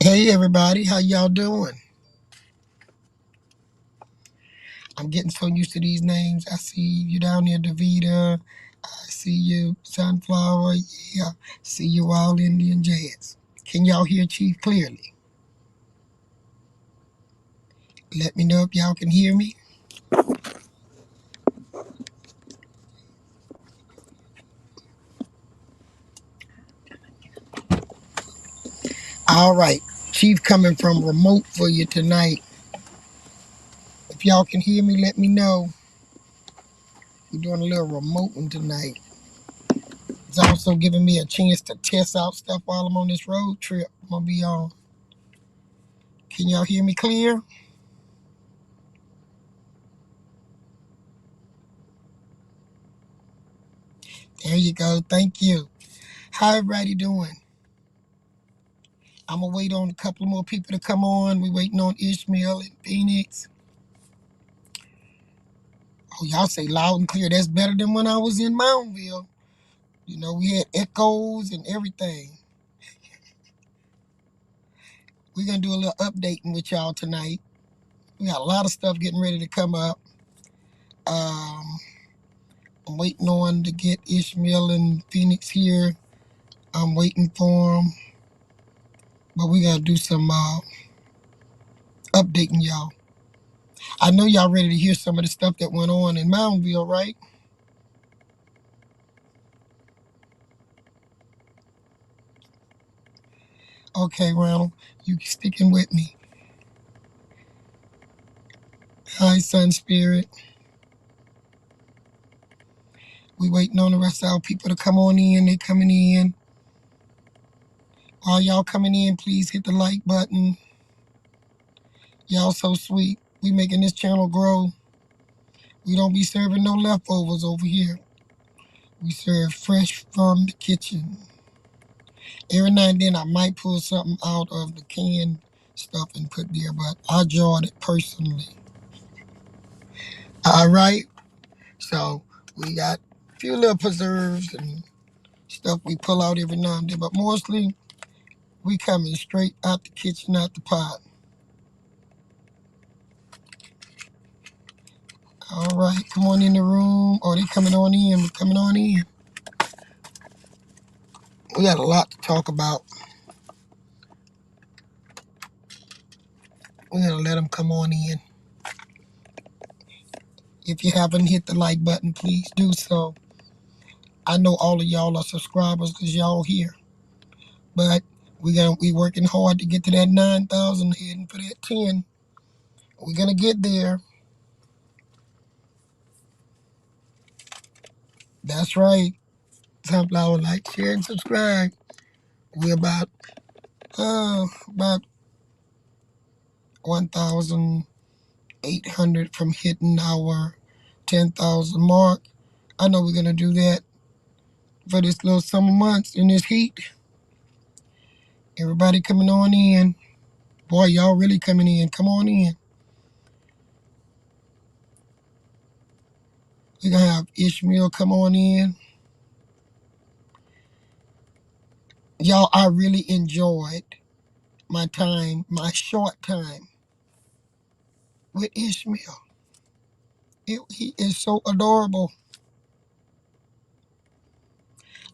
Hey everybody, how y'all doing? I'm getting so used to these names. I see you down there, Davita. I see you, Sunflower. Yeah, see you all Indian Jazz. Can y'all hear Chief clearly? Let me know if y'all can hear me. All right, Chief coming from remote for you tonight. If y'all can hear me, let me know. We're doing a little remoting tonight. It's also giving me a chance to test out stuff while I'm on this road trip I'm gonna be on. Can y'all hear me clear? There you go. Thank you. How everybody doing? I'm gonna wait on a couple more people to come on. We waiting on Ishmael and Phoenix. Oh, y'all say loud and clear. That's better than when I was in Moundville. You know, we had echoes and everything. We're gonna do a little updating with y'all tonight. We got a lot of stuff getting ready to come up. Um, I'm waiting on to get Ishmael and Phoenix here. I'm waiting for them. But we gotta do some updating y'all. I know y'all ready to hear some of the stuff that went on in Moundville, right? Okay, Ronald, you sticking with me. Hi, Sun Spirit. We waiting on the rest of our people to come on in. They coming in. While y'all coming in, please hit the like button. Y'all so sweet. We making this channel grow. We don't be serving no leftovers over here. We serve fresh from the kitchen. Every now and then I might pull something out of the canned stuff and put there, but I enjoyed it personally. All right. So we got a few little preserves and stuff we pull out every now and then, but mostly we coming straight out the kitchen, out the pot. All right, come on in the room. Oh, they coming on in. We're coming on in. We got a lot to talk about. We're gonna let them come on in. If you haven't hit the like button, please do so. I know all of y'all are subscribers because y'all here, but we working hard to get to that 9,000, heading for that 10. We're gonna get there. That's right. Sunflower, like, share, and subscribe. We're about 1,800 from hitting our 10,000 mark. I know we're gonna do that for this little summer months in this heat. Everybody coming on in. Boy, y'all really coming in. Come on in. We're gonna have Ishmael come on in. Y'all, I really enjoyed my time, my short time with Ishmael. He is so adorable.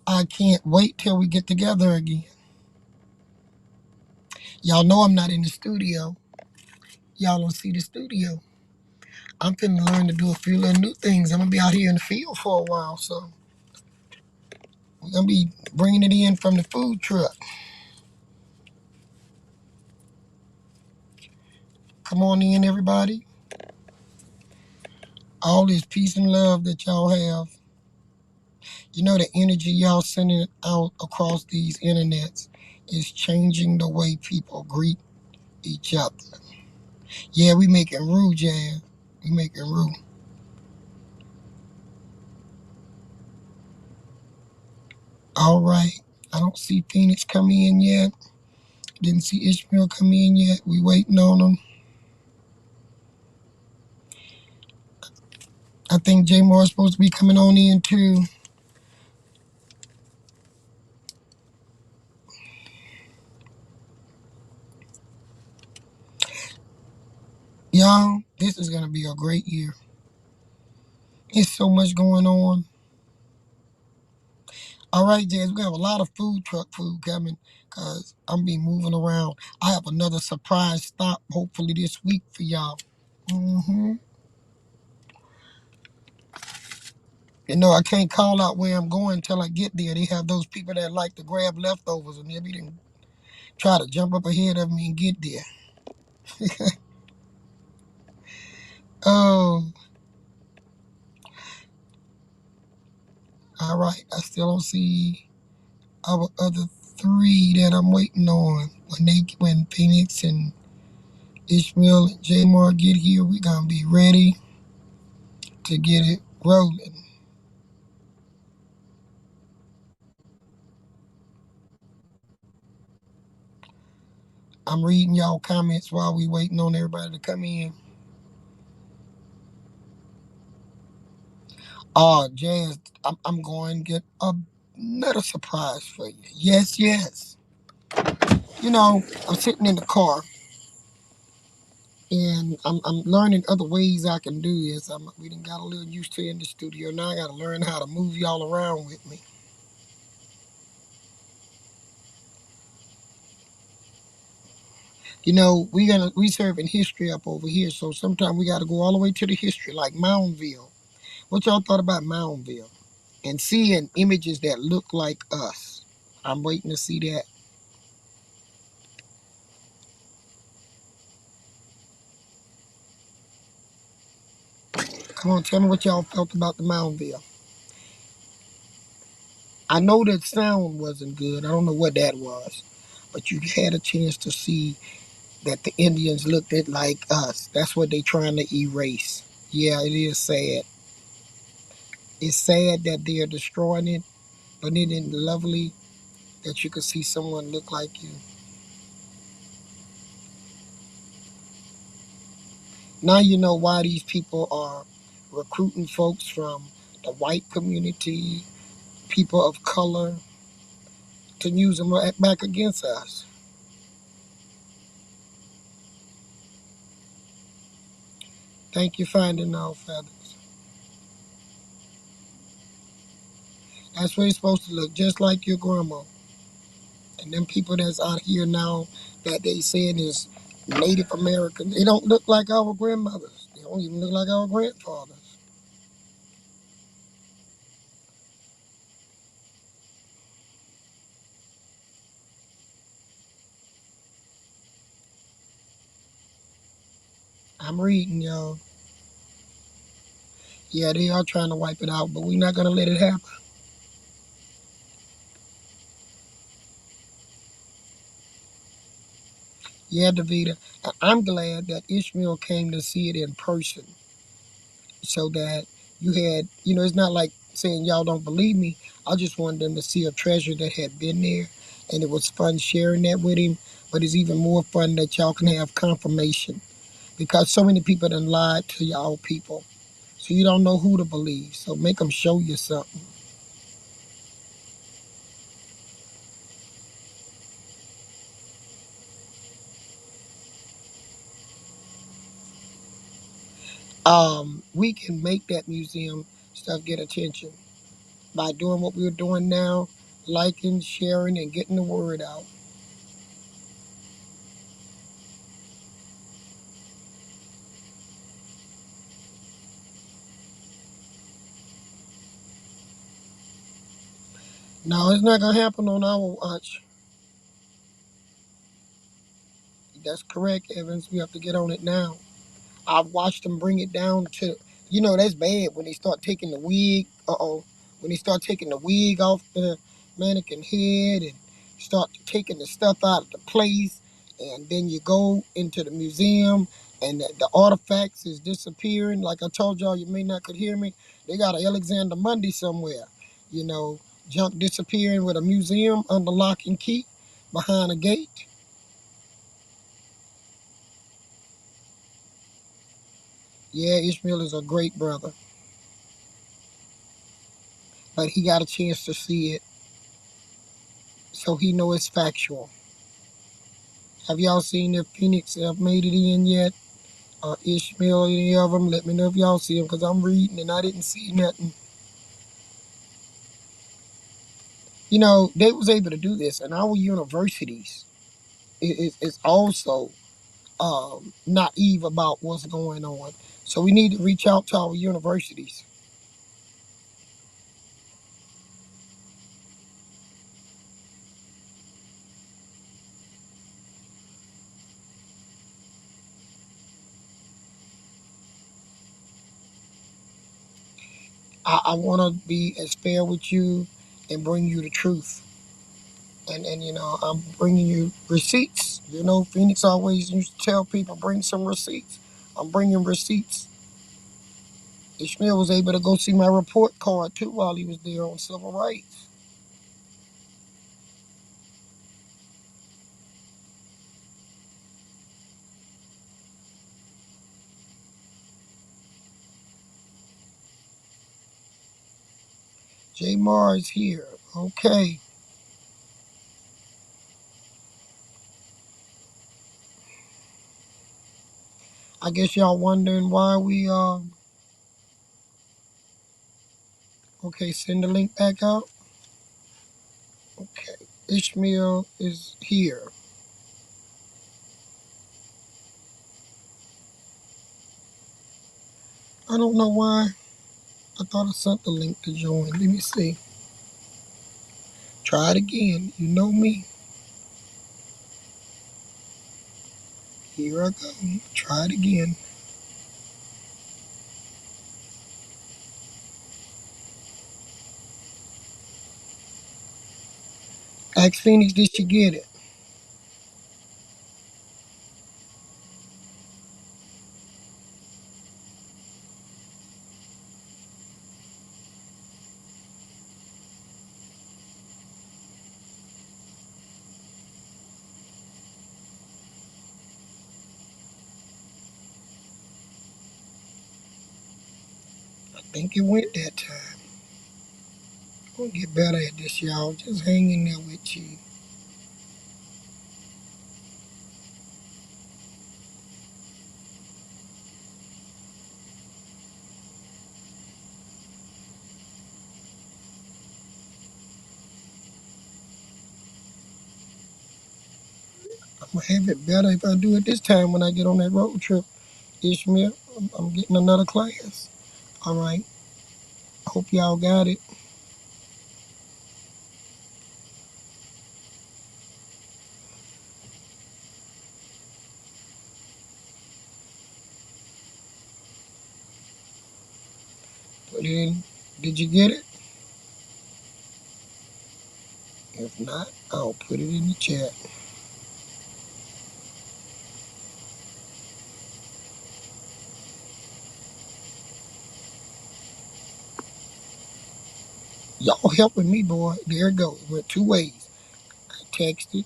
I can't wait till we get together again. Y'all know I'm not in the studio. Y'all don't see the studio. I'm finna learn to do a few little new things. I'm gonna be out here in the field for a while, so we're gonna be bringing it in from the food truck. Come on in, everybody. All this peace and love that y'all have. You know, the energy y'all sending out across these internets is changing the way people greet each other. Yeah, we making rude, Jazz. We making rude. All right. I don't see Phoenix come in yet. Didn't see Ishmael come in yet. We waiting on them. I think J Moore is supposed to be coming on in too. This is going to be a great year. There's so much going on. All right, Jazz, we have a lot of food truck food coming because I'm be moving around. I have another surprise stop hopefully this week for y'all. You know, I can't call out where I'm going until I get there. They have those people that like to grab leftovers and everything, try to jump up ahead of me and get there. Oh, all right. I still don't see our other three that I'm waiting on. When Phoenix and Ishmael and Jamar get here, we're gonna be ready to get it rolling. I'm reading y'all comments while we waiting on everybody to come in. Jazz, I'm going to get another surprise for you. Yes, yes. You know, I'm sitting in the car and I'm learning other ways I can do this. We done got a little used to it in the studio. Now I got to learn how to move y'all around with me. You know, we serving history up over here, so sometimes we got to go all the way to the history, like Moundville. What y'all thought about Moundville? And seeing images that look like us. I'm waiting to see that. Come on, tell me what y'all felt about the Moundville. I know the sound wasn't good. I don't know what that was. But you had a chance to see that the Indians looked at like us. That's what they trying to erase. Yeah, it is sad. It's sad that they are destroying it, but it is lovely that you could see someone look like you. Now you know why these people are recruiting folks from the white community, people of color, to use them back against us. Thank you, finding all feathers. That's what it's supposed to look, just like your grandma. And them people that's out here now that they saying is Native American, they don't look like our grandmothers. They don't even look like our grandfathers. I'm reading, y'all. Yeah, they are trying to wipe it out, but we're not going to let it happen. Yeah, Davida. I'm glad that Ishmael came to see it in person so that you had, it's not like saying y'all don't believe me. I just wanted them to see a treasure that had been there, and it was fun sharing that with him. But it's even more fun that y'all can have confirmation because so many people done lied to y'all people. So you don't know who to believe. So make them show you something. We can make that museum stuff get attention by doing what we're doing now, liking, sharing, and getting the word out. No, it's not gonna happen on our watch. That's correct, Evans. We have to get on it now. I've watched them bring it down to, that's bad when they start taking the wig. When they start taking the wig off the mannequin head and start taking the stuff out of the place, and then you go into the museum and the artifacts is disappearing. Like I told y'all, you may not could hear me. They got an Alexander Monday somewhere, you know, junk disappearing with a museum under lock and key behind a gate. Yeah, Ishmael is a great brother, but he got a chance to see it, so he know it's factual. Have y'all seen if Phoenix have made it in yet? Ishmael, any of them, let me know if y'all see them, because I'm reading and I didn't see nothing. You know, they was able to do this, and our universities is also naive about what's going on. So we need to reach out to our universities. I want to be as fair with you and bring you the truth. And you know, I'm bringing you receipts. You know, Phoenix always used to tell people, bring some receipts. I'm bringing receipts. Ishmael was able to go see my report card too while he was there on civil rights. J Mar is here. Okay. I guess y'all wondering why we okay, send the link back out. Okay. Ishmael is here. I don't know why. I thought I sent the link to join. Let me see. Try it again. You know me. Here I go. Try it again. Ask Phoenix, did she get it? I think it went that time. We'll get better at this, y'all. Just hang in there with you. I'm gonna have it better if I do it this time when I get on that road trip. Ishmael, I'm getting another class. All right. Hope y'all got it. Put it in. Did you get it? If not, I'll put it in the chat. Y'all helping me, boy. There it goes. It went two ways. I texted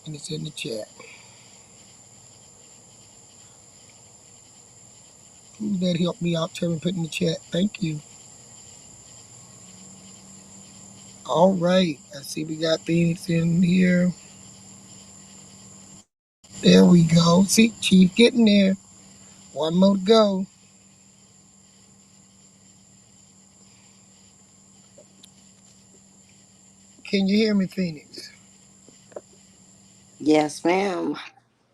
and it's in the chat. Who that helped me out? Tell me put in the chat. Thank you. All right. I see we got Phoenix in here. There we go. See, Chief getting there. One more to go. Can you hear me, Phoenix? Yes, ma'am.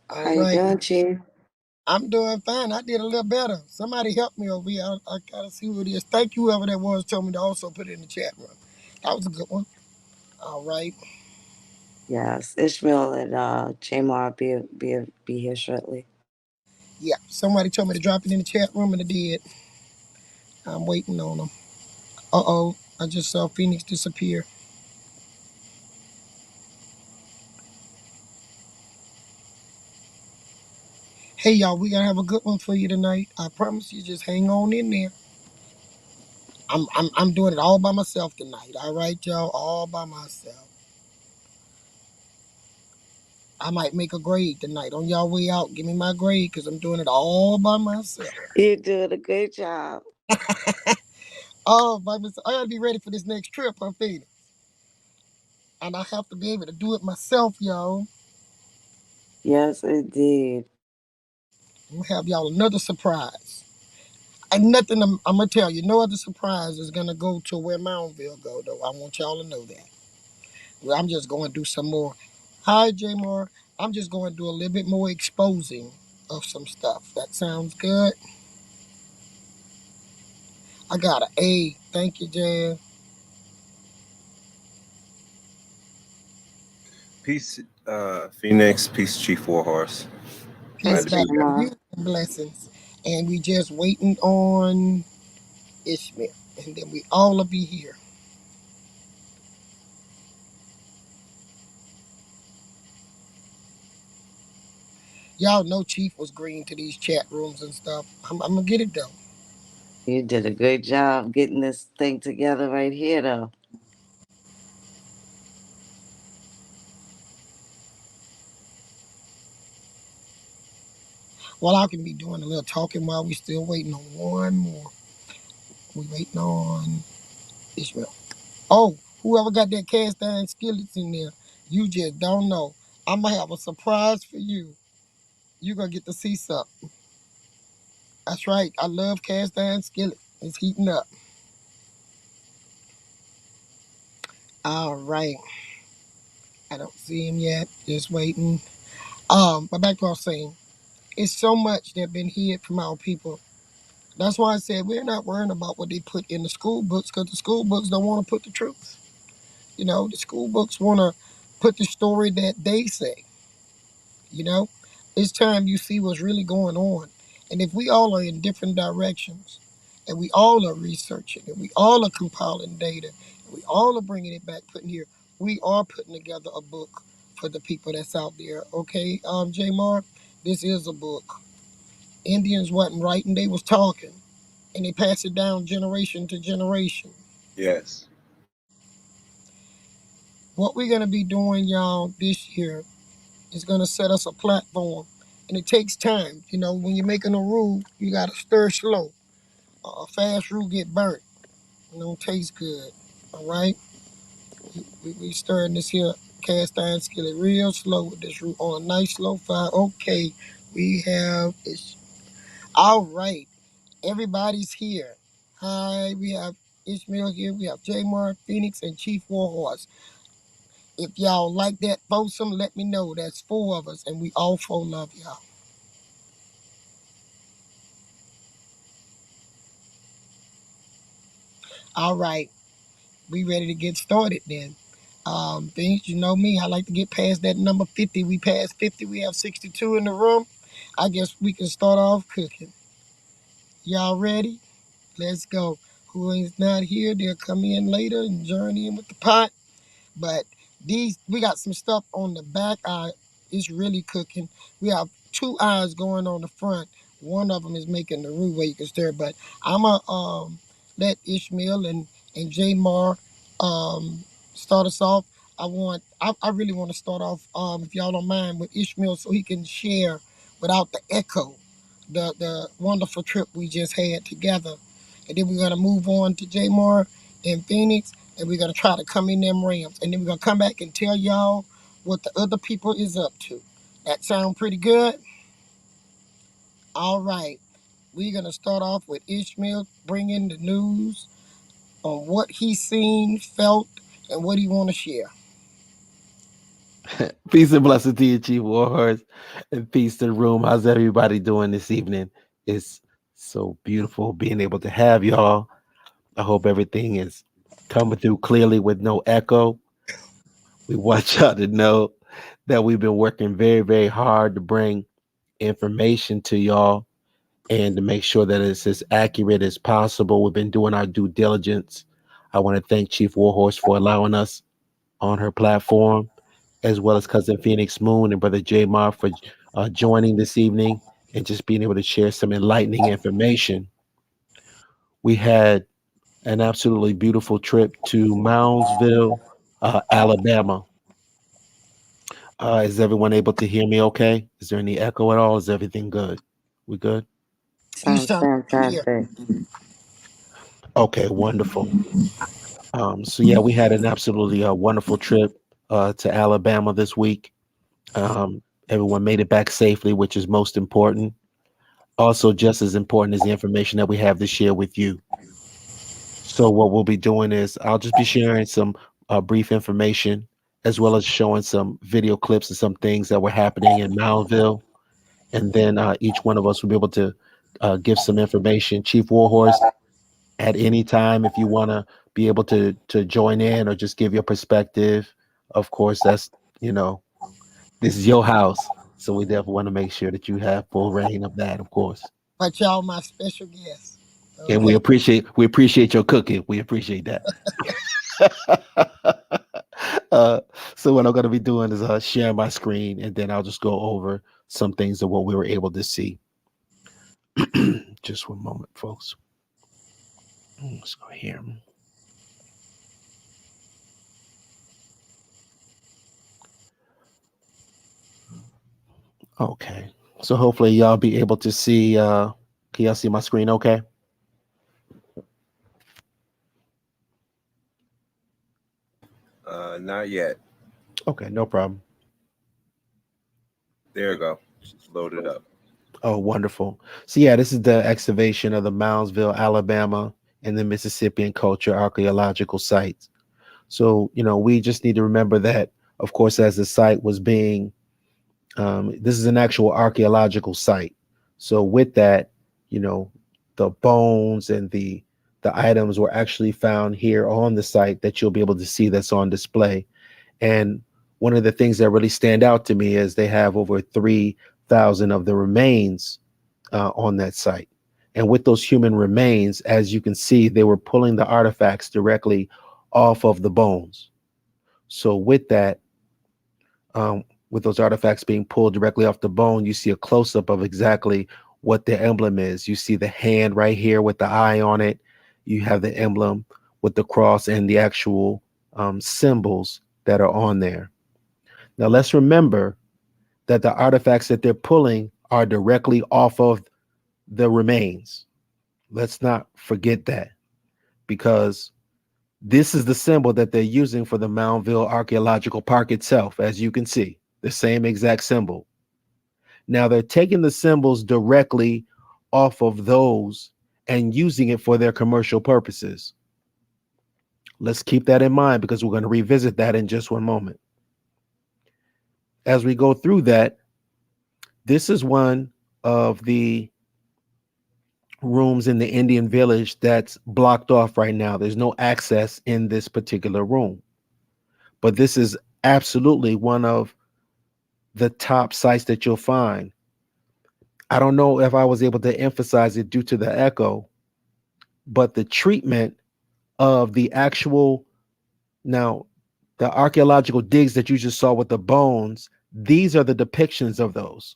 All How you right. doing, Chief? I'm doing fine. I did a little better. Somebody helped me over here. I gotta see who it is. Thank you, whoever that was, told me to also put it in the chat room. That was a good one. All right. Yes, Ishmael and Jamar be here shortly. Yeah. Somebody told me to drop it in the chat room, and I did. I'm waiting on them. Uh-oh. I just saw Phoenix disappear. Hey, y'all, we gonna have a good one for you tonight. I promise you, just hang on in there. I'm doing it all by myself tonight. All right, y'all, all by myself. I might make a grade tonight. On y'all way out, give me my grade because I'm doing it all by myself. You're doing a great job. All by myself. I gotta be ready for this next trip, I'm feeling. And I have to be able to do it myself, y'all. Yes, indeed. I'm gonna have y'all another surprise. And nothing. I'm gonna tell you, no other surprise is gonna go to where Moundville go. Though I want y'all to know that. Well, I'm just going to do some more. Hi, Jamar. I'm just going to do a little bit more exposing of some stuff. That sounds good. I got an A. Thank you, Jan. Peace, Phoenix. Peace, Chief Warhorse. Hey, Glad Peace to be back here. to Tamar. you and blessings. And we just waiting on Ishmael. And then we all will be here. Y'all know Chief was green to these chat rooms and stuff. I'm going to get it done. You did a good job getting this thing together right here, though. Well, I can be doing a little talking while we still waiting on one more. We waiting on Ishmael. Oh, whoever got that cast iron skillets in there, you just don't know. I'm gonna have a surprise for you. You're gonna get to see something. That's right. I love cast iron skillet. It's heating up. All right. I don't see him yet. Just waiting. But back to what I was saying. It's so much that been hid from our people. That's why I said we're not worrying about what they put in the school books because the school books don't want to put the truth. You know, the school books want to put the story that they say. You know, it's time you see what's really going on. And if we all are in different directions, and we all are researching, and we all are compiling data, and we all are bringing it back, putting here, we are putting together a book for the people that's out there. Okay, Jamar, this is a book. Indians wasn't writing; they was talking, and they pass it down generation to generation. Yes. What we're gonna be doing, y'all, this year is gonna set us a platform, and it takes time. You know, when you're making a rule, you gotta stir slow. A fast rule get burnt. It don't taste good. All right, we stirring this here cast iron skillet real slow with this root on a nice slow fire. Okay, we have it's all right. Everybody's here. Hi, we have Ishmael here. We have Jamar, Phoenix, and Chief Warhorse. If y'all like that foursome, let me know. That's four of us, and we all four love y'all. All right, we ready to get started then. Things you know me, I like to get past that number 50. We passed 50. We have 62 in the room. I guess we can start off cooking. Y'all ready? Let's go. Who is not here? They'll come in later and join in with the pot. But these we got some stuff on the back eye. It's really cooking. We have two eyes going on the front. One of them is making the roux where you can stir. But I'ma let Ishmael and J Mar start us off. I really want to start off if y'all don't mind with Ishmael so he can share without the echo the wonderful trip we just had together. And then we're gonna move on to J Mar in Phoenix and we're gonna try to come in them Rams, and then we're gonna come back and tell y'all what the other people is up to. That sound pretty good? All right, we're gonna start off with Ishmael bringing the news on what he seen, felt, and what he want to share. Peace and blessings to you, Chief Warhorse, and peace to the room. How's everybody doing this evening? It's so beautiful being able to have y'all. I hope everything is coming through clearly with no echo. We want y'all to know that we've been working very, very hard to bring information to y'all and to make sure that it's as accurate as possible. We've been doing our due diligence. I want to thank Chief Warhorse for allowing us on her platform, as well as Cousin Phoenix Moon and Brother J Mar for joining this evening and just being able to share some enlightening information. We had an absolutely beautiful trip to Moundsville, Alabama. Is everyone able to hear me okay? Is there any echo at all? Is everything good? We good? You Sounds sound clear. fantastic. Okay, wonderful. So yeah, we had an absolutely wonderful trip to Alabama this week. Everyone made it back safely, which is most important. also just as important as the information that we have to share with you. So what we'll be doing is I'll just be sharing some brief information as well as showing some video clips and some things that were happening in Moundville. And then each one of us will be able to give some information. Chief Warhorse, at any time, if you want to be able to join in or just give your perspective, of course, that's, you know, this is your house. So we definitely want to make sure that you have full reign of that, of course. But y'all my special guests. And Okay. we appreciate your cooking. We appreciate that. uh, so what I'm going to be doing is share my screen, and then I'll just go over some things of what we were able to see. Just one moment, folks. Let's go here. Okay. So hopefully y'all be able to see. Can y'all see my screen? Okay. Not yet. Okay, no problem. There we go. Just load it up. Oh, wonderful. So yeah, this is the excavation of the Moundsville, Alabama, and the Mississippian culture archaeological sites. So, you know, we just need to remember that, of course, as the site was being, this is an actual archaeological site. So with that, you know, the bones and the items were actually found here on the site that you'll be able to see that's on display. And one of the things that really stand out to me is they have over 3,000 of the remains on that site. And with those human remains, as you can see, they were pulling the artifacts directly off of the bones. So with that, with those artifacts being pulled directly off the bone, you see a close-up of exactly what the emblem is. You see the hand right here with the eye on it. You have the emblem with the cross and the actual symbols that are on there. Now let's remember that the artifacts that they're pulling are directly off of the remains. Let's not forget that, because this is the symbol that they're using for the Moundville Archaeological Park itself, as you can see, the same exact symbol. Now they're taking the symbols directly off of those and using it for their commercial purposes. Let's keep that in mind because we're going to revisit that in just one moment. As we go through that, this is one of the rooms in the Indian village that's blocked off right now. There's no access in this particular room. But this is absolutely one of the top sites that you'll find. I don't know if I was able to emphasize it due to the echo, but the treatment of the actual, now, the archaeological digs that you just saw with the bones, these are the depictions of those.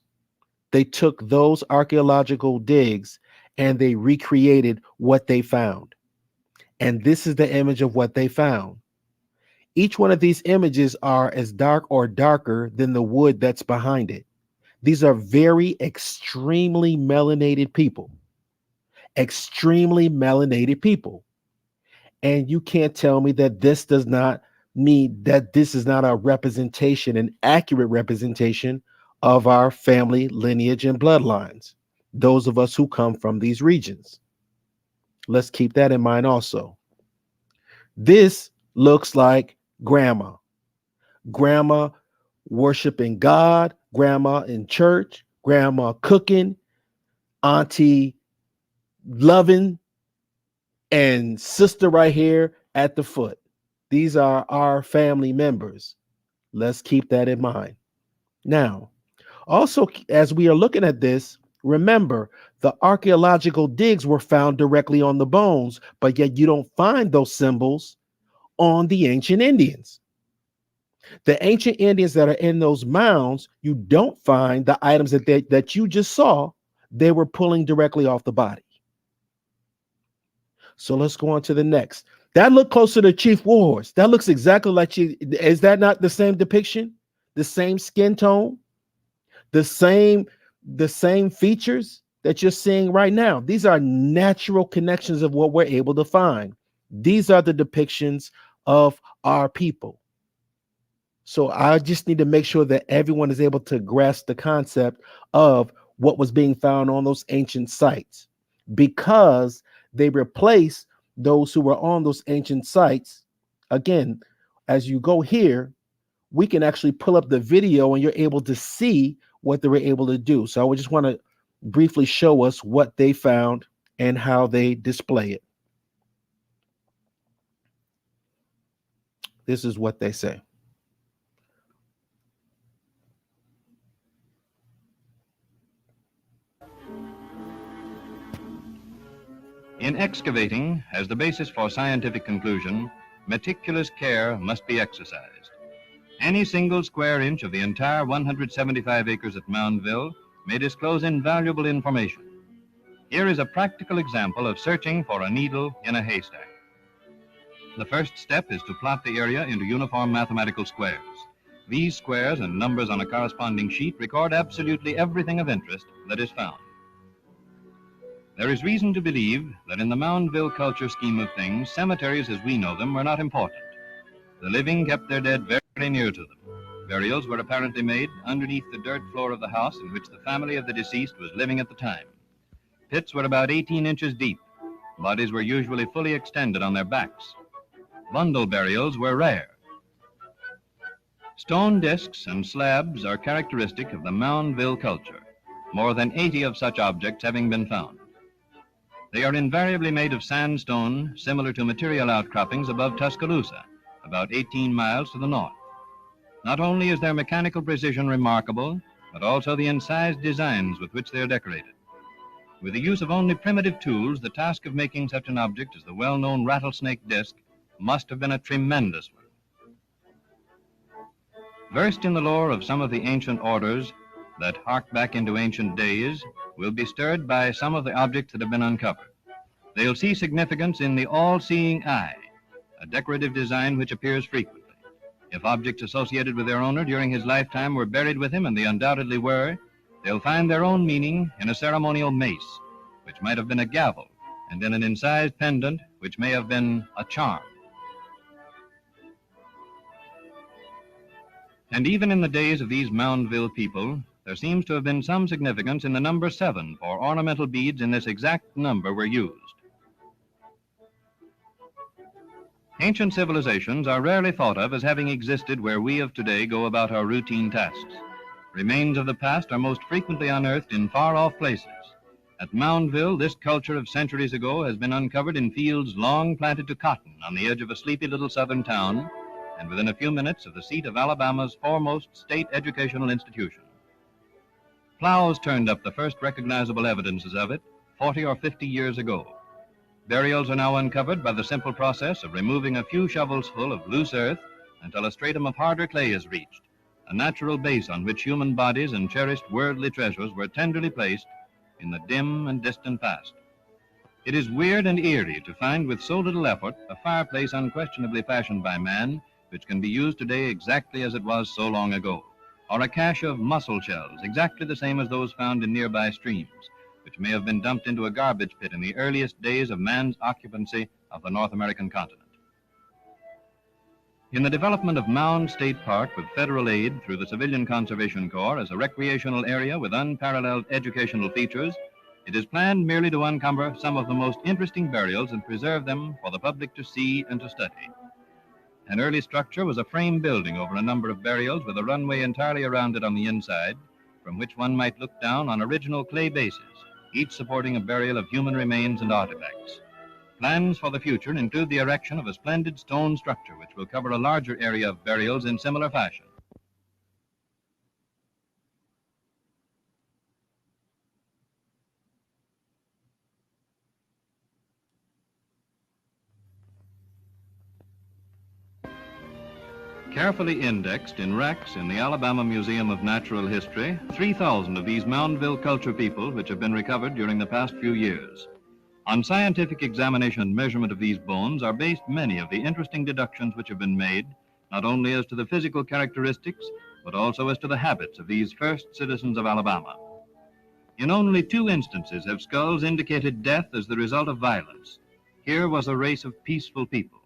They took those archaeological digs and they recreated what they found. And this is the image of what they found. Each one of these images are as dark or darker than the wood that's behind it. These are very extremely melanated people. Extremely melanated people. And you can't tell me that this does not mean that this is not a representation, an accurate representation of our family lineage and bloodlines, those of us who come from these regions. Let's keep that in mind also. This looks like grandma. Grandma worshiping God, grandma in church, grandma cooking, auntie loving, and sister right here at the foot. These are our family members. Let's keep that in mind. Now, also, as we are looking at this, remember the archaeological digs were found directly on the bones, but yet you don't find those symbols on the ancient Indians. The ancient Indians that are in those mounds, you don't find the items that you just saw. They were pulling directly off the body. So let's go on to the next. That looked closer to Chief Warhorse. That looks exactly like Chief. Is that not the same depiction? The same skin tone? The same features that you're seeing right now? These are natural connections of what we're able to find. These are the depictions of our people. So I just need to make sure that everyone is able to grasp the concept of what was being found on those ancient sites, because they replaced those who were on those ancient sites. Again, as you go here, we can actually pull up the video and you're able to see what they were able to do. So I would just want to briefly show us what they found and how they display it. This is what they say. In excavating, as the basis for scientific conclusion, meticulous care must be exercised. Any single square inch of the entire 175 acres at Moundville may disclose invaluable information. Here is a practical example of searching for a needle in a haystack. The first step is to plot the area into uniform mathematical squares. These squares and numbers on a corresponding sheet record absolutely everything of interest that is found. There is reason to believe that in the Moundville culture scheme of things, cemeteries as we know them were not important. The living kept their dead very near to them. Burials were apparently made underneath the dirt floor of the house in which the family of the deceased was living at the time. Pits were about 18 inches deep. Bodies were usually fully extended on their backs. Bundle burials were rare. Stone discs and slabs are characteristic of the Moundville culture, more than 80 of such objects having been found. They are invariably made of sandstone, similar to material outcroppings above Tuscaloosa, about 18 miles to the north. Not only is their mechanical precision remarkable, but also the incised designs with which they are decorated. With the use of only primitive tools, the task of making such an object as the well-known rattlesnake disc must have been a tremendous one. Versed in the lore of some of the ancient orders that hark back into ancient days will be stirred by some of the objects that have been uncovered. They'll see significance in the all-seeing eye, a decorative design which appears frequently. If objects associated with their owner during his lifetime were buried with him, and they undoubtedly were, they'll find their own meaning in a ceremonial mace, which might have been a gavel, and in an incised pendant, which may have been a charm. And even in the days of these Moundville people, there seems to have been some significance in the number 7, for ornamental beads in this exact number were used. Ancient civilizations are rarely thought of as having existed where we of today go about our routine tasks. Remains of the past are most frequently unearthed in far-off places. At Moundville, this culture of centuries ago has been uncovered in fields long planted to cotton on the edge of a sleepy little southern town, and within a few minutes of the seat of Alabama's foremost state educational institution. Plows turned up the first recognizable evidences of it 40 or 50 years ago. Burials are now uncovered by the simple process of removing a few shovels full of loose earth until a stratum of harder clay is reached, a natural base on which human bodies and cherished worldly treasures were tenderly placed in the dim and distant past. It is weird and eerie to find with so little effort a fireplace unquestionably fashioned by man, which can be used today exactly as it was so long ago, or a cache of mussel shells exactly the same as those found in nearby streams, which may have been dumped into a garbage pit in the earliest days of man's occupancy of the North American continent. In the development of Mound State Park with federal aid through the Civilian Conservation Corps as a recreational area with unparalleled educational features, it is planned merely to uncover some of the most interesting burials and preserve them for the public to see and to study. An early structure was a frame building over a number of burials with a runway entirely around it on the inside, from which one might look down on original clay bases, each supporting a burial of human remains and artifacts. Plans for the future include the erection of a splendid stone structure which will cover a larger area of burials in similar fashion. Carefully indexed in racks in the Alabama Museum of Natural History, 3,000 of these Moundville culture people which have been recovered during the past few years. On scientific examination and measurement of these bones are based many of the interesting deductions which have been made, not only as to the physical characteristics, but also as to the habits of these first citizens of Alabama. In only 2 instances have skulls indicated death as the result of violence. Here was a race of peaceful people.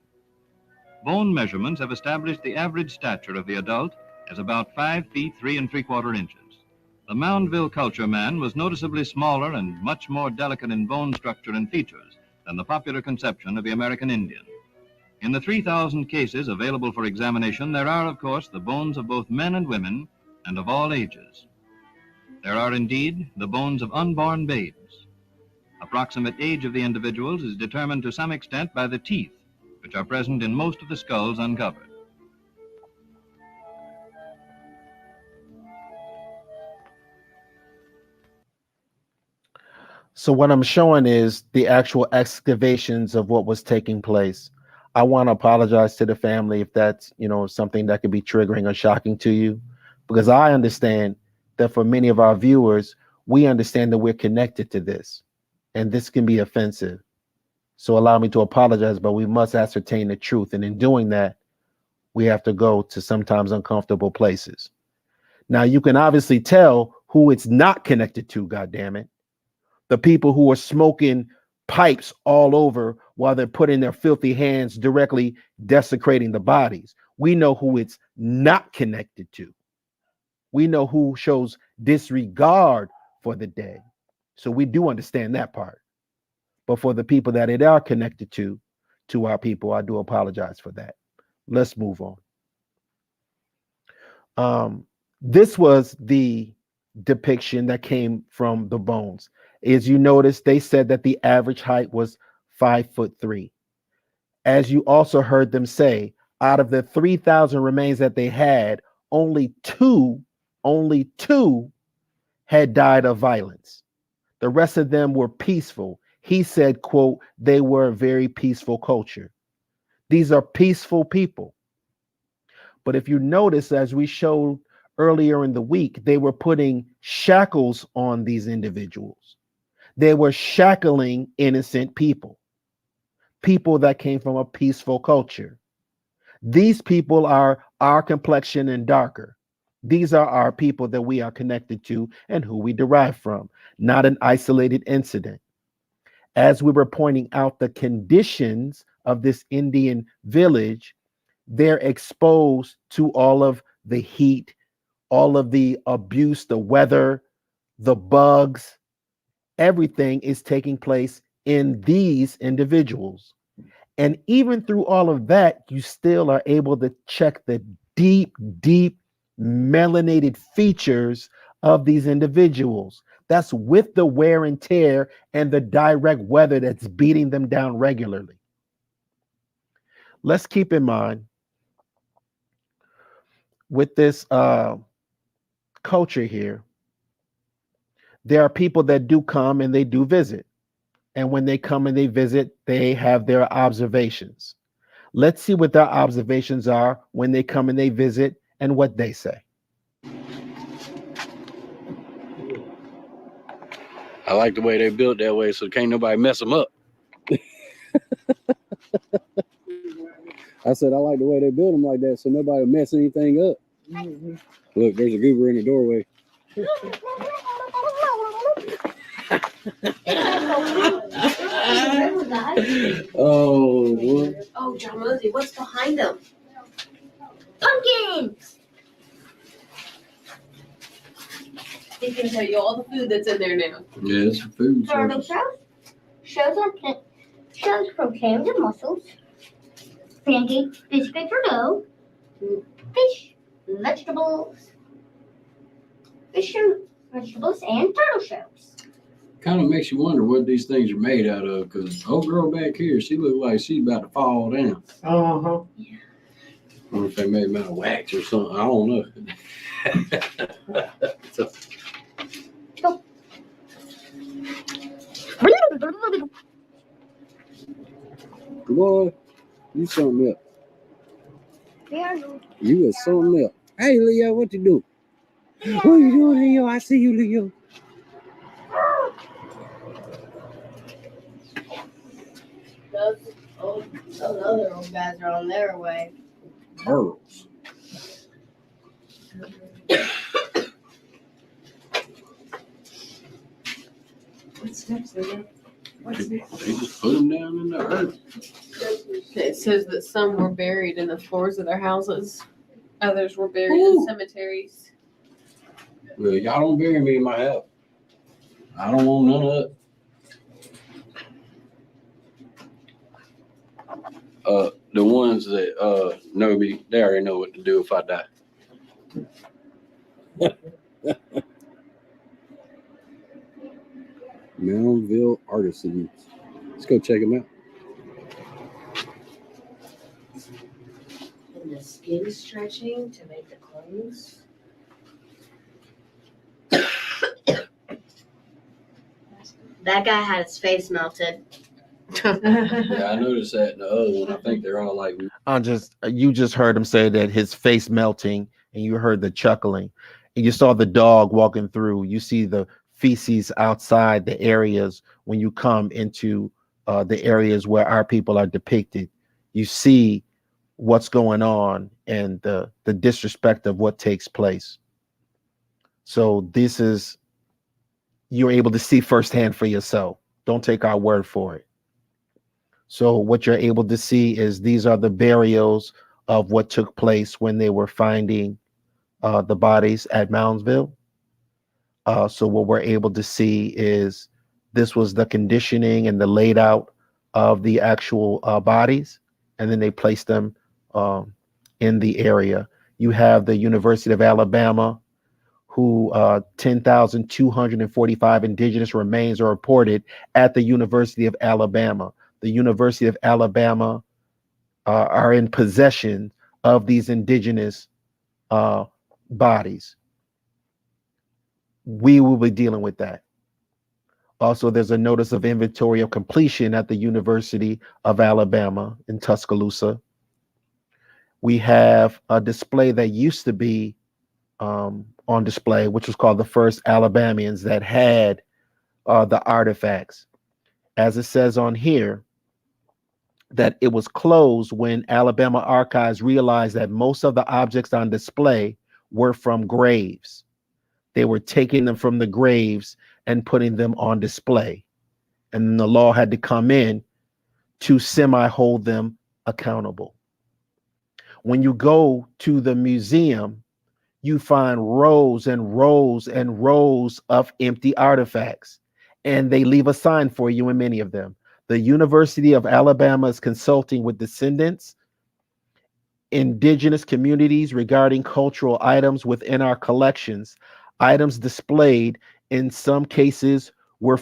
Bone measurements have established the average stature of the adult as about 5 feet 3 3/4 inches. The Moundville culture man was noticeably smaller and much more delicate in bone structure and features than the popular conception of the American Indian. In the 3,000 cases available for examination, there are, of course, the bones of both men and women and of all ages. There are indeed the bones of unborn babes. Approximate age of the individuals is determined to some extent by the teeth, which are present in most of the skulls uncovered. So what I'm showing is the actual excavations of what was taking place. I want to apologize to the family if that's, something that could be triggering or shocking to you, because I understand that for many of our viewers, we understand that we're connected to this, and this can be offensive. So allow me to apologize, but we must ascertain the truth. And in doing that, we have to go to sometimes uncomfortable places. Now, you can obviously tell who it's not connected to, goddammit. The people who are smoking pipes all over while they're putting their filthy hands directly desecrating the bodies. We know who it's not connected to. We know who shows disregard for the dead. So we do understand that part. But for the people that it are connected to our people, I do apologize for that. Let's move on. This was the depiction that came from the bones. As you notice, they said that the average height was 5'3". As you also heard them say, out of the 3,000 remains that they had, only two had died of violence. The rest of them were peaceful. He said, quote, they were a very peaceful culture. These are peaceful people. But if you notice, as we showed earlier in the week, they were putting shackles on these individuals. They were shackling innocent people that came from a peaceful culture. These people are our complexion and darker. These are our people that we are connected to and who we derive from, not an isolated incident. As we were pointing out the conditions of this Indian village, they're exposed to all of the heat, all of the abuse, the weather, the bugs. Everything is taking place in these individuals. And even through all of that, you still are able to check the deep melanated features of these individuals. That's with the wear and tear and the direct weather that's beating them down regularly. Let's keep in mind with this culture here, there are people that do come and they do visit. And when they come and they visit, they have their observations. Let's see what their observations are when they come and they visit and what they say. I like the way they built that way, so can't nobody mess them up. I said I like the way they build them like that, so nobody will mess anything up. Mm-hmm. Look, there's a goober in the doorway. Oh, boy. Oh, John Mosey, what's behind them? Pumpkins! He can tell you all the food that's in there now. Yeah, it's food. Turtle shells from clams and mussels, pancakes, biscuits or dough, fish, vegetables, and turtle shells. Kind of makes you wonder what these things are made out of, because old girl back here, she looked like she's about to fall down. Uh-huh. Yeah. I wonder if they made them out of wax or something. I don't know. So, boy, you something else. You is something else. Hey, Leo, what you do? What you doing, Leo? I see you, Leo. Those other old guys are on their way. Burls. What's next, Leo? What's next? They just put them down in the earth. It says that some were buried in the floors of their houses. Others were buried in cemeteries. Well, y'all don't bury me in my house. I don't want none of it. The ones that know me, they already know what to do if I die. Moundville Artisans. Let's go check them out. And the skin stretching to make the clothes. That guy had his face melted. Yeah, I noticed that in the other one. I think they're all like. You just heard him say that his face melting, and you heard the chuckling, and you saw the dog walking through. You see the feces outside the areas when you come into the areas where our people are depicted. You see what's going on and the disrespect of what takes place. So this is, you're able to see firsthand for yourself. Don't take our word for it. So what you're able to see is these are the burials of what took place when they were finding the bodies at Moundville. So what we're able to see is this was the conditioning and the laid out of the actual bodies, and then they placed them in the area. You have the University of Alabama, who 10,245 indigenous remains are reported at the University of Alabama. The University of Alabama are in possession of these indigenous bodies. We will be dealing with that. Also, there's a notice of inventory of completion at the University of Alabama in Tuscaloosa. We have a display that used to be on display, which was called the First Alabamians, that had the artifacts. As it says on here, that it was closed when Alabama Archives realized that most of the objects on display were from graves. They were taking them from the graves and putting them on display. And the law had to come in to semi-hold them accountable. When you go to the museum, you find rows and rows and rows of empty artifacts, and they leave a sign for you in many of them. The University of Alabama is consulting with descendants, indigenous communities regarding cultural items within our collections. Items displayed in some cases were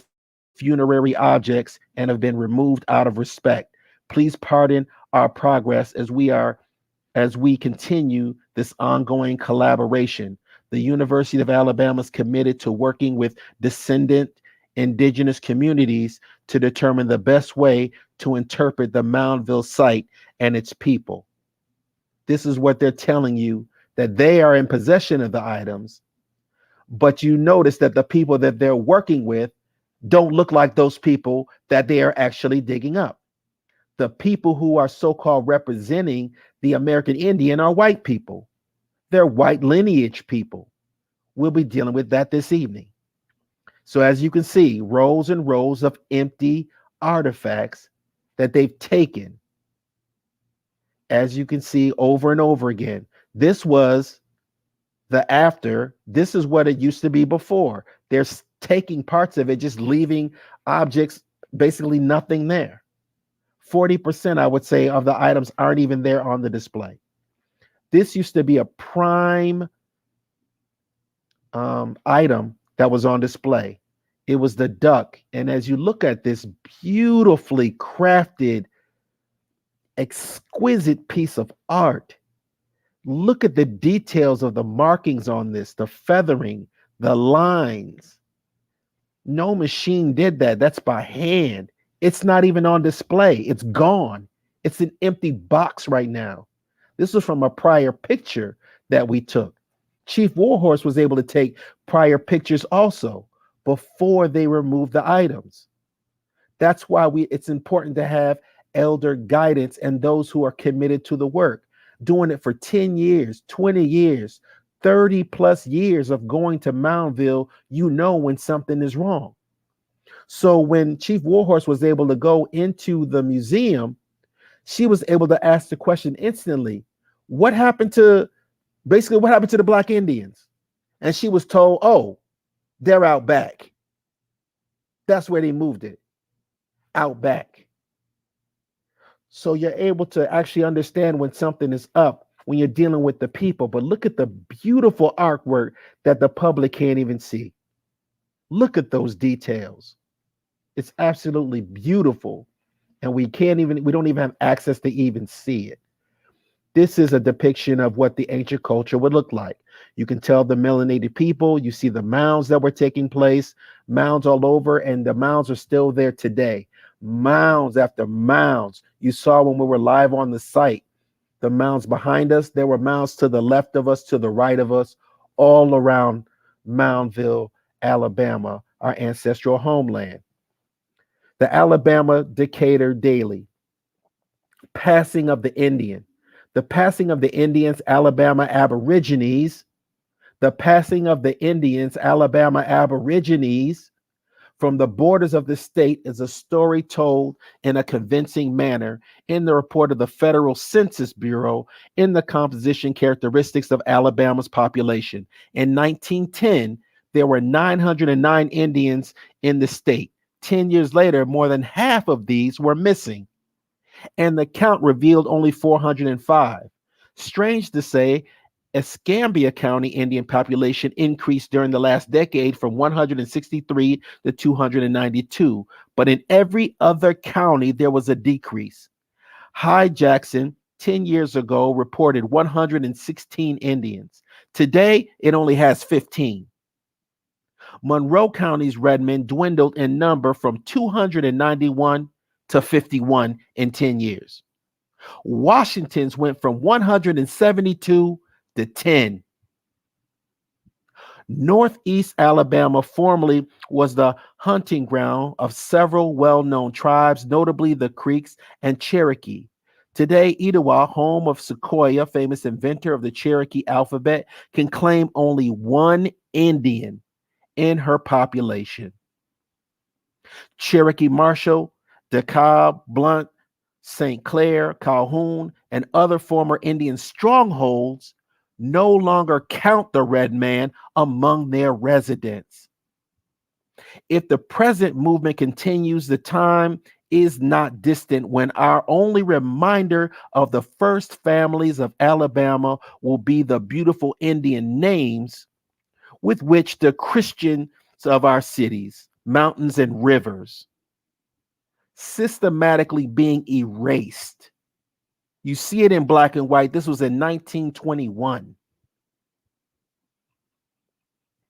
funerary objects and have been removed out of respect. Please pardon our progress as we continue this ongoing collaboration. The University of Alabama is committed to working with descendant indigenous communities to determine the best way to interpret the Moundville site and its people. This is what they're telling you, that they are in possession of the items, but you notice that the people that they're working with don't look like those people that they are actually digging up. The people who are so-called representing the American Indian are white people. They're white lineage people. We'll be dealing with that this evening. So as you can see, rows and rows of empty artifacts that they've taken. As you can see over and over again, this was the after. This is what it used to be before. They're taking parts of it, just leaving objects, basically nothing there. 40%, I would say, of the items aren't even there on the display. This used to be a prime item that was on display. It was the duck. And as you look at this beautifully crafted, exquisite piece of art, look at the details of the markings on this, the feathering, the lines. No machine did that. That's by hand. It's not even on display. It's gone. It's an empty box right now. This was from a prior picture that we took. Chief Warhorse was able to take prior pictures also before they removed the items. That's why it's important to have elder guidance and those who are committed to the work, doing it for 10 years, 20 years, 30 plus years of going to Moundville. You know when something is wrong. So when Chief Warhorse was able to go into the museum, she was able to ask the question instantly, what happened to the Black Indians? And she was told, oh, they're out back. That's where they moved it, out back. So you're able to actually understand when something is up when you're dealing with the people. But look at the beautiful artwork that the public can't even see. Look at those details. It's absolutely beautiful. And we don't even have access to even see it. This is a depiction of what the ancient culture would look like. You can tell the melanated people, you see the mounds that were taking place, mounds all over, and the mounds are still there today. Mounds after mounds. You saw when we were live on the site, the mounds behind us, there were mounds to the left of us, to the right of us, all around Moundville, Alabama, our ancestral homeland. The Alabama Decatur Daily, passing of the Indian. The passing of the Indians, Alabama Aborigines, the passing of the Indians, Alabama Aborigines, from the borders of the state is a story told in a convincing manner in the report of the Federal Census Bureau in the composition characteristics of Alabama's population. In 1910, there were 909 Indians in the state. 10 years later, more than half of these were missing, and the count revealed only 405. Strange to say, Escambia County Indian population increased during the last decade from 163 to 292, but in every other county there was a decrease. High Jackson 10 years ago reported 116 Indians. Today it only has 15. Monroe County's Redmond dwindled in number from 291 to 51 in 10 years. Washington's went from 172 to 10. Northeast Alabama formerly was the hunting ground of several well-known tribes, notably the Creeks and Cherokee. Today, Etowah, home of Sequoyah, famous inventor of the Cherokee alphabet, can claim only one Indian in her population. Cherokee Marshall, DeKalb, Blunt, St. Clair, Calhoun, and other former Indian strongholds no longer count the red man among their residents. If the present movement continues, the time is not distant when our only reminder of the first families of Alabama will be the beautiful Indian names with which the Christians of our cities, mountains, and rivers systematically being erased. You see it in black and white. This was in 1921.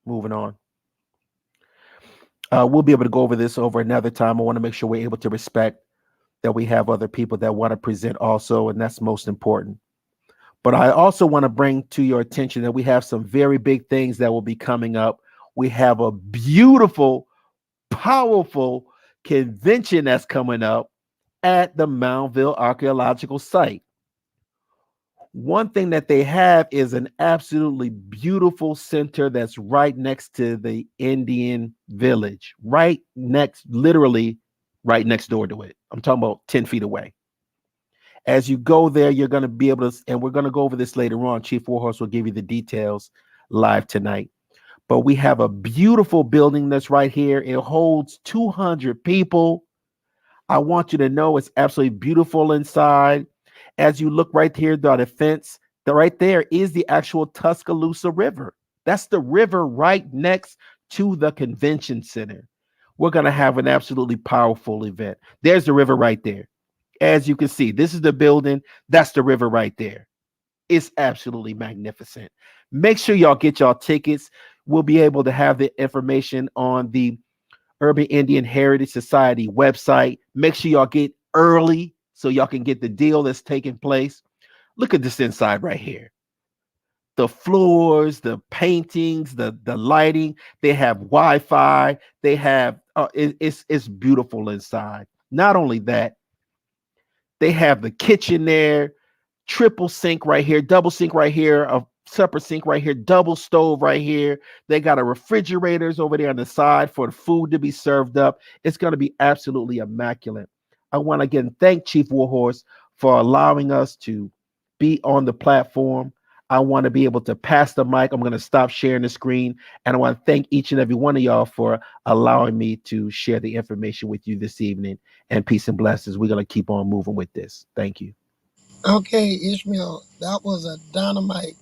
Moving on. We'll be able to go over this over another time. I want to make sure we're able to respect that we have other people that want to present also, and that's most important. But I also want to bring to your attention that we have some very big things that will be coming up. We have a beautiful, powerful convention that's coming up at the Moundville Archaeological Site. One thing that they have is an absolutely beautiful center that's right next to the Indian village, right next, literally right next door to it. I'm talking about 10 feet away. As you go there, you're going to be able to, and we're going to go over this later on. Chief Warhorse will give you the details live tonight. But we have a beautiful building that's right here. It holds 200 people. I want you to know it's absolutely beautiful inside. As you look right here, the fence, right there is the actual Tuscaloosa River. That's the river right next to the convention center. We're going to have an absolutely powerful event. There's the river right there. As you can see, this is the building. That's the river right there. It's absolutely magnificent. Make sure y'all get y'all tickets. We'll be able to have the information on the Urban Indian Heritage Society website. Make sure y'all get early so y'all can get the deal that's taking place. Look at this inside right here. The floors, the paintings, the lighting. They have Wi-Fi. They have it's beautiful inside. Not only that, they have the kitchen there, triple sink right here, double sink right here, a separate sink right here, double stove right here. They got a refrigerators over there on the side for the food to be served up. It's going to be absolutely immaculate. I want to again thank Chief Warhorse for allowing us to be on the platform. I want to be able to pass the mic. I'm going to stop sharing the screen. And I want to thank each and every one of y'all for allowing me to share the information with you this evening. And peace and blessings. We're going to keep on moving with this. Thank you. Okay, Ishmael, that was a dynamite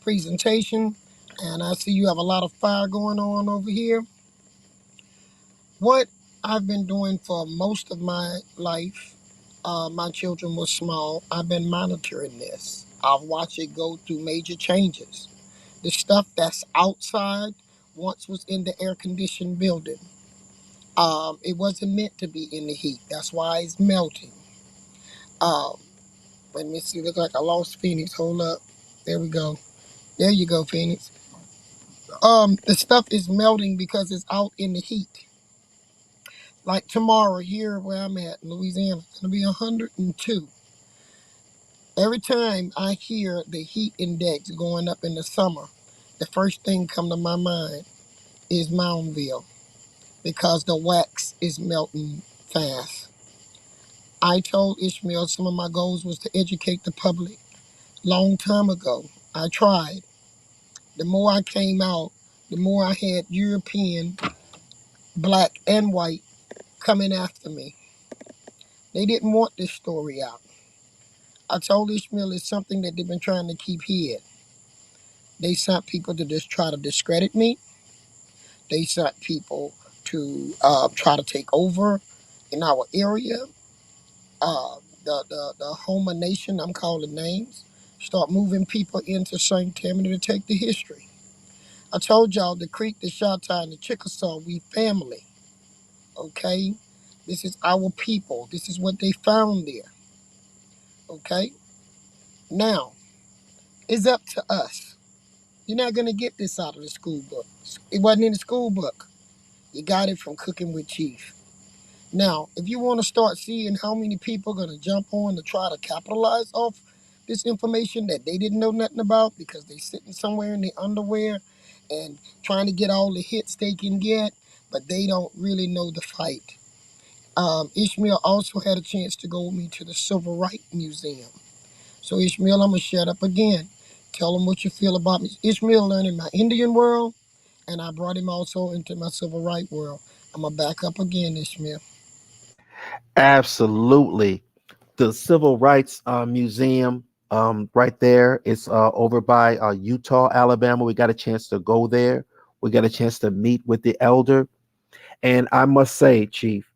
presentation. And I see you have a lot of fire going on over here. What I've been doing for most of my life, my children were small, I've been monitoring this. I've watched it go through major changes. The stuff that's outside once was in the air conditioned building. It wasn't meant to be in the heat. That's why it's melting. Um, Let me see. Look like I lost Phoenix. Hold up. There we go. There you go, Phoenix. The stuff is melting because it's out in the heat. Like tomorrow, here where I'm at in Louisiana, it's gonna be 102. Every time I hear the heat index going up in the summer, the first thing come to my mind is Moundville because the wax is melting fast. I told Ishmael some of my goals was to educate the public. Long time ago, I tried. The more I came out, the more I had European, black and white, coming after me. They didn't want this story out. I told Ishmael it's something that they've been trying to keep hid. They sent people to just try to discredit me. They sent people to try to take over in our area. The Homa Nation, I'm calling names, start moving people into St. Tammany to take the history. I told y'all the Creek, the Shatta, and the Chickasaw, we family. Okay? This is our people. This is what they found there. Okay? Now, it's up to us. You're not going to get this out of the school book. It wasn't in the school book. You got it from Cooking with Chief. Now, if you want to start seeing how many people are going to jump on to try to capitalize off this information that they didn't know nothing about because they sitting somewhere in their underwear and trying to get all the hits they can get, but they don't really know the fight. Ishmael also had a chance to go with me to the Civil Rights Museum. So Ishmael, I'm going to shut up again. Tell them what you feel about me. Ishmael learned in my Indian world, and I brought him also into my civil rights world. I'm going to back up again, Ishmael. Absolutely. The Civil Rights Museum right there. It's over by Utah, Alabama. We got a chance to go there. We got a chance to meet with the elder. And I must say, Chief,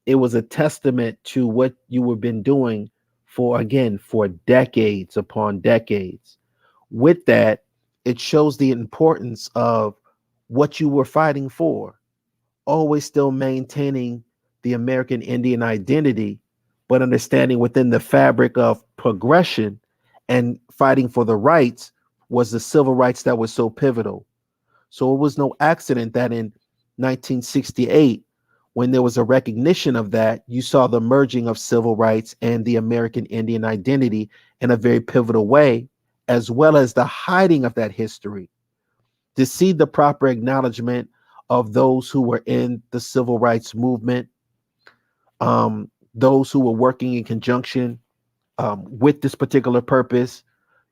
it was a testament to what you have been doing for, again, for decades upon decades. With that, it shows the importance of what you were fighting for, always still maintaining the American Indian identity, but understanding within the fabric of progression and fighting for the rights was the civil rights that was so pivotal. So it was no accident that in 1968, when there was a recognition of that, you saw the merging of civil rights and the American Indian identity in a very pivotal way, as well as the hiding of that history. To see the proper acknowledgement of those who were in the civil rights movement, those who were working in conjunction with this particular purpose,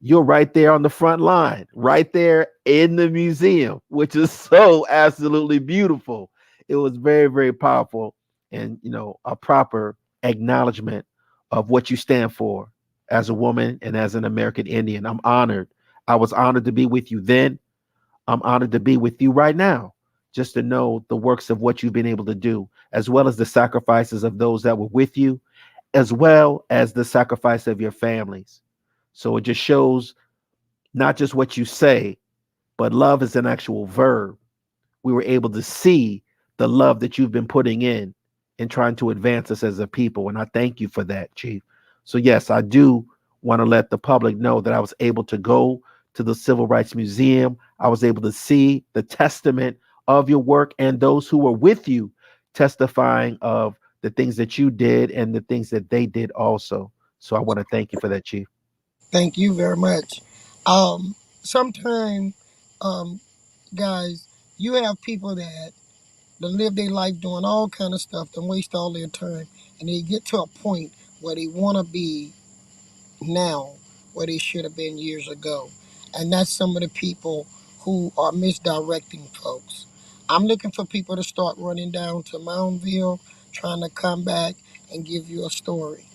you're right there on the front line, right there in the museum, which is so absolutely beautiful. It was very, very powerful, and a proper acknowledgement of what you stand for as a woman and as an American Indian. I'm honored. I was honored to be with you then. I'm honored to be with you right now, just to know the works of what you've been able to do, as well as the sacrifices of those that were with you, as well as the sacrifice of your families. So it just shows not just what you say, but love is an actual verb. We were able to see the love that you've been putting in trying to advance us as a people. And I thank you for that, Chief. So, yes, I do want to let the public know that I was able to go to the Civil Rights Museum. I was able to see the testament of your work and those who were with you testifying of the things that you did and the things that they did also. So I want to thank you for that, Chief. Thank you very much. Sometimes, um, guys, you have people that live their life doing all kind of stuff and waste all their time, and they get to a point where they want to be now where they should have been years ago. And that's some of the people who are misdirecting folks. I'm looking for people to start running down to Moundville, trying to come back and give you a story.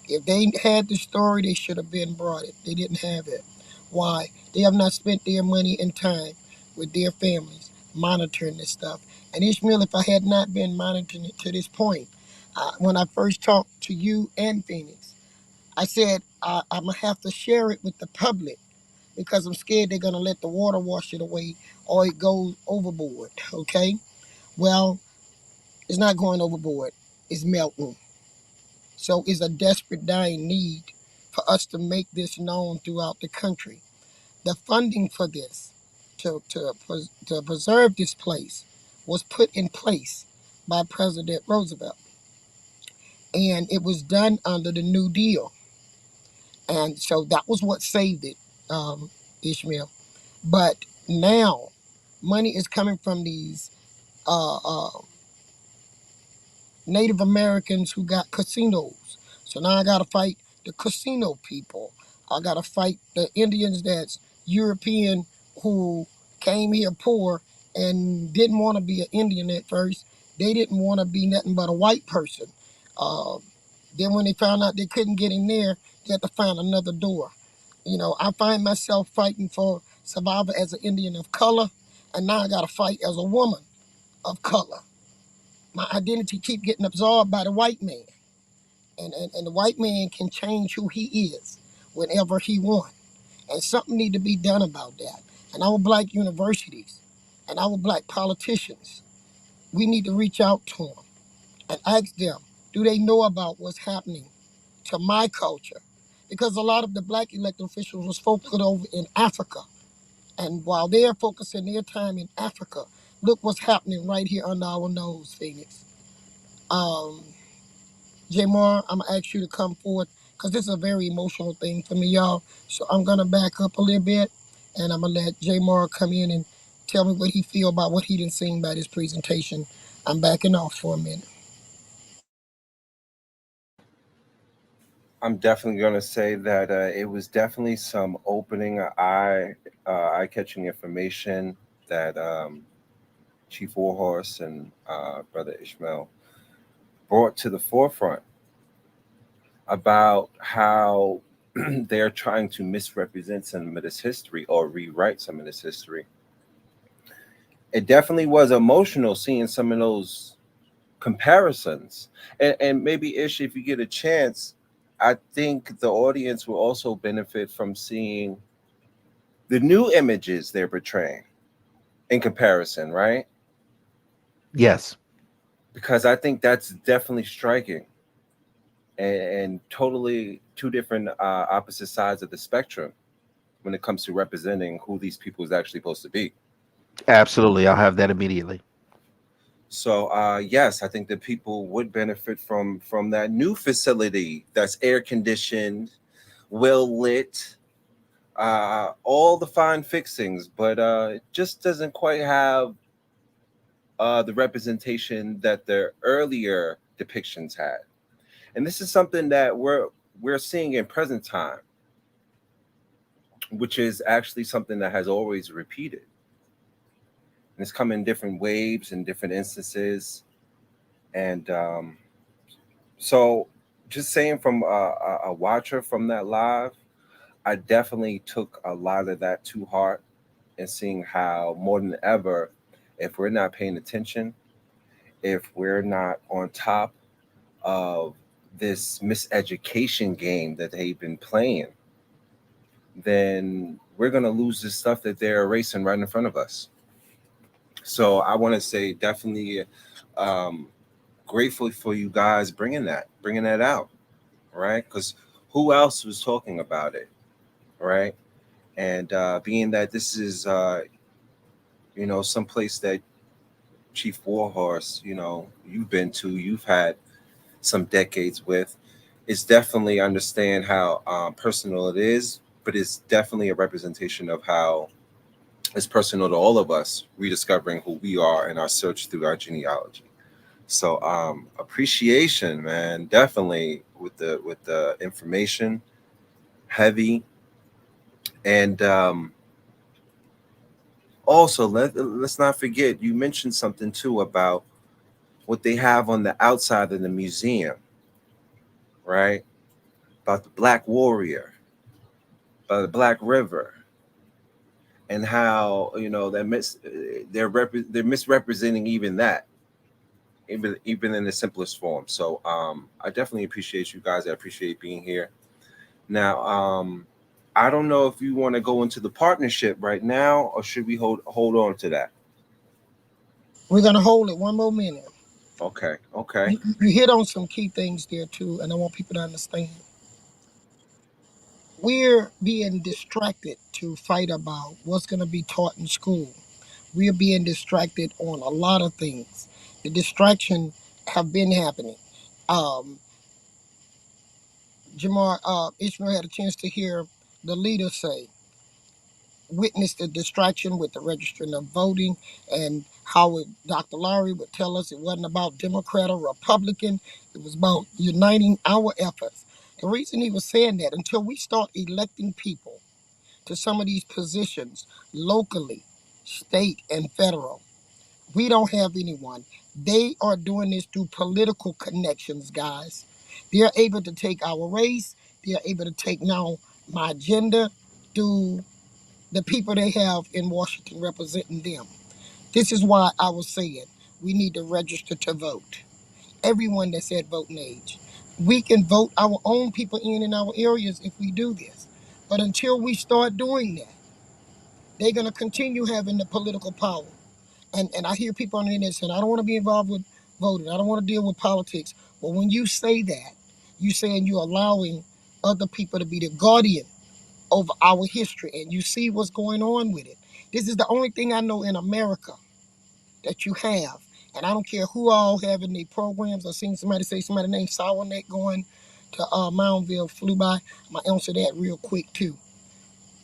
If they had the story, they should have been brought it. They didn't have it. Why? They have not spent their money and time with their families monitoring this stuff. And Ishmael, if I had not been monitoring it to this point, when I first talked to you and Phoenix, I said I'm going to have to share it with the public because I'm scared they're going to let the water wash it away or it goes overboard. Okay? Well, it's not going overboard, it's melting. So it's a desperate, dying need for us to make this known throughout the country. The funding for this, to preserve this place, was put in place by President Roosevelt. And it was done under the New Deal. And so that was what saved it, Ishmael. But now, money is coming from these uh, uh, Native Americans who got casinos. So now I got to fight the casino people. I got to fight the Indians that's European who came here poor and didn't want to be an Indian at first. They didn't want to be nothing but a white person. Uh, then when they found out they couldn't get in there, they had to find another door. You know, I find myself fighting for survival as an Indian of color, and now I got to fight as a woman of color. My identity keep getting absorbed by the white man. And the white man can change who he is whenever he wants. And something need to be done about that. And our black universities and our black politicians, we need to reach out to them and ask them, do they know about what's happening to my culture? Because a lot of the black elected officials was focused over in Africa. And while they're focusing their time in Africa, look what's happening right here under our nose, Phoenix. Um, Jamar, I'm gonna ask you to come forward because this is a very emotional thing for me, y'all. So I'm gonna back up a little bit, and I'm gonna let Jamar come in and tell me what he feel about what he didn't seen by this presentation. I'm backing off for a minute. I'm definitely going to say that it was definitely some opening eye-catching information that Chief Warhorse and Brother Ishmael brought to the forefront about how they're trying to misrepresent some of this history or rewrite some of this history. It definitely was emotional seeing some of those comparisons. And maybe, Ish, if you get a chance, I think the audience will also benefit from seeing the new images they're portraying in comparison, right? Yes. Because I think that's definitely striking and totally two different opposite sides of the spectrum when it comes to representing who these people is actually supposed to be. Absolutely. I'll have that immediately. So yes, I think that people would benefit from that new facility that's air conditioned, well lit, all the fine fixings, but it just doesn't quite have the representation that the earlier depictions had. And this is something that we're seeing in present time, which is actually something that has always repeated. And it's come in different waves and different instances. And so, just saying from a watcher from that live, I definitely took a lot of that to heart and seeing how more than ever, if we're not paying attention, if we're not on top of this miseducation game that they've been playing, then we're going to lose the stuff that they're erasing right in front of us. So I want to say definitely um, grateful for you guys bringing that out, right? Because who else was talking about it, right? And being that this is, someplace that Chief Warhorse, you've been to, you've had some decades with, it's definitely understand how personal it is, but it's definitely a representation of how it's personal to all of us rediscovering who we are in our search through our genealogy. So appreciation, man, definitely with the information, heavy, and Also, let's not forget, you mentioned something too about what they have on the outside of the museum, right? About the Black Warrior, about the Black River, and how they're misrepresenting even that, even in the simplest form. So I definitely appreciate you guys. I appreciate being here. Now, I don't know if you want to go into the partnership right now, or should we hold on to that? We're gonna hold it one more minute. Okay, okay. You hit on some key things there too, and I want people to understand. We're being distracted to fight about what's gonna be taught in school. We're being distracted on a lot of things. The distraction have been happening. Um, Jamar Ishmael had a chance to hear the leader say, witness the distraction with the registering of voting, and how Dr. Lowry would tell us it wasn't about Democrat or Republican. It was about uniting our efforts. The reason he was saying that, until we start electing people to some of these positions locally, state, and federal, we don't have anyone. They are doing this through political connections, guys. They're able to take our race. They're able to take now my agenda through the people they have in Washington representing them. This is why I was saying we need to register to vote. Everyone that's at voting age. We can vote our own people in our areas if we do this. But until we start doing that, they're going to continue having the political power. And I hear people on the internet saying, I don't want to be involved with voting. I don't want to deal with politics. But when you say that, you're saying you're allowing other people to be the guardian over our history. And you see what's going on with it. This is the only thing I know in America that you have. And I don't care who all have in their programs. I've seen somebody say somebody named Sour Neck going to Moundville flew by. I'm going to answer that real quick too.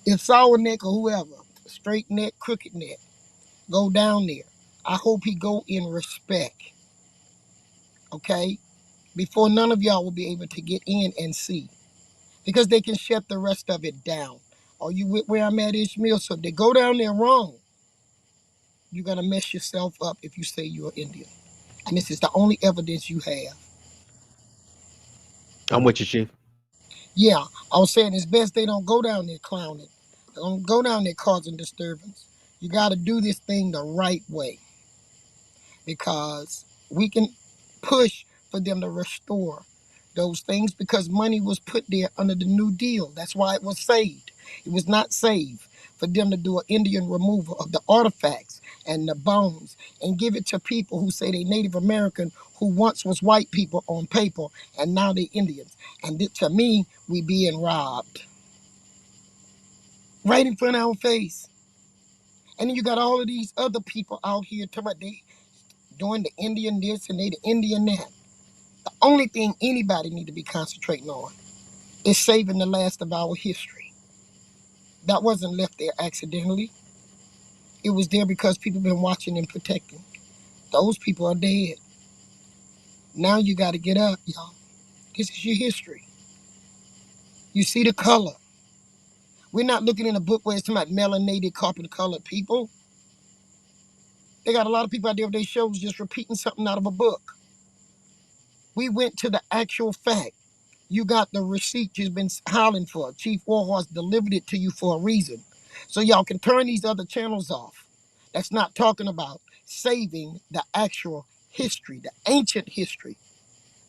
If Sour Neck or whoever, straight neck, crooked neck, go down there, I hope he go in respect, okay? Before none of y'all will be able to get in and see. Because they can shut the rest of it down. Are you with where I'm at, Ishmael? So if they go down there wrong, you're going to mess yourself up if you say you're Indian. And this is the only evidence you have. I'm with you, Chief. Yeah, I was saying it's best they don't go down there clowning. Don't go down there causing disturbance. You got to do this thing the right way, because we can push for them to restore those things, because money was put there under the New Deal. That's why it was saved. It was not saved for them to do an Indian removal of the artifacts and the bones and give it to people who say they Native American, who once was white people on paper and now they Indians. And to me, we being robbed right in front of our face. And then you got all of these other people out here talking about they doing the Indian this and they the Indian that. The only thing anybody need to be concentrating on is saving the last of our history. That wasn't left there accidentally. It was there because people been watching and protecting. Those people are dead. Now you got to get up, y'all. This is your history. You see the color. We're not looking in a book where it's talking about melanated, carpet colored people. They got a lot of people out there with their shows just repeating something out of a book. We went to the actual fact. You got the receipt you've been howling for. Chief Warhorse delivered it to you for a reason. So y'all can turn these other channels off. That's not talking about saving the actual history, the ancient history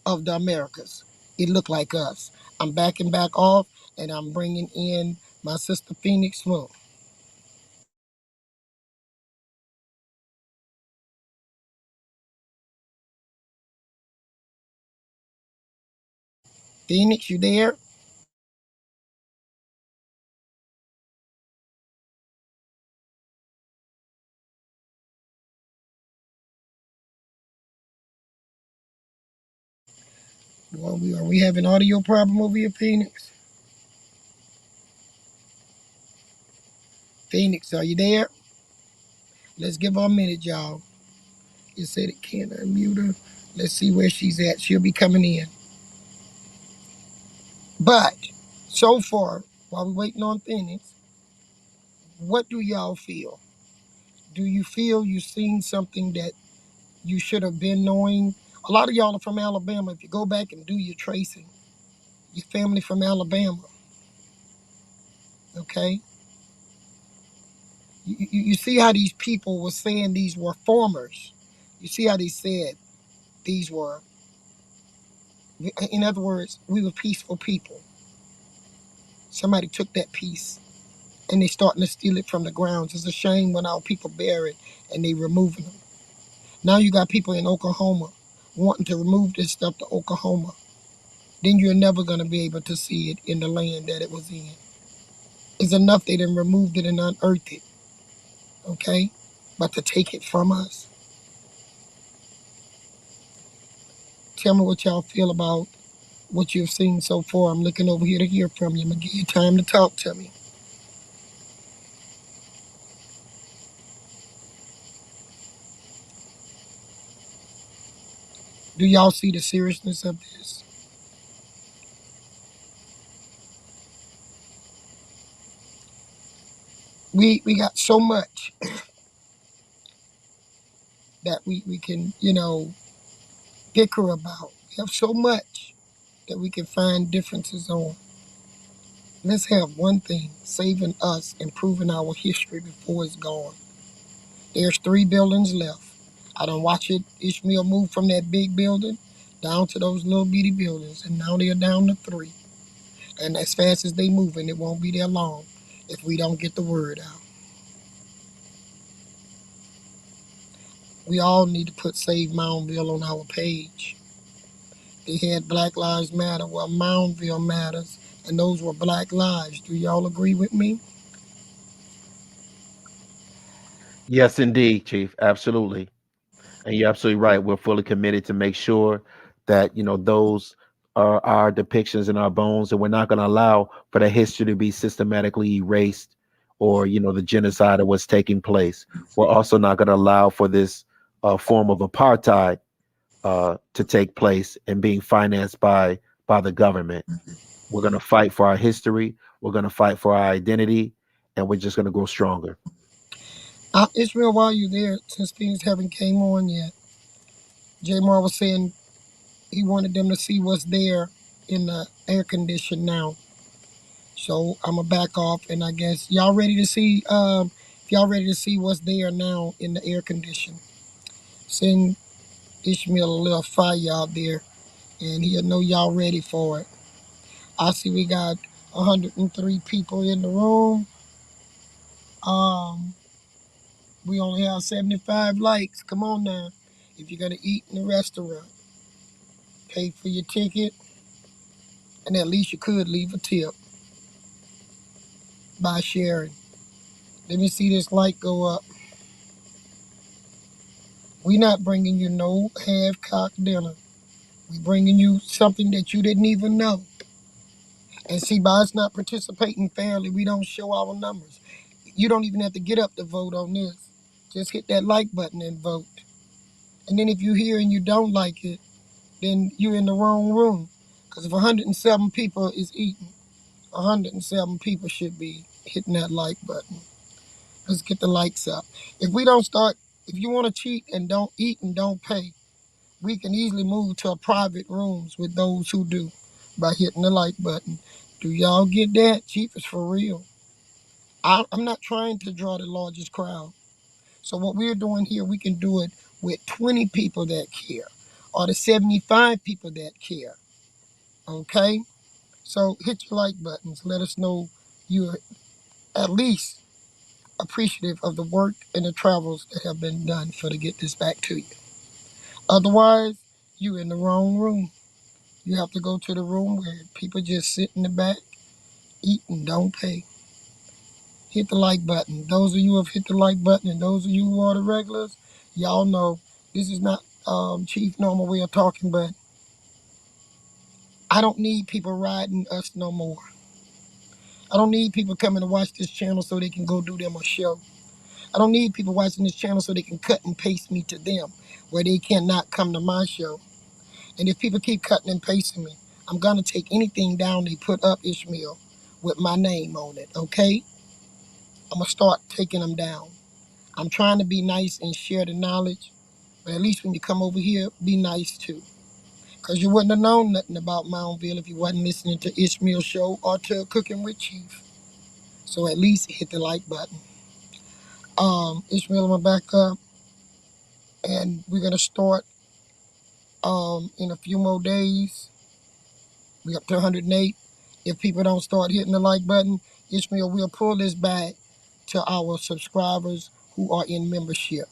of the Americas. It looked like us. I'm backing back off, and I'm bringing in my sister Phoenix Moon. Phoenix, you there? Well, are we having audio problem over here, Phoenix? Phoenix, are you there? Let's give her a minute, y'all. It said it can't unmute her. Let's see where she's at. She'll be coming in. But so far, while we're waiting on Phoenix, what do y'all feel? Do you feel you've seen something that you should have been knowing? A lot of y'all are from Alabama. If you go back and do your tracing, your family from Alabama, okay? You see how these people were saying these were farmers. You see how they said these were, in other words, we were peaceful people. Somebody took that piece and they starting to steal it from the grounds. It's a shame when our people bear it and they removing them. Now you got people in Oklahoma wanting to remove this stuff to Oklahoma. Then you're never going to be able to see it in the land that it was in. It's enough they done removed it and unearthed it, okay? But to take it from us, tell me what y'all feel about what you've seen so far. I'm looking over here to hear from you. I'm going to give you time to talk to me. Do y'all see the seriousness of this? We got so much that we can, bicker about. We have so much that we can find differences on. Let's have one thing, saving us, improving our history before it's gone. There's 3 buildings left. I done watch it, Ishmael move from that big building down to those little bitty buildings, and now they're down to 3. And as fast as they moving, it won't be there long if we don't get the word out. We all need to put Save Moundville on our page. They had Black Lives Matter. Well, Moundville matters, and those were black lives. Do y'all agree with me? Yes, indeed, Chief. Absolutely. And you're absolutely right. We're fully committed to make sure that, those are our depictions in our bones, and we're not going to allow for the history to be systematically erased, or, the genocide of what's taking place. We're also not going to allow for this form of apartheid to take place and being financed by the government. We're going to fight for our history. We're going to fight for our identity, and we're just going to grow stronger. Israel, while you're there, since things haven't came on yet, J. Mar was saying he wanted them to see what's there in the air condition now. So I'm gonna back off, and I guess y'all ready to see. If y'all ready to see what's there now in the air condition, send Ishmael a little fire out there, and he'll know y'all ready for it. I see we got 103 people in the room. Um, we only have 75 likes. Come on now. If you're gonna eat in the restaurant, pay for your ticket, and at least you could leave a tip by sharing. Let me see this light go up. We not bringing you no half-cocked dinner. We bringing you something that you didn't even know. And see, by us not participating fairly, we don't show our numbers. You don't even have to get up to vote on this. Just hit that like button and vote. And then if you hear and you don't like it, then you're in the wrong room. Because if 107 people is eating, 107 people should be hitting that like button. Let's get the likes up. If we don't start, if you want to cheat and don't eat and don't pay, we can easily move to a private rooms with those who do by hitting the like button. Do y'all get that? Chief is for real. I'm not trying to draw the largest crowd. So what we're doing here, we can do it with 20 people that care or the 75 people that care. Okay? So hit your like buttons. Let us know you're at least appreciative of the work and the travels that have been done for to get this back to you. Otherwise, you in the wrong room. You have to go to the room where people just sit in the back, eat, and don't pay. Hit the like button. Those of you who have hit the like button, and those of you who are the regulars, y'all know this is not Chief normal way of talking, but I don't need people riding us no more. I don't need people coming to watch this channel so they can go do them a show. I don't need people watching this channel so they can cut and paste me to them where they cannot come to my show. And if people keep cutting and pasting me, I'm going to take anything down they put up, Ishmael, with my name on it, okay? I'm going to start taking them down. I'm trying to be nice and share the knowledge, but at least when you come over here, be nice too. Because you wouldn't have known nothing about Moundville if you wasn't listening to Ishmael's show or to Cooking with Chief. So at least hit the like button. Ishmael, I'm going to back up, and we're going to start in a few more days. We're up to 108. If people don't start hitting the like button, Ishmael, we'll pull this back to our subscribers who are in membership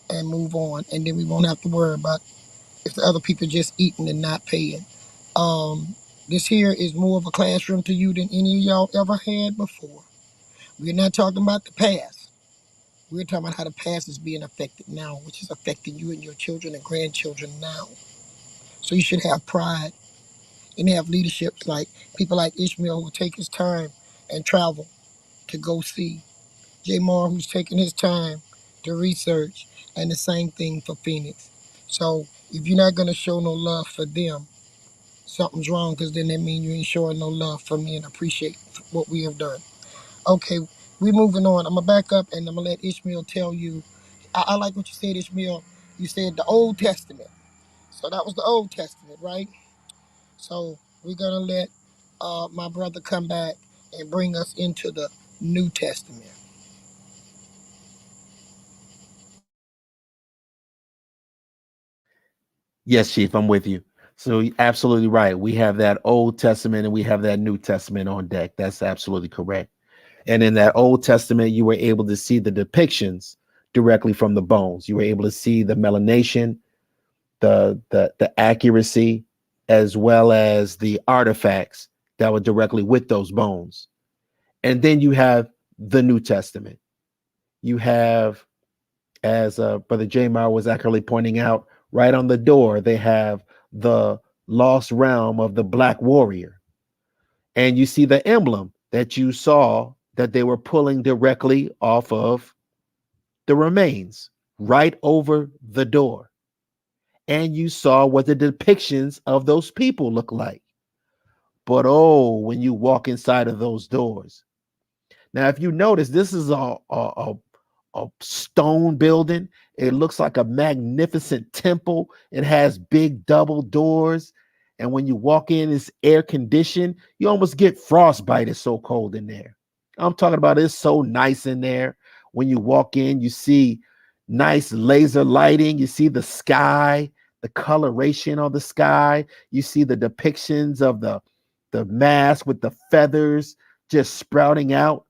and move on. And then we won't have to worry about if the other people just eating and not paying. This here is more of a classroom to you than any of y'all ever had before. We're not talking about the past. We're talking about how the past is being affected now, which is affecting you and your children and grandchildren now. So you should have pride and have leaderships like people like Ishmael who will take his time and travel to go see. Jamar who's taking his time to research, and the same thing for Phoenix. So if you're not going to show no love for them, something's wrong, because then that means you ain't showing no love for me and appreciate what we have done. Okay, we're moving on. I'm going to back up and I'm going to let Ishmael tell you. I like what you said, Ishmael. You said the Old Testament. So that was the Old Testament, right? So we're going to let my brother come back and bring us into the New Testament. Yes, Chief, I'm with you. So absolutely right. We have that Old Testament and we have that New Testament on deck. That's absolutely correct. And in that Old Testament, you were able to see the depictions directly from the bones. You were able to see the melanation, the accuracy, as well as the artifacts that were directly with those bones. And then you have the New Testament. You have, as Brother Jamar was accurately pointing out, right on the door, they have the lost realm of the Black Warrior. And you see the emblem that you saw that they were pulling directly off of the remains right over the door. And you saw what the depictions of those people look like. But oh, when you walk inside of those doors. Now, if you notice, this is a stone building. It looks like a magnificent temple. It has big double doors. And when you walk in, it's air conditioned. You almost get frostbite. It's so cold in there. I'm talking about it's so nice in there. When you walk in, you see nice laser lighting. You see the sky, the coloration of the sky. You see the depictions of the mask with the feathers just sprouting out.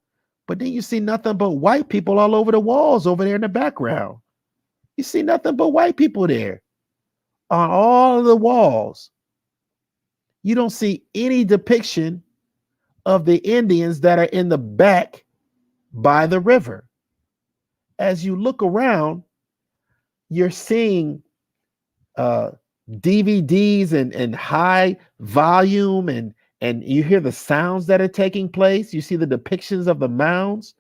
But then you see nothing but white people all over the walls over there in the background. You see nothing but white people there on all of the walls. You don't see any depiction of the Indians that are in the back by the river. As you look around, you're seeing DVDs and high volume, and you hear the sounds that are taking place. You see the depictions of the mounds.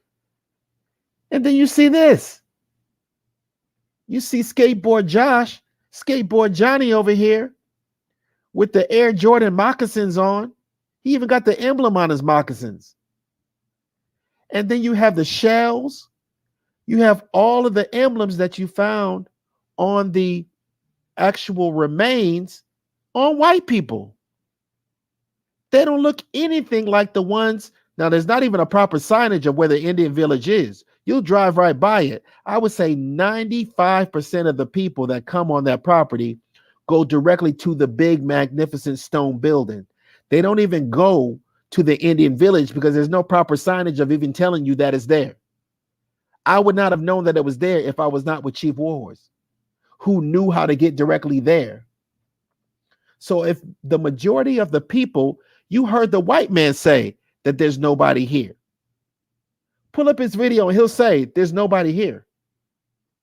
And then you see this. You see skateboard Johnny over here with the Air Jordan moccasins on. He even got the emblem on his moccasins. And then you have the shells. You have all of the emblems that you found on the actual remains on white people. They don't look anything like the ones. Now, there's not even a proper signage of where the Indian village is. You'll drive right by it. I would say 95% of the people that come on that property go directly to the big, magnificent stone building. They don't even go to the Indian village because there's no proper signage of even telling you that it's there. I would not have known that it was there if I was not with Chief Warhorse, who knew how to get directly there. So if the majority of the people, you heard the white man say that there's nobody here. Pull up his video and he'll say there's nobody here.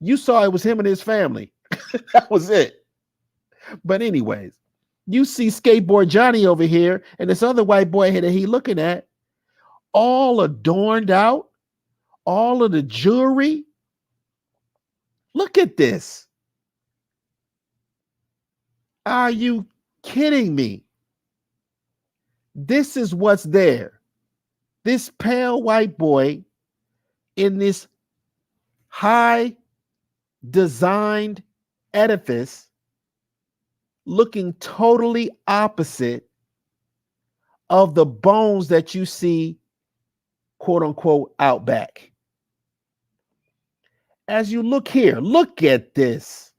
You saw it was him and his family. That was it. But anyways, you see skateboard Johnny over here and this other white boy here that he looking at, all adorned out, all of the jewelry. Look at this. Are you kidding me? This is what's there. This pale white boy in this high designed edifice looking totally opposite of the bones that you see, quote unquote, out back. As you look here, look at this.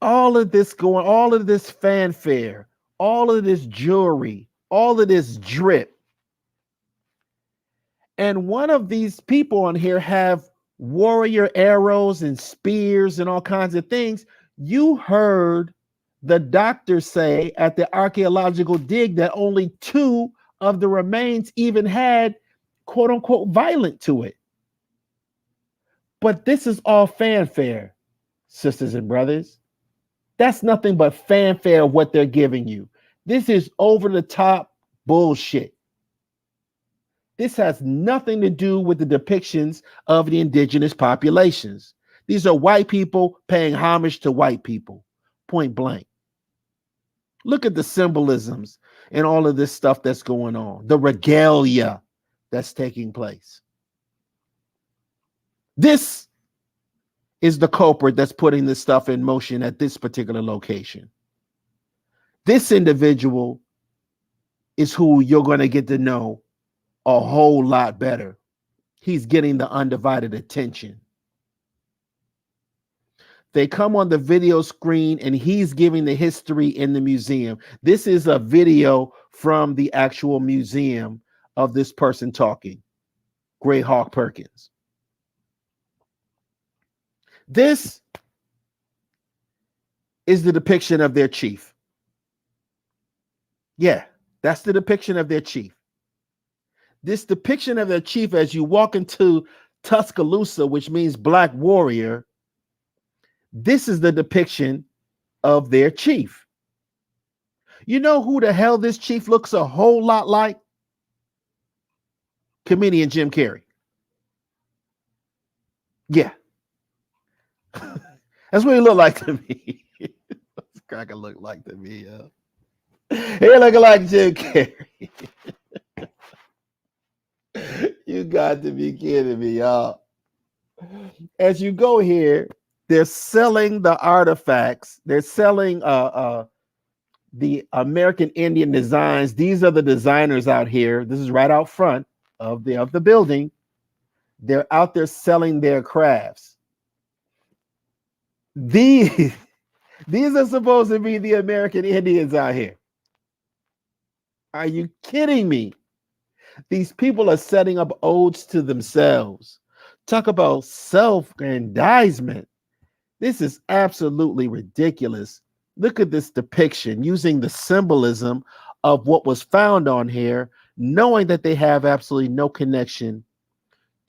All of this going, all of this fanfare, all of this jewelry, all of this drip. And one of these people on here have warrior arrows and spears and all kinds of things. You heard the doctor say at the archaeological dig that only 2 of the remains even had quote unquote violent to it. But this is all fanfare, sisters and brothers. That's nothing but fanfare of what they're giving you. This is over the top bullshit. This has nothing to do with the depictions of the indigenous populations. These are white people paying homage to white people, point blank. Look at the symbolisms and all of this stuff that's going on, the regalia that's taking place. This is the culprit that's putting this stuff in motion at this particular location. This individual is who you're going to get to know a whole lot better. He's getting the undivided attention. They come on the video screen and he's giving the history in the museum. This is a video from the actual museum of this person talking, Greyhawk Perkins. This is the depiction of their chief. Yeah, that's the depiction of their chief. This depiction of their chief as you walk into Tuscaloosa, which means black warrior, this is the depiction of their chief. You know who the hell this chief looks a whole lot like? Comedian Jim Carrey. Yeah. That's what he looked like to me. This cracker look like to me, yo. He looking like Jim Carrey. You got to be kidding me, y'all. As you go here, they're selling the artifacts. They're selling the American Indian designs. These are the designers out here. This is right out front of the building. They're out there selling their crafts. These are supposed to be the American Indians out here. Are you kidding me? These people are setting up odes to themselves. Talk about self-aggrandizement. This is absolutely ridiculous. Look at this depiction using the symbolism of what was found on here, knowing that they have absolutely no connection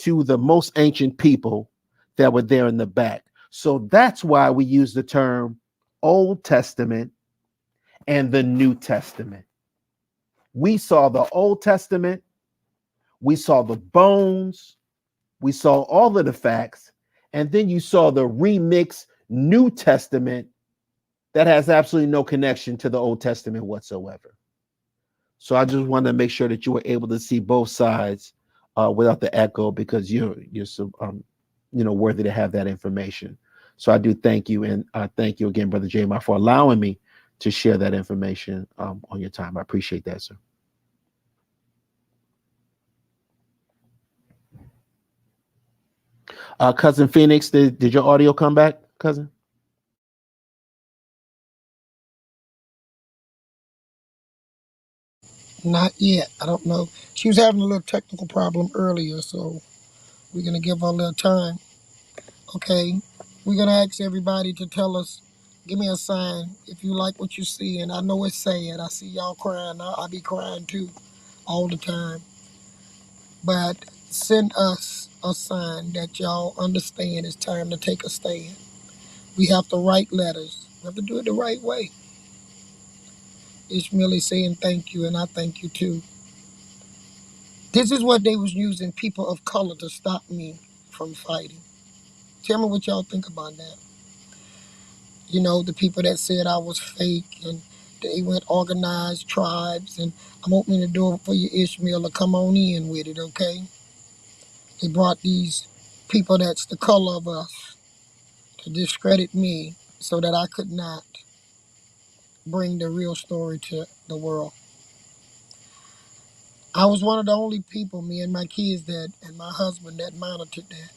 to the most ancient people that were there in the back. So that's why we use the term Old Testament and the New Testament. We saw the Old Testament, we saw the bones, we saw all of the facts, and then you saw the remixed New Testament that has absolutely no connection to the Old Testament whatsoever. So I just wanted to make sure that you were able to see both sides without the echo, because you're so worthy to have that information. So I do thank you, and thank you again, Brother Jamar, for allowing me to share that information on your time. I appreciate that, sir. Cousin Phoenix, did your audio come back, cousin? Not yet. I don't know. She was having a little technical problem earlier, so we're going to give her a little time. Okay. We're going to ask everybody to tell us, give me a sign if you like what you see. And I know it's sad. I see y'all crying. I be crying too all the time. But send us a sign that y'all understand it's time to take a stand. We have to write letters. We have to do it the right way. Ishmael is saying thank you, and I thank you too. This is what they was using people of color to stop me from fighting. Tell me what y'all think about that. You know, the people that said I was fake, and they went organized tribes, and I'm opening the door for you, Ishmael, to come on in with it, okay? They brought these people that's the color of us to discredit me so that I could not bring the real story to the world. I was one of the only people, me and my kids that, and my husband, that monitored that.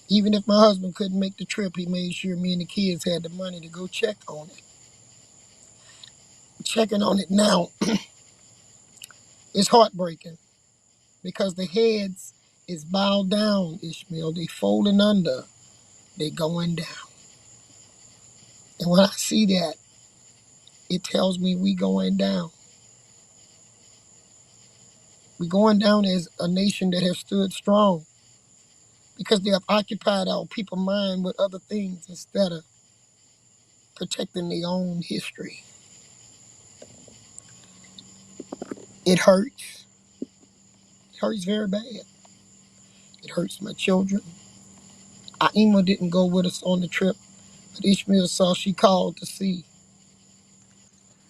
Even if my husband couldn't make the trip, he made sure me and the kids had the money to go check on it. Checking on it now is heartbreaking because the heads is bowed down, Ishmael. They folding under, they going down. And when I see that, it tells me we going down. We going down as a nation that has stood strong because they have occupied our people's mind with other things instead of protecting their own history. It hurts. It hurts very bad. It hurts my children. Aima didn't go with us on the trip, but Ishmael saw she called to see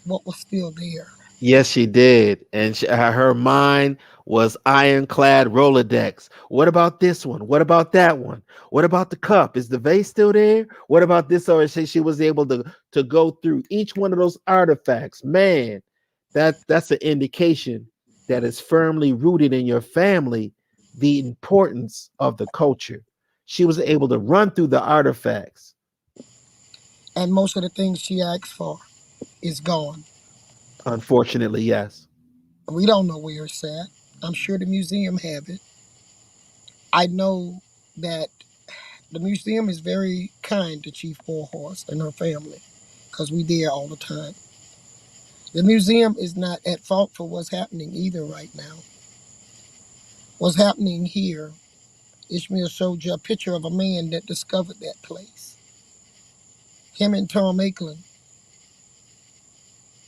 what was still there. Yes, she did. And her mind was ironclad Rolodex. What about this one? What about that one? What about the cup? Is the vase still there? What about this? Or she was able to go through each one of those artifacts. Man, that's an indication that is firmly rooted in your family, the importance of the culture. She was able to run through the artifacts. And most of the things she asked for is gone. Unfortunately, yes. We don't know where it's at. I'm sure the museum have it. I know that the museum is very kind to Chief Warhorse and her family because we there all the time. The museum is not at fault for what's happening either right now. What's happening here, Ishmael showed you a picture of a man that discovered that place. Him and Tom Ackland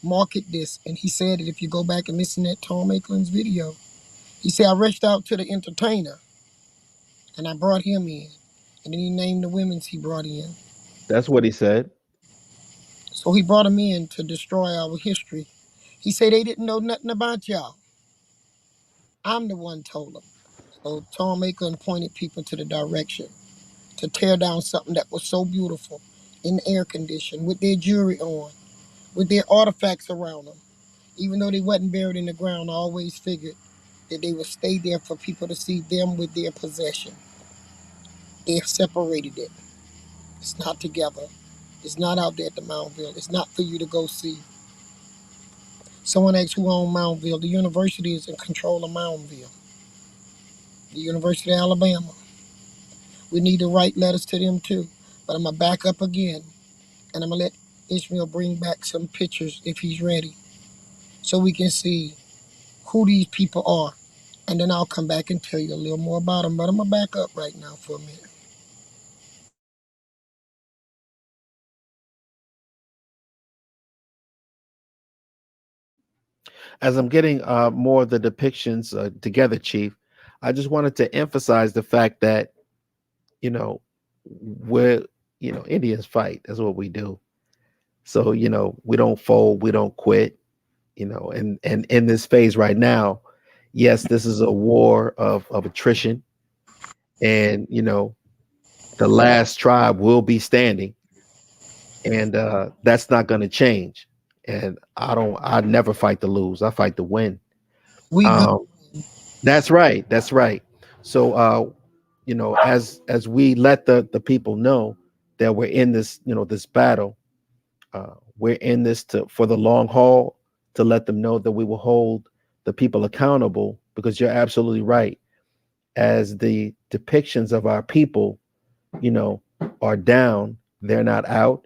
market this, and he said that if you go back and listen to that Tom Ackland's video, he said, I reached out to the entertainer and I brought him in. And then he named the women's he brought in. That's what he said. So he brought them in to destroy our history. He said they didn't know nothing about y'all. I'm the one told them. So Tom Ackland pointed people to the direction to tear down something that was so beautiful in air condition with their jewelry on, with their artifacts around them. Even though they wasn't buried in the ground, I always figured that they would stay there for people to see them with their possession. They have separated it. It's not together. It's not out there at the Moundville. It's not for you to go see. Someone asked who owned Moundville. The university is in control of Moundville. The University of Alabama. We need to write letters to them too. But I'm going to back up again. And I'm going to let Ishmael bring back some pictures if he's ready. So we can see who these people are. And then I'll come back and tell you a little more about them. But I'm going to back up right now for a minute. As I'm getting more of the depictions together, Chief, I just wanted to emphasize the fact that, you know, we're, Indians fight. That's what we do. So, we don't fold, we don't quit, and in this phase right now, yes, this is a war of attrition. And, the last tribe will be standing. And that's not going to change. And I never fight to lose. I fight to win. We go. Um, That's right. That's right. So, as we let the people know that we're in this, this battle, we're in this for the long haul, to let them know that we will hold the people accountable, because you're absolutely right. As the depictions of our people, you know, are down, they're not out,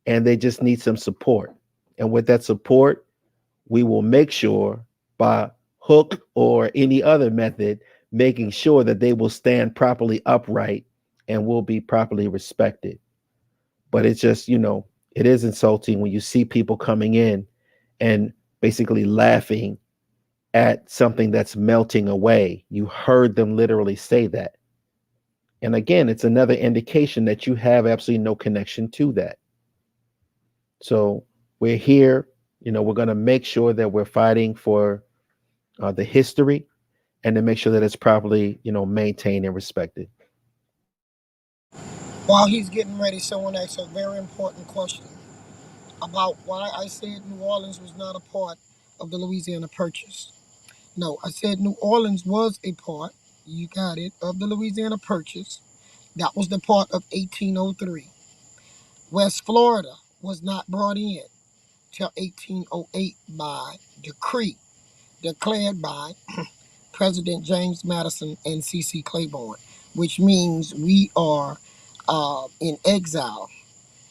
and they just need some support. And with that support, we will make sure, by hook or any other method, making sure that they will stand properly upright and will be properly respected. But it's just, it is insulting when you see people coming in and basically laughing at something that's melting away. You heard them literally say that. And again, it's another indication that you have absolutely no connection to that. So we're here, we're going to make sure that we're fighting for the history, and to make sure that it's properly, maintained and respected. While he's getting ready, someone asked a very important question about why I said New Orleans was not a part of the Louisiana Purchase. No, I said New Orleans was a part, you got it, of the Louisiana Purchase. That was the part of 1803. West Florida was not brought in till 1808 by decree declared by President James Madison and C.C. Claiborne, which means we are in exile.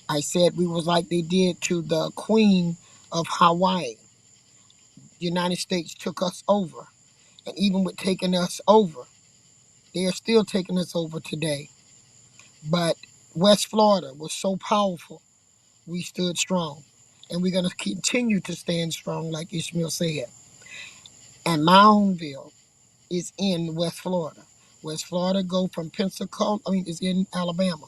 I said we was like they did to the Queen of Hawaii. The United States took us over. And even with taking us over, they are still taking us over today. But West Florida was so powerful, we stood strong. And we're going to continue to stand strong, like Ishmael said. And Moundville is in West Florida. West Florida go from Pensacola, is in Alabama.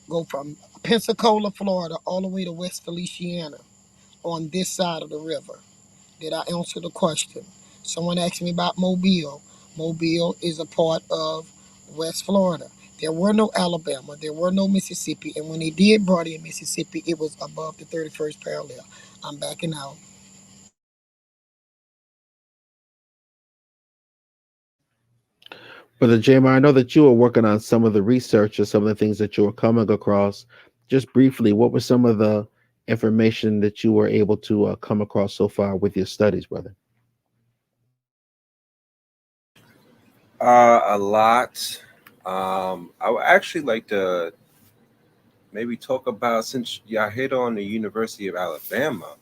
Go from Pensacola, Florida, all the way to West Feliciana on this side of the river. Did I answer the question? Someone asked me about Mobile. Mobile is a part of West Florida. There were no Alabama, there were no Mississippi, and when they did brought in Mississippi, it was above the 31st parallel. I'm backing out. Brother Jamar, I know that you were working on some of the research or some of the things that you were coming across. Just briefly, what were some of the information that you were able to come across so far with your studies, brother? A lot. I would actually like to maybe talk about, since y'all hit on the University of Alabama,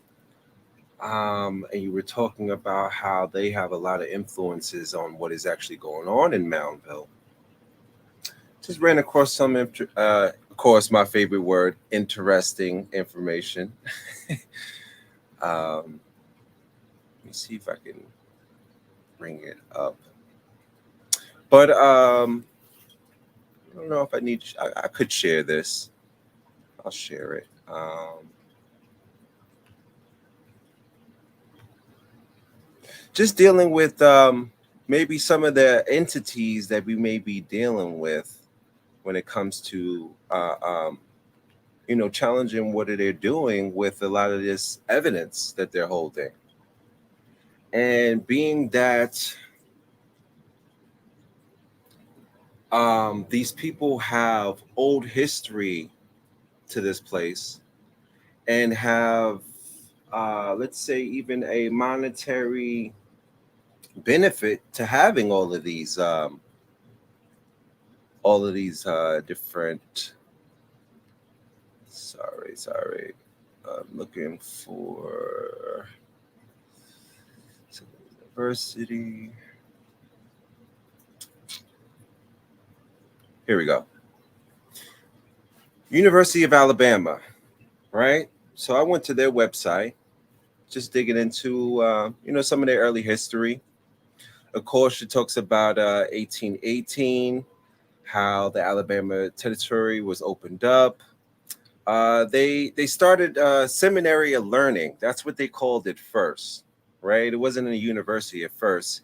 and you were talking about how they have a lot of influences on what is actually going on in Moundville. Just ran across some, of course, my favorite word, interesting information. Let me see if I can bring it up. But I don't know if I need. I could share this. I'll share it. Just dealing with maybe some of the entities that we may be dealing with when it comes to challenging what they're doing with a lot of this evidence that they're holding. And being that these people have old history to this place and have, let's say, even a monetary benefit to having all of these different. Sorry. I'm looking for university. Here we go. University of Alabama, right? So I went to their website, just digging into some of their early history. Of course, it talks about 1818, how the Alabama territory was opened up. They started seminary of learning. That's what they called it first, right? It wasn't a university at first.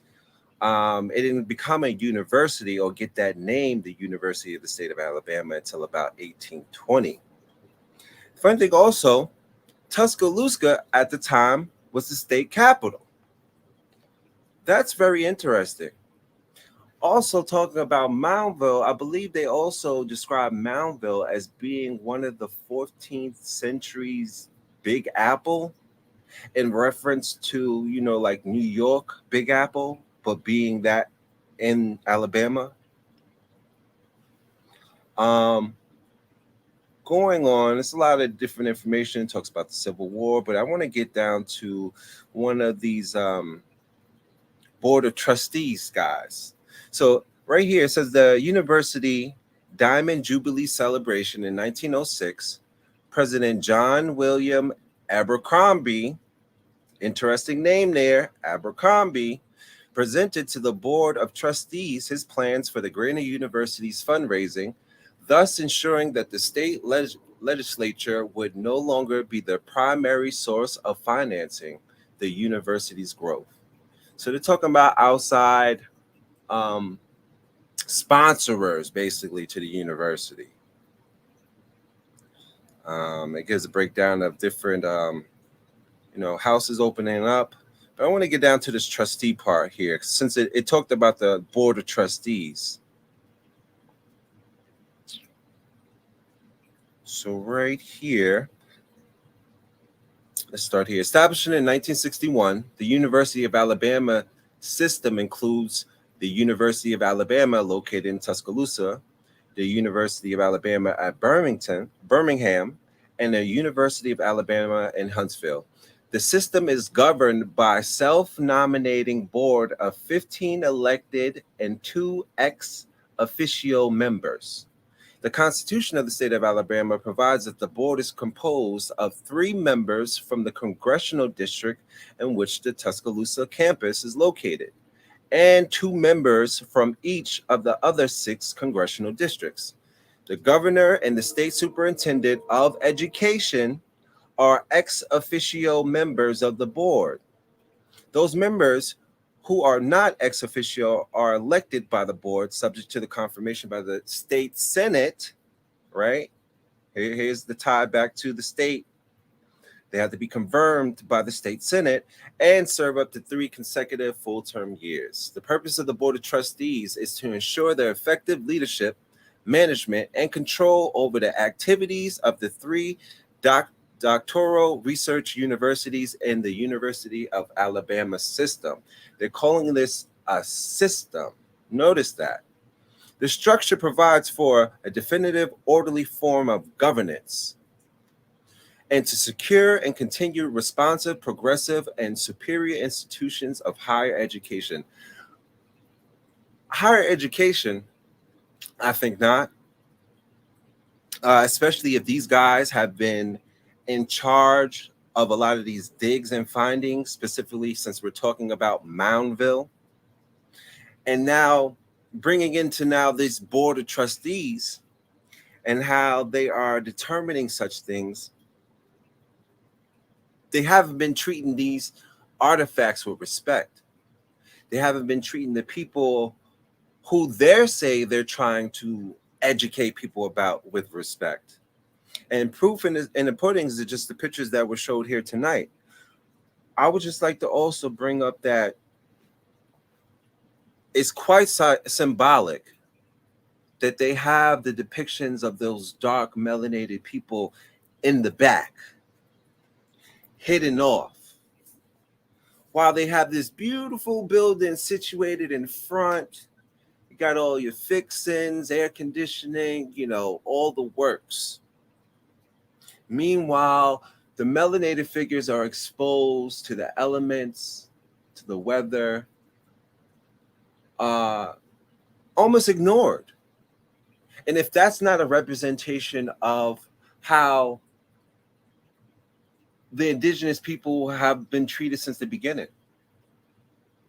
It didn't become a university or get that name, the University of the State of Alabama, until about 1820. Funny thing also, Tuscaloosa at the time was the state capital. That's very interesting. Also, talking about Moundville, I believe they also describe Moundville as being one of the 14th century's Big Apple, in reference to, like New York Big Apple, but being that in Alabama. Um, Going on, it's a lot of different information. It talks about the Civil War, but I want to get down to one of these board of trustees guys. So right here it says the University Diamond Jubilee celebration in 1906. President John William Abercrombie, interesting name there, Abercrombie, presented to the board of trustees his plans for the Greater University's fundraising, thus ensuring that the state legislature would no longer be the primary source of financing the university's growth. So they're talking about outside um, sponsorers, basically, to the university. It gives a breakdown of different, houses opening up. But I want to get down to this trustee part here, since it talked about the board of trustees. So right here, let's start here. Established in 1961, the University of Alabama system includes the University of Alabama located in Tuscaloosa, the University of Alabama at Birmingham, and the University of Alabama in Huntsville. The system is governed by a self-nominating board of 15 elected and 2 ex officio members. The Constitution of the state of Alabama provides that the board is composed of 3 members from the congressional district in which the Tuscaloosa campus is located, and 2 members from each of the other 6 congressional districts. The governor and the state superintendent of education are ex officio members of the board. Those members who are not ex officio are elected by the board, subject to the confirmation by the state senate, right? Here's the tie back to the state. They have to be confirmed by the state senate and serve up to 3 consecutive full-term years. The purpose of the board of trustees is to ensure their effective leadership, management, and control over the activities of the 3 doctoral research universities in the University of Alabama system. They're calling this a system. Notice that. The structure provides for a definitive, orderly form of governance and to secure and continue responsive, progressive, and superior institutions of higher education. Higher education, I think not, especially if these guys have been in charge of a lot of these digs and findings, specifically since we're talking about Moundville. And now bringing into now this board of trustees and how they are determining such things. They haven't been treating these artifacts with respect. They haven't been treating the people who they say they're trying to educate people about with respect. And proof in the puddings is just the pictures that were showed here tonight. I would just like to also bring up that it's quite symbolic that they have the depictions of those dark melanated people in the back, hidden off, while they have this beautiful building situated in front. You got all your fixings, air conditioning, all the works. Meanwhile, the melanated figures are exposed to the elements, to the weather, almost ignored. And if that's not a representation of how the indigenous people have been treated since the beginning,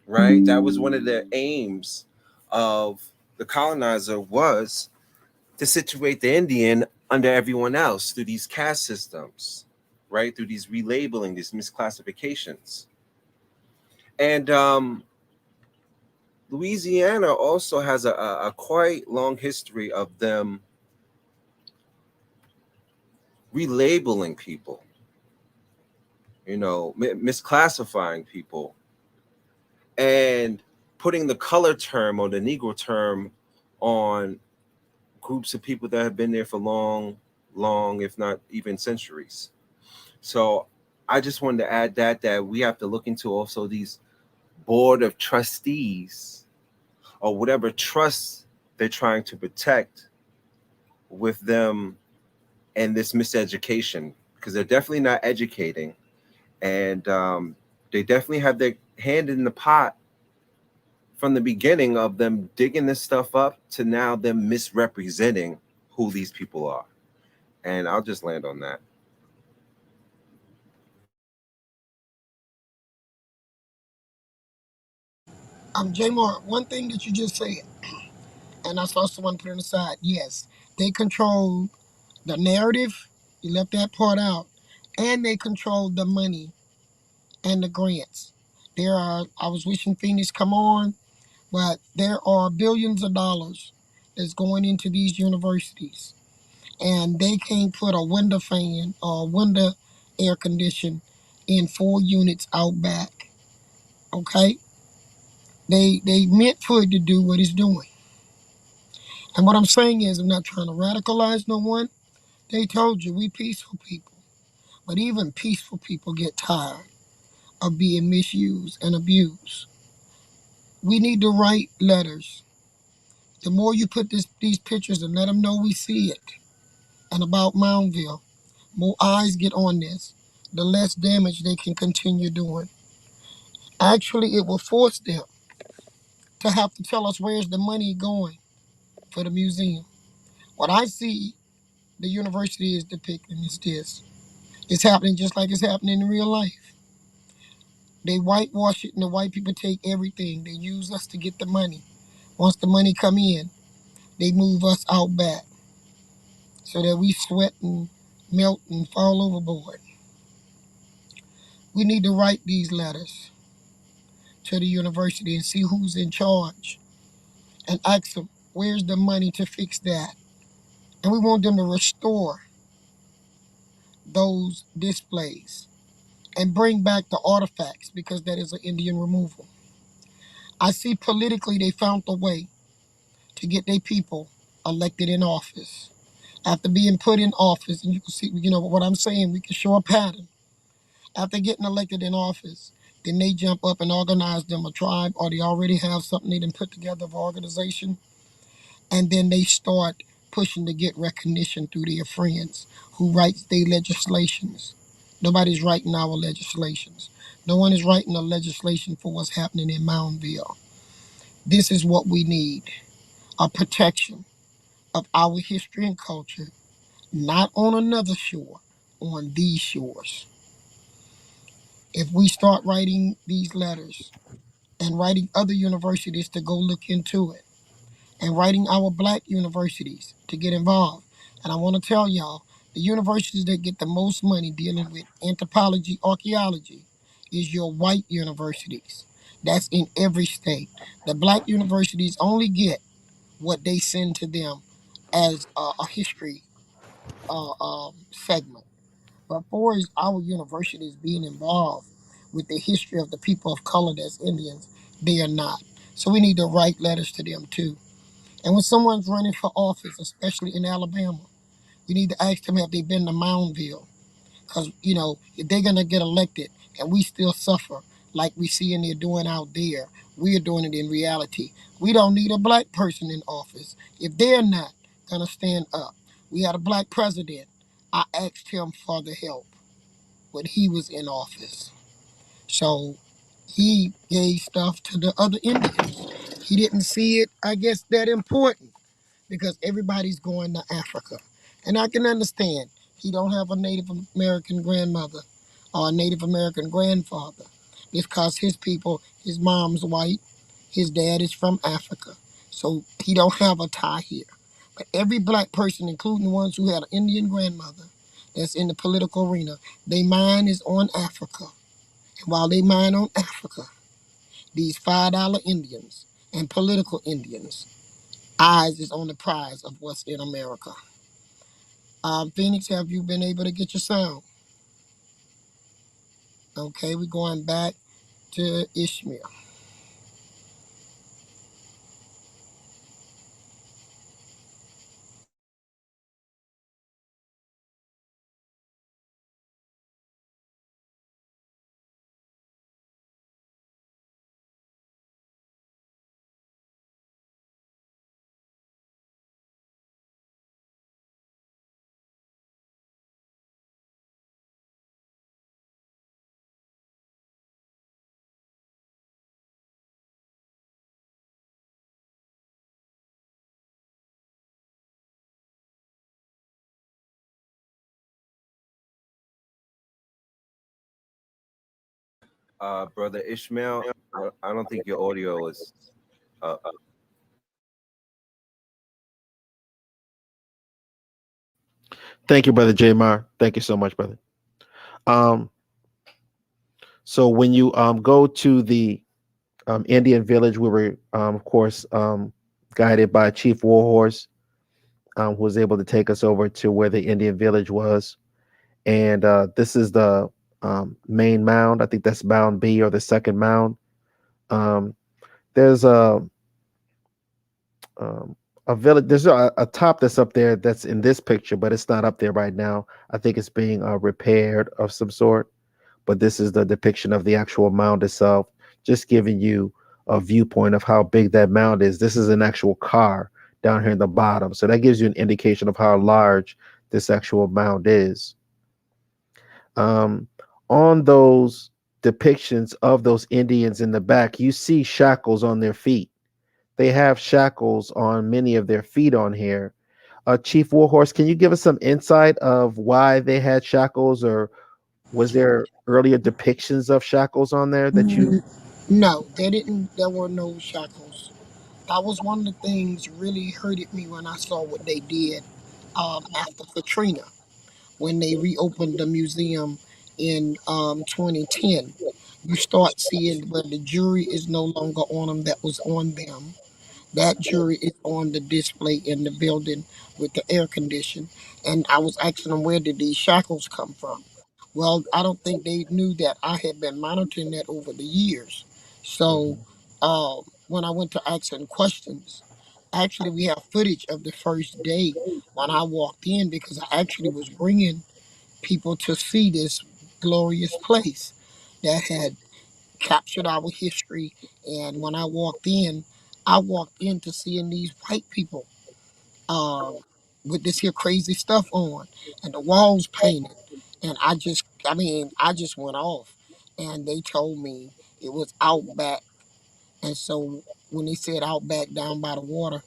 right? That was one of the aims of the colonizer, was to situate the Indian under everyone else through these caste systems, right? Through these relabeling, these misclassifications. And Louisiana also has a quite long history of them relabeling people, misclassifying people, and putting the color term or the Negro term on groups of people that have been there for long, if not even centuries. So I just wanted to add that we have to look into also these board of trustees or whatever trusts they're trying to protect with them and this miseducation, because they're definitely not educating, and they definitely have their hand in the pot from the beginning of them digging this stuff up to now them misrepresenting who these people are. And I'll just land on that. J Mark, one thing that you just said, and I saw someone put it aside. Yes, they control the narrative. You left that part out, and they control the money and the grants. I was wishing Phoenix come on, but there are billions of dollars that's going into these universities, and they can't put a window fan or a window air condition in 4 units out back. Okay, they meant for it to do what it's doing. And what I'm saying is, I'm not trying to radicalize no one. They told you we peaceful people, but even peaceful people get tired of being misused and abused. We need to write letters. The more you put these pictures and let them know we see it, and about Moundville, more eyes get on this, the less damage they can continue doing. Actually, it will force them to have to tell us where's the money going for the museum. What I see the university is depicting is this. It's happening just like it's happening in real life. They whitewash it and the white people take everything. They use us to get the money. Once the money come in, they move us out back so that we sweat and melt and fall overboard. We need to write these letters to the university and see who's in charge and ask them, where's the money to fix that? And we want them to restore those displays and bring back the artifacts because that is an Indian removal. I see politically they found a way to get their people elected in office. After being put in office, and you can see, what I'm saying, we can show a pattern. After getting elected in office, then they jump up and organize them a tribe, or they already have something they done put together of organization, and then they start pushing to get recognition through their friends who writes their legislations. Nobody's writing our legislations. No one is writing a legislation for what's happening in Moundville. This is what we need, a protection of our history and culture, not on another shore, on these shores. If we start writing these letters and writing other universities to go look into it, and writing our black universities to get involved. And I want to tell y'all, the universities that get the most money dealing with anthropology, archaeology, is your white universities. That's in every state. The black universities only get what they send to them as a history segment. But for our universities being involved with the history of the people of color that's Indians, they are not. So we need to write letters to them too. And when someone's running for office, especially in Alabama, we need to ask them have they been to Moundville. Because, if they're going to get elected and we still suffer like we see and they're doing out there, we are doing it in reality. We don't need a black person in office if they're not going to stand up. We had a black president. I asked him for the help when he was in office. So he gave stuff to the other Indians. He didn't see it, I guess, that important because everybody's going to Africa. And I can understand he don't have a Native American grandmother or a Native American grandfather. It's because his people, his mom's white, his dad is from Africa. So he don't have a tie here. But every black person, including the ones who had an Indian grandmother that's in the political arena, their mind is on Africa. And while they mind on Africa, these $5 Indians and political Indians eyes is on the prize of what's in America. Phoenix, have you been able to get your sound? Okay, we're going back to Ishmael. Brother Ishmael, I don't think your audio is up. Thank you, brother Jamar. Thank you so much, brother. Um, So when you go to the Indian village, we were of course guided by Chief Warhorse, who was able to take us over to where the Indian village was. And this is the main mound. I think that's mound B or the second mound. Um, there's um, a village. There's a top that's up there that's in this picture, but it's not up there right now. I think it's being repaired of some sort. But this is the depiction of the actual mound itself, just giving you a viewpoint of how big that mound is. This is an actual car down here in the bottom. So that gives you an indication of how large this actual mound is. Um, on those depictions of those Indians in the back, you see shackles on their feet. They have shackles on many of their feet on here. Chief Warhorse, can you give us some insight of why they had shackles, or was there earlier depictions of shackles on there that you? No, they didn't. There were no shackles. That was one of the things really hurted me when I saw what they did after Katrina, when they reopened the museum in 2010. You start seeing where the jury is no longer on them that was on them. That jury is on the display in the building with the air condition. And I was asking them, where did these shackles come from? Well, I don't think they knew that I had been monitoring that over the years. So Mhm. when I went to ask them questions, actually, we have footage of the first day when I walked in, because I actually was bringing people to see this glorious place that had captured our history. And when I walked into seeing these white people um, with this here crazy stuff on and the walls painted. And I just went off. And they told me it was Outback. And so when they said Outback down by the water,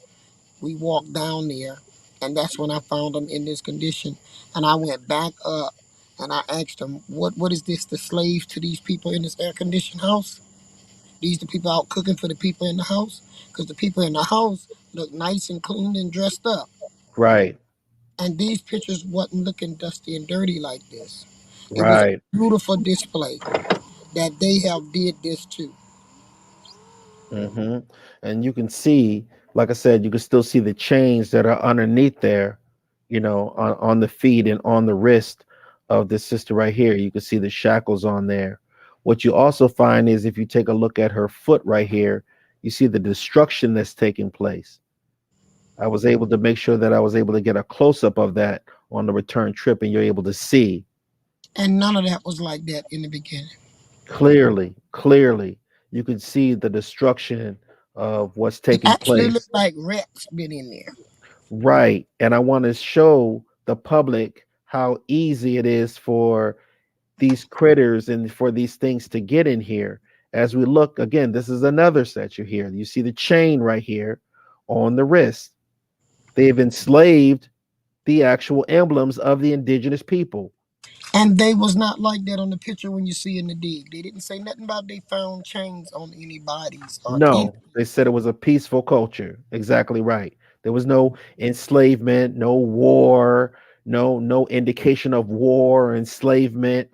we walked down there. And that's when I found them in this condition. And I went back up and I asked them, what is this, the slaves to these people in this air conditioned house? These the people out cooking for the people in the house? Because the people in the house look nice and clean and dressed up. Right, And these pictures wasn't looking dusty and dirty like this. It was a right. beautiful display that they have did this too. hmm And you can see, like I said, you can still see the chains that are underneath there, on the feet and on the wrist of this sister right here. You can see the shackles on there. What you also find is if you take a look at her foot right here, you see the destruction that's taking place. I was able to make sure that I was able to get a close up of that on the return trip, and you're able to see And none of that was like that in the beginning. clearly. You can see the destruction of what's It taking actually place. looked like rats been in there. Right. And I want to show the public how easy it is for these critters and for these things to get in here. As we look again, this is another statue here. You see the chain right here on the wrist. They've enslaved the actual emblems of the indigenous people. And they was not like that on the picture when you see in the dig. They didn't say nothing about they found chains on any bodies or any. No, they said it was a peaceful culture. Exactly right. There was no enslavement, no war, no indication of war or enslavement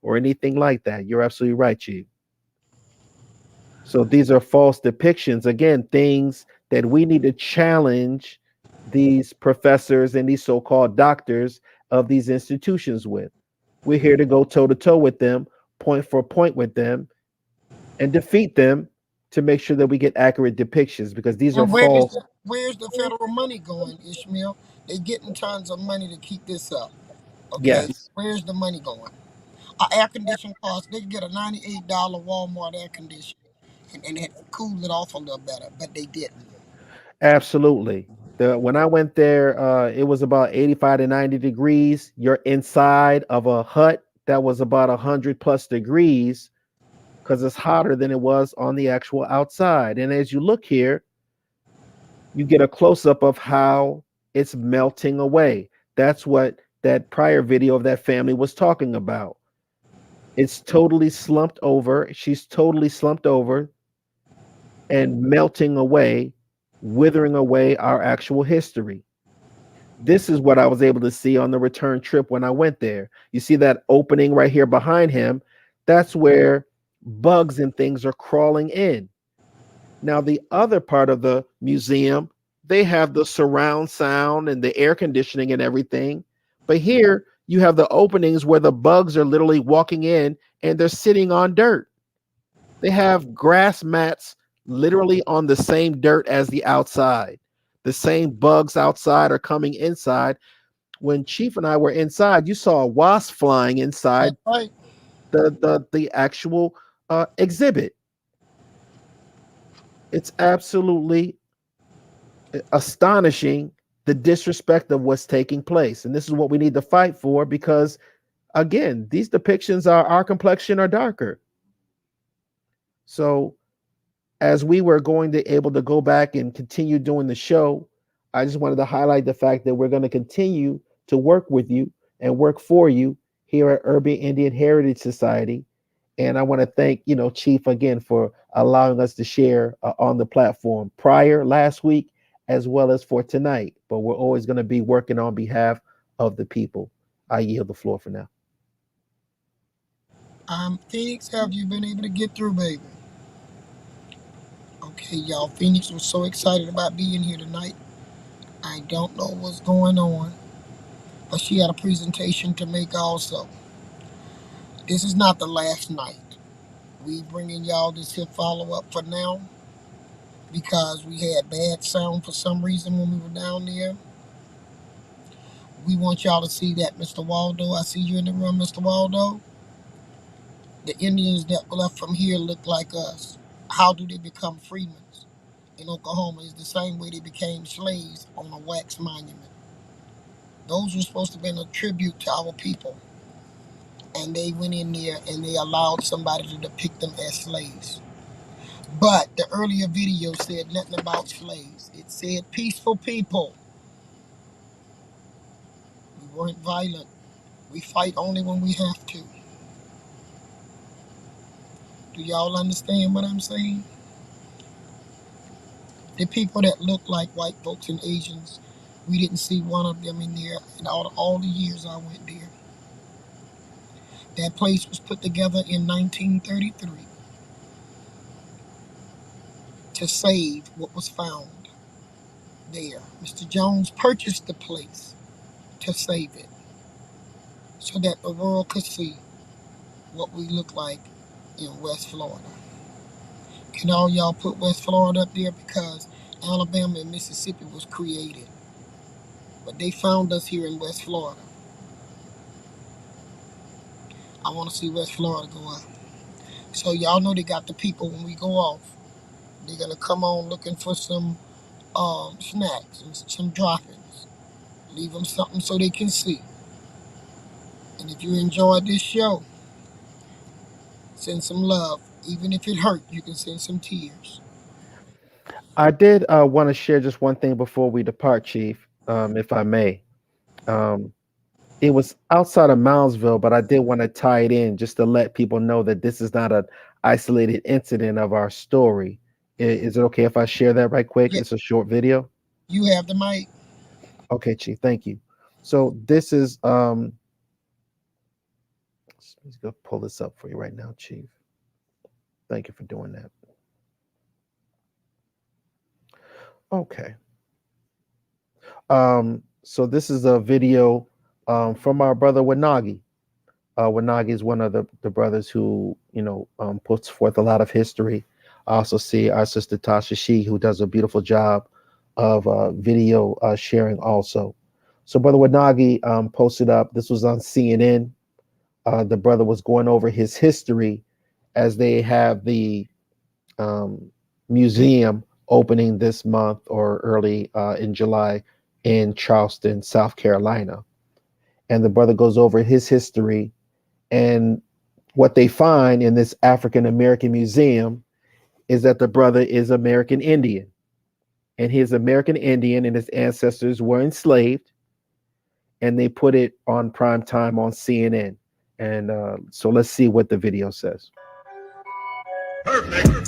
or anything like that. You're absolutely right, Chief. So these are false depictions. Again, things that we need to challenge these professors and these so-called doctors of these institutions with. We're here to go toe to toe with them, point for point with them, and defeat them to make sure that we get accurate depictions because these are And false. where's the federal money going, Ishmael? They getting tons of money to keep this up. Okay, Yes, where's the money going? A air condition cost, they could get a $98 Walmart air conditioner and it cooled it off a little better, but they didn't. absolutely. When I went there, it was about 85 to 90 degrees. You're inside of a hut that was about 100 plus degrees because it's hotter than it was on the actual outside. And as you look here, you get a close up of how it's melting away. That's what that prior video of that family was talking about. It's totally slumped over. She's totally slumped over and melting away, withering away our actual history. This is what I was able to see on the return trip when I went there. You see that opening right here behind him? That's where bugs and things are crawling in. Now, the other part of the museum, they have the surround sound and the air conditioning and everything. But here you have the openings where the bugs are literally walking in and they're sitting on dirt. They have grass mats literally on the same dirt as the outside. The same bugs outside are coming inside. When Chief and I were inside, you saw a wasp flying That's inside right. the actual exhibit. It's absolutely astonishing the disrespect of what's taking place. And this is what we need to fight for because, again, these depictions are our complexion or darker. So, as we were going to able to go back and continue doing the show, I just wanted to highlight the fact that we're going to continue to work with you and work for you here at Urban Indian Heritage Society. And I want to thank, Chief again for allowing us to share on the platform prior last week as well as for tonight. But we're always going to be working on behalf of the people. I yield the floor for now. Phoenix, have you been able to get through, baby? Okay, y'all. Phoenix was so excited about being here tonight. I don't know what's going on, but she had a presentation to make also. This is not the last night. We bringing y'all this here follow up for now because we had bad sound for some reason when we were down there. We want y'all to see that, Mr. Waldo. I see you in the room, Mr. Waldo. The Indians that left from here look like us. How do they become freemen in Oklahoma? Is the same way they became slaves on a wax monument. Those were supposed to have been a tribute to our people. And they went in there and they allowed somebody to depict them as slaves. But the earlier video said nothing about slaves. It said peaceful people. We weren't violent. We fight only when we have to. Do y'all understand what I'm saying? The people that look like white folks and Asians, we didn't see one of them in there in all the years I went there. That place was put together in 1933 to save what was found there. Mr. Jones purchased the place to save it so that the world could see what we look like in West Florida. Can all y'all put West Florida up there because Alabama and Mississippi was created. But they found us here in West Florida. I want to see West Florida go up. So y'all know they got the people when we go off. They're gonna come on looking for some snacks and some droppings. Leave them something so they can see. And if you enjoyed this show, send some love. Even if it hurt, you can send some tears. I did want to share just one thing before we depart, Chief, if I may. Um, it was outside of Moundville, but I did want to tie it in just to let people know that this is not an isolated incident of our story. Is it okay if I share that right quick? Yeah, It's a short video. you have the mic. Okay, Chief, thank you. So this is let's go pull this up for you right now, Chief. Thank you for doing that. Okay. So this is a video from our brother Wanagi. Wanagi is one of the brothers who, puts forth a lot of history. I also see our sister Tasha She, who does a beautiful job of video sharing also. So Brother Wanagi posted up, this was on CNN. The brother was going over his history as they have the museum opening this month or early in July in Charleston, South Carolina. And the brother goes over his history and what they find in this African American museum is that the brother is American Indian. And he's American Indian and his ancestors were enslaved. And they put it on prime time on CNN. And so let's see what the video says. Perfect.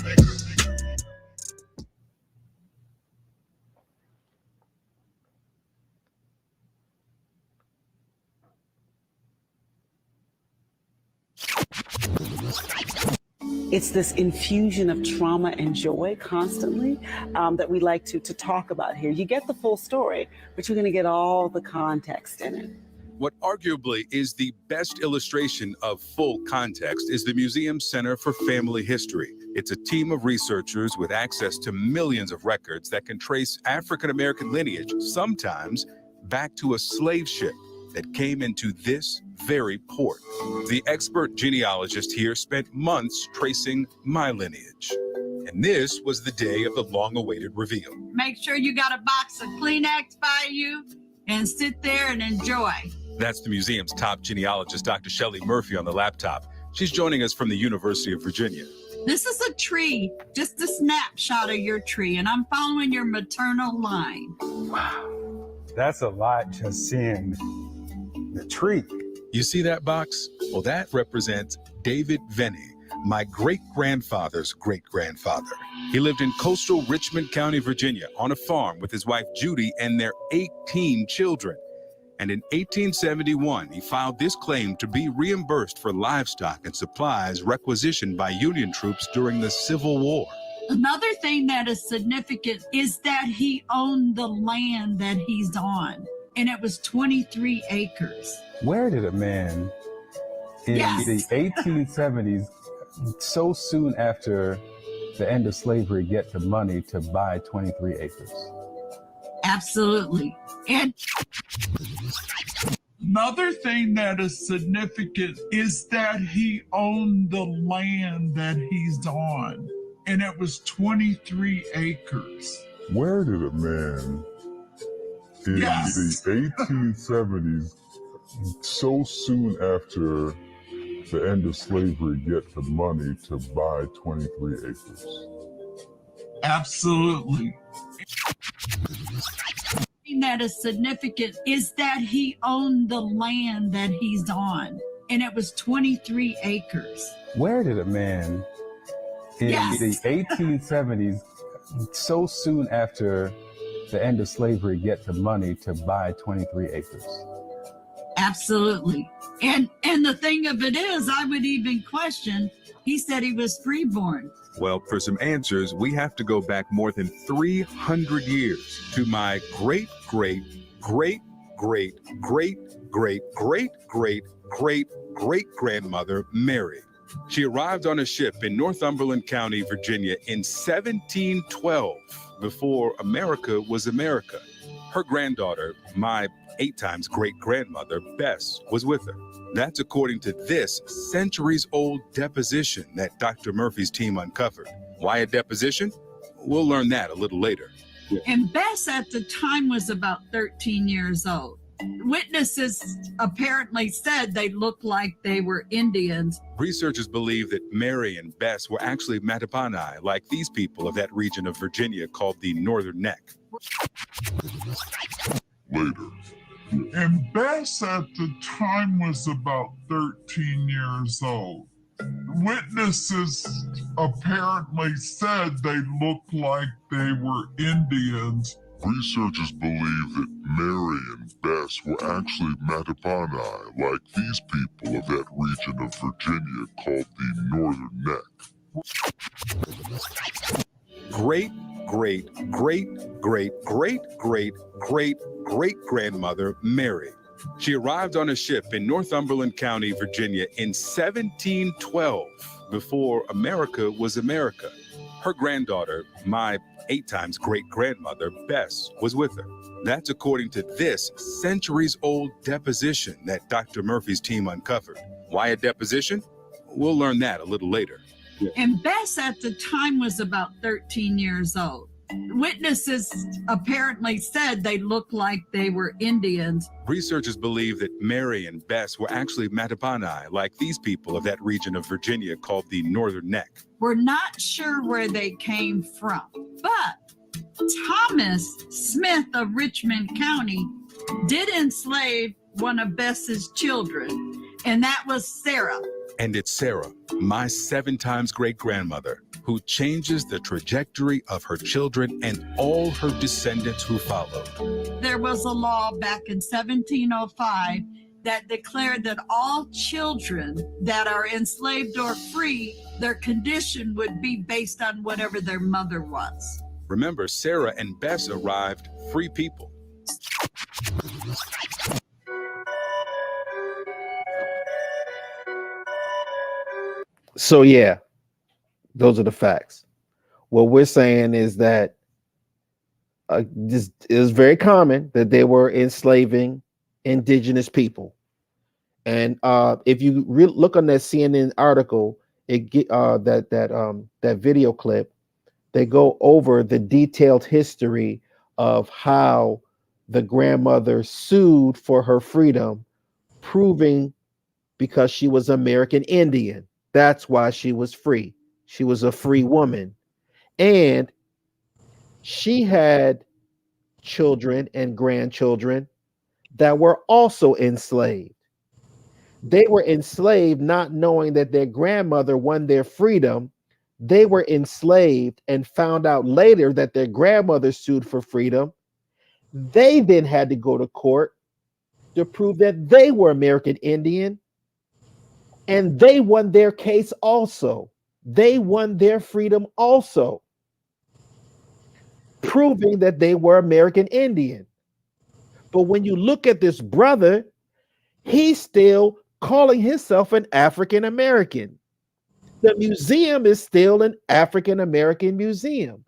It's this infusion of trauma and joy constantly that we like to talk about here. You get the full story, but you're going to get all the context in it. What arguably is the best illustration of full context is the Museum Center for Family History. It's a team of researchers with access to millions of records that can trace African-American lineage, sometimes back to a slave ship that came into this very port. The expert genealogist here spent months tracing my lineage. And this was the day of the long-awaited reveal. Make sure you got a box of Kleenex by you and sit there and enjoy. That's the museum's top genealogist, Dr. Shelley Murphy, on the laptop. She's joining us from the University of Virginia. This is a tree, just a snapshot of your tree, and I'm following your maternal line. Wow, that's a lot just seeing the tree. You see that box? Well, that represents David Venny, my great-grandfather's great-grandfather. He lived in coastal Richmond County, Virginia, on a farm with his wife Judy and their 18 children. And in 1871, he filed this claim to be reimbursed for livestock and supplies requisitioned by Union troops during the Civil War. Another thing that is significant is that he owned the land that he's on, and it was 23 acres. Where did a man in the 1870s, so soon after the end of slavery, get the money to buy 23 acres? Absolutely. And another thing that is significant is that he owned the land that he's on, and it was 23 acres. Where did a man in the 1870s, so soon after the end of slavery, get the money to buy 23 acres? Absolutely. That is significant is that he owned the land that he's on, and it was 23 acres. Where did a man in the 1870s, so soon after the end of slavery, get the money to buy 23 acres? Absolutely. And the thing of it is, I would even question, he said he was freeborn. Well, for some answers, we have to go back more than 300 years to my great-great-great-great-great-great-great-great-great-grandmother, Mary. She arrived on a ship in Northumberland County, Virginia in 1712, before America was America. Her granddaughter, my 8 times great-grandmother, Bess, was with her. That's according to this centuries-old deposition that Dr. Murphy's team uncovered. Why a deposition? We'll learn that a little later. And Bess at the time was about 13 years old. Witnesses apparently said they looked like they were Indians. Researchers believe that Mary and Bess were actually Matabani, like these people of that region of Virginia called the Northern Neck. Later. And Bess at the time was about 13 years old. Witnesses apparently said they looked like they were Indians. Researchers believe that Mary and Bess were actually Matabani, like these people of that region of Virginia called the Northern Neck. Great-great-great-great-great-great-great-grandmother, Mary. She arrived on a ship in Northumberland County, Virginia in 1712, before America was America. Her granddaughter, my 8 times great-grandmother, Bess, was with her. That's according to this centuries-old deposition that Dr. Murphy's team uncovered. Why a deposition? We'll learn that a little later. And Bess at the time was about 13 years old. Witnesses apparently said they looked like they were Indians. Researchers believe that Mary and Bess were actually Matabani, like these people of that region of Virginia called the Northern Neck. We're not sure where they came from, but Thomas Smith of Richmond County did enslave one of Bess's children, and that was Sarah. And it's Sarah, my 7 times great-grandmother, who changes the trajectory of her children and all her descendants who followed. There was a law back in 1705 that declared that all children that are enslaved or free, their condition would be based on whatever their mother was. Remember, Sarah and Bess arrived free people. So yeah, those are the facts. What we're saying is that this is very common that they were enslaving indigenous people. And if you look on that CNN article, it get that video clip, they go over the detailed history of how the grandmother sued for her freedom, proving because she was American Indian. That's why she was free. She was a free woman. And she had children and grandchildren that were also enslaved. They were enslaved not knowing that their grandmother won their freedom. They were enslaved and found out later that their grandmother sued for freedom. They then had to go to court to prove that they were American Indian, and they won their case also. They won their freedom also, proving that they were American Indian. But when you look at this brother, he's still calling himself an African American. The museum is still an African American museum.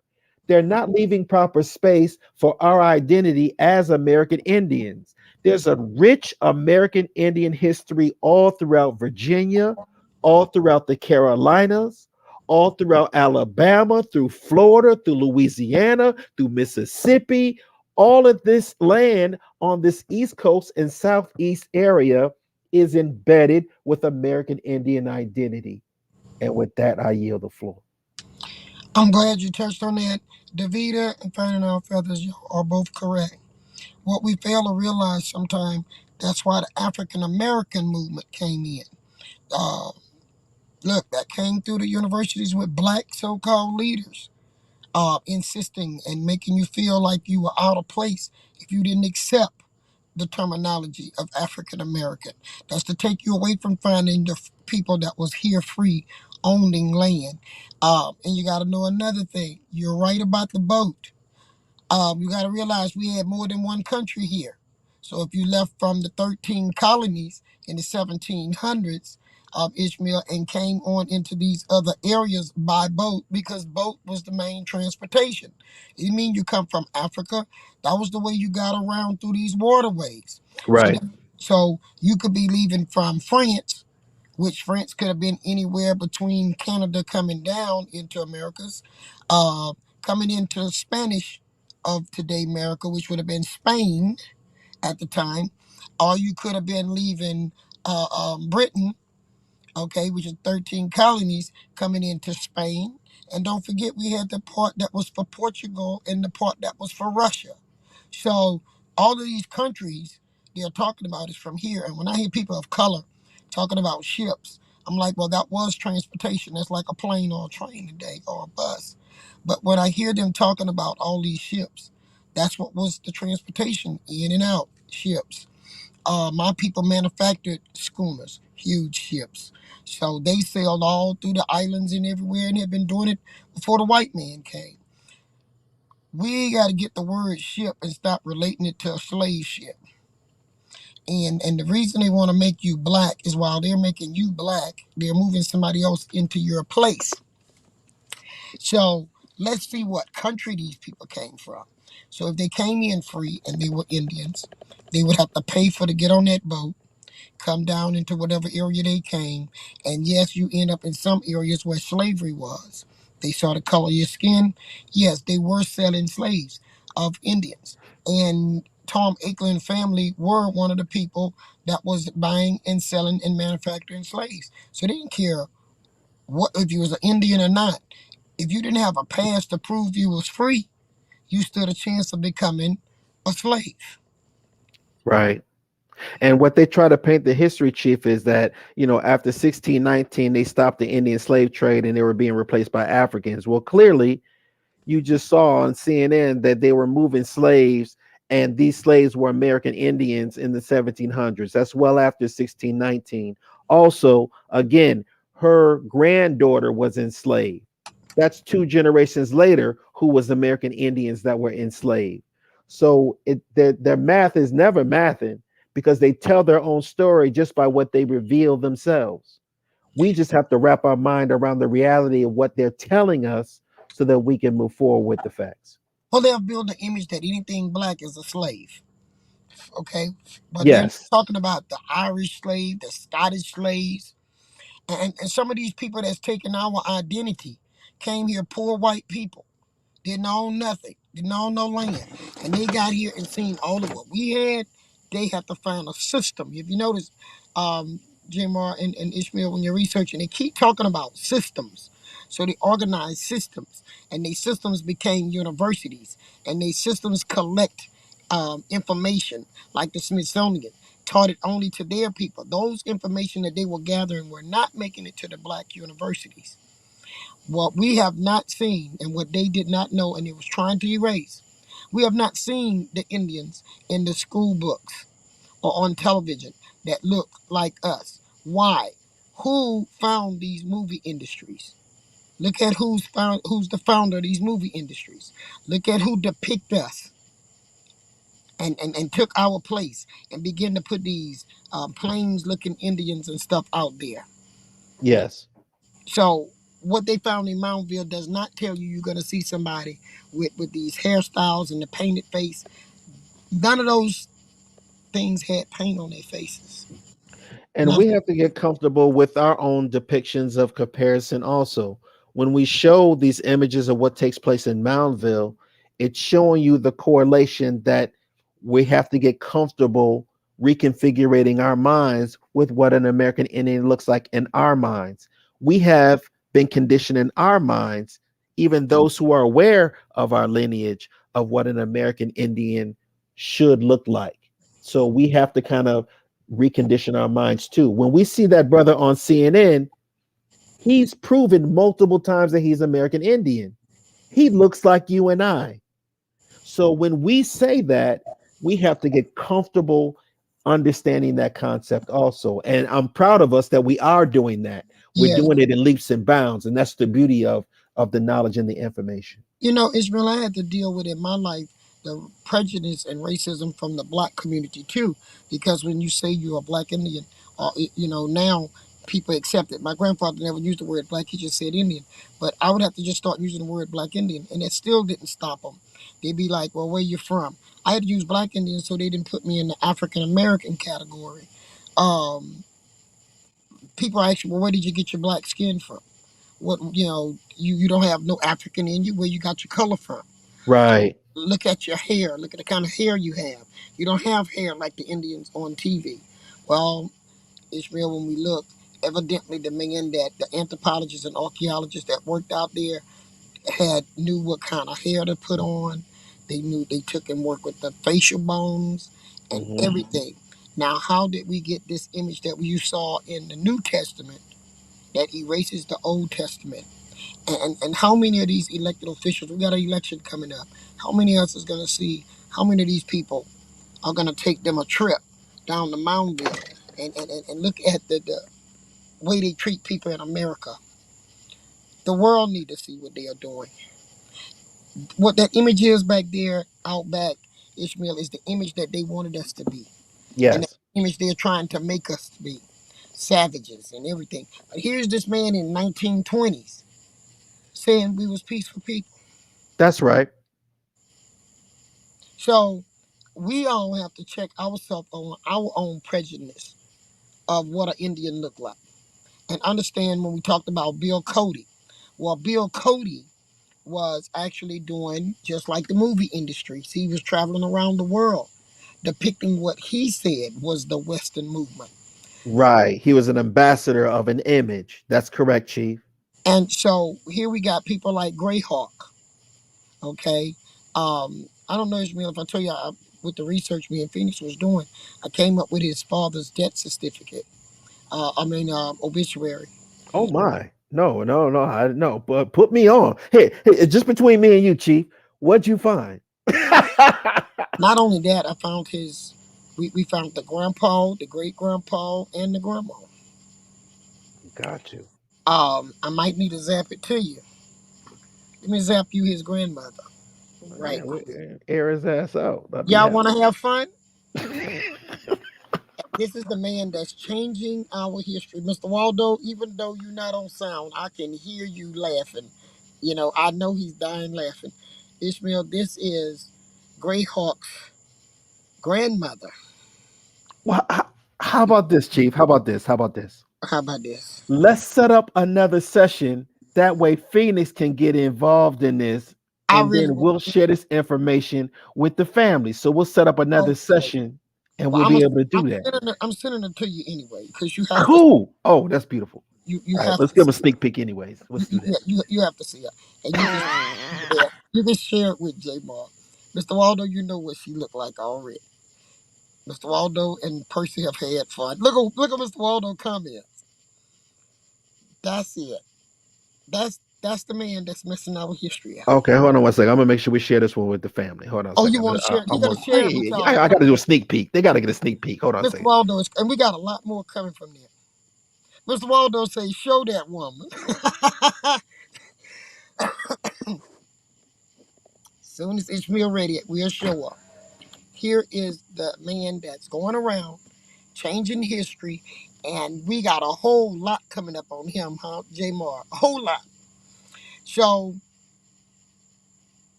They're not leaving proper space for our identity as American Indians. There's a rich American Indian history all throughout Virginia, all throughout the Carolinas, all throughout Alabama, through Florida, through Louisiana, through Mississippi. All of this land on this East Coast and Southeast area is embedded with American Indian identity. And with that, I yield the floor. I'm glad you touched on that. Davida and Finding Our Feathers, you are both correct. What we fail to realize sometimes, that's why the African American movement came in. Look, that came through the universities with black so-called leaders, insisting and making you feel like you were out of place if you didn't accept the terminology of African American. That's to take you away from finding the people that was here free, owning land. And you got to know another thing. You're right about the boat. You got to realize we had more than one country here. So if you left from the 13 colonies in the 1700s, Ishmael, and came on into these other areas by boat, because boat was the main transportation. You mean you come from Africa? That was the way you got around through these waterways. Right. So you could be leaving from France, which France could have been anywhere between Canada coming down into Americas, coming into Spanish of today America, which would have been Spain at the time, or you could have been leaving Britain, okay, which is 13 colonies, coming into Spain. And don't forget, we had the part that was for Portugal and the part that was for Russia. So all of these countries they're talking about is from here. And when I hear people of color talking about ships, I'm like, well, that was transportation. That's like a plane or a train today or a bus. But when I hear them talking about all these ships, that's what was the transportation, in and out ships. My people manufactured schooners, huge ships. So they sailed all through the islands and everywhere, and had been doing it before the white man came. We got to get the word ship and stop relating it to a slave ship. And the reason they want to make you black is while they're making you black, they're moving somebody else into your place. So let's see what country these people came from. So if they came in free and they were Indians, they would have to pay for to get on that boat, come down into whatever area they came. And yes, you end up in some areas where slavery was. They saw the color of your skin. Yes, they were selling slaves of Indians. And Tom Ackland family were one of the people that was buying and selling and manufacturing slaves. So they didn't care what if you was an Indian or not. If you didn't have a past to prove you was free, you stood a chance of becoming a slave. Right. And what they try to paint the history, Chief, is that, after 1619, they stopped the Indian slave trade and they were being replaced by Africans. Well, clearly, you just saw on CNN that they were moving slaves and these slaves were American Indians in the 1700s. That's well after 1619. Also, again, her granddaughter was enslaved. That's two generations later who was American Indians that were enslaved. So their math is never mathing because they tell their own story just by what they reveal themselves. We just have to wrap our mind around the reality of what they're telling us so that we can move forward with the facts. Well, they'll build the image that anything black is a slave. Okay, but they're Yes. talking about the Irish slave, the Scottish slaves, and some of these people that's taken our identity came here, poor white people, didn't own nothing, didn't own no land, and they got here and seen all of what we had. They have to find a system. If you notice, um, Jamar and Ishmael, when you're researching, they keep talking about systems. So they organize systems, and these systems became universities, and these systems collect information, like the Smithsonian taught it only to their people. Those information that they were gathering were not making it to the black universities. What we have not seen and what they did not know and it was trying to erase, we have not seen the Indians in the school books or on television that look like us. Why? Who found these movie industries? Look at who's the founder of these movie industries. Look at who depict us and took our place and begin to put these plains looking Indians and stuff out there. Yes. So what they found in Moundville does not tell you you're going to see somebody with these hairstyles and the painted face. None of those things had paint on their faces. And we Nothing. have to get comfortable with our own depictions of comparison also. When we show these images of what takes place in Moundville, it's showing you the correlation that we have to get comfortable reconfiguring our minds with what an American Indian looks like in our minds. We have been conditioned in our minds, even those who are aware of our lineage, of what an American Indian should look like. So we have to kind of recondition our minds too. When we see that brother on CNN, he's proven multiple times that he's American Indian. He looks like you and I. So when we say that, we have to get comfortable understanding that concept also. And I'm proud of us that we are doing that. We're Yeah. doing it in leaps and bounds, and that's the beauty of the knowledge and the information. You know, Ishmael, I had to deal with in my life the prejudice and racism from the black community too, because when you say you're a black Indian, now people accept it. My grandfather never used the word black; he just said Indian. But I would have to just start using the word black Indian, and it still didn't stop them. They'd be like, "Well, where you from?" I had to use black Indian, so they didn't put me in the African American category. Um, People ask you, "Well, where did you get your black skin from?" What you don't have no African in you. Where you got your color from? Right. Look at your hair. Look at the kind of hair you have. You don't have hair like the Indians on TV. Well, Ishmael, when we look, evidently the men that the anthropologists and archaeologists that worked out there knew what kind of hair to put on. They knew they took and worked with the facial bones and everything. Now, how did we get this image that you saw in the New Testament that erases the Old Testament? And how many of these elected officials, we got an election coming up, how many of us is going to see, how many of these people are going to take them a trip down to Moundville and look at the way they treat people in America? The world need to see what they are doing. What that image is back there, out back, Ishmael, is the image that they wanted us to be. And the Yes. image they're trying to make us to be. Savages and everything. But here's this man in 1920s saying we was peaceful people. That's right. So we all have to check ourselves on our own prejudice of what an Indian look like. And understand when we talked about Bill Cody. Well, Bill Cody was actually doing just like the movie industry. He was traveling around the world depicting what he said was the Western movement. Right. He was an ambassador of an image. That's correct, Chief. And so here we got people like Greyhawk. Okay. I don't know, Ishmael, if I tell you with the research me and Phoenix was doing, I came up with his father's death certificate. Obituary. Oh my. No, no, no, I no, but put me on. Hey, just between me and you, Chief, what'd you find? Not only that, I found his. We found the grandpa, the great grandpa, and the grandma. Got you. I might need to zap it to you. Let me zap you his grandmother. Right. Yeah, air his ass out. I'd be Y'all happy. want to have fun? This is the man that's changing our history. Mr. Waldo, even though you're not on sound, I can hear you laughing. You know, I know he's dying laughing. Ishmael, this is Greyhawk's grandmother. Well, how about this, Chief? How about this? How about this? How about this? Let's set up another session. That way, Phoenix can get involved in this, I and really then we'll share this information with the family. So we'll set up another session, and well, we'll be able to do that. I'm sending it to you anyway because you have to. Cool. Oh, that's beautiful. You All right, have let's to give them a see sneak peek, anyways. Let's do that. you have to see it, and you can share it with J Mark. Mr. Waldo, you know what she looked like already. Mr. Waldo and Percy have had fun. Look at Mr. Waldo comments. That's it. That's the man that's messing our history out. Okay, hold on one second. I'm gonna make sure we share this one with the family. Hold on a Oh, second. you want to share? You got to share it with y'all. I got to do a sneak peek. They got to get a sneak peek. Hold on a Mr. second. Waldo is, and we got a lot more coming from there. Mr. Waldo says, "Show that woman." Soon as Ishmael ready, we'll show up. Here is the man that's going around changing history, and we got a whole lot coming up on him, huh, J Mar? A whole lot. So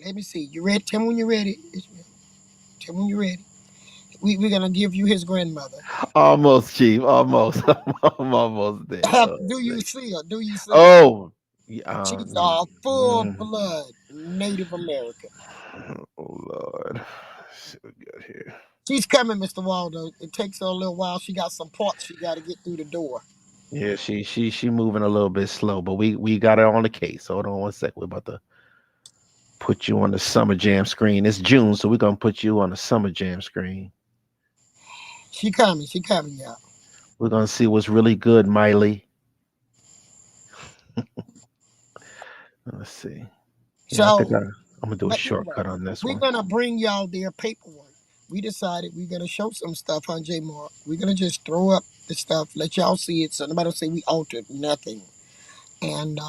let me see. You ready? Tell me when you're ready. Ishmael. Tell me when you're ready. We're gonna give you his grandmother. Almost, Chief. Almost. I'm almost there. Do you see her? Do you see her? Oh, She's a full blood Native American. Oh Lord. Let's see what we got here. She's coming, Mr. Waldo. It takes her a little while. She got some parts she got to get through the door. Yeah, she moving a little bit slow, but we got her on the case. Hold on one sec. We're about to put you on the Summer Jam screen. It's June, so we're gonna put you on the Summer Jam screen. She coming, y'all. We're gonna see what's really good, Miley. Let's see. Yeah, So I think I'm gonna do a shortcut on this we're one. gonna bring y'all their paperwork. We decided we're gonna show some stuff on J Mark. We're gonna just throw up the stuff, let y'all see it, so nobody will say we altered nothing. And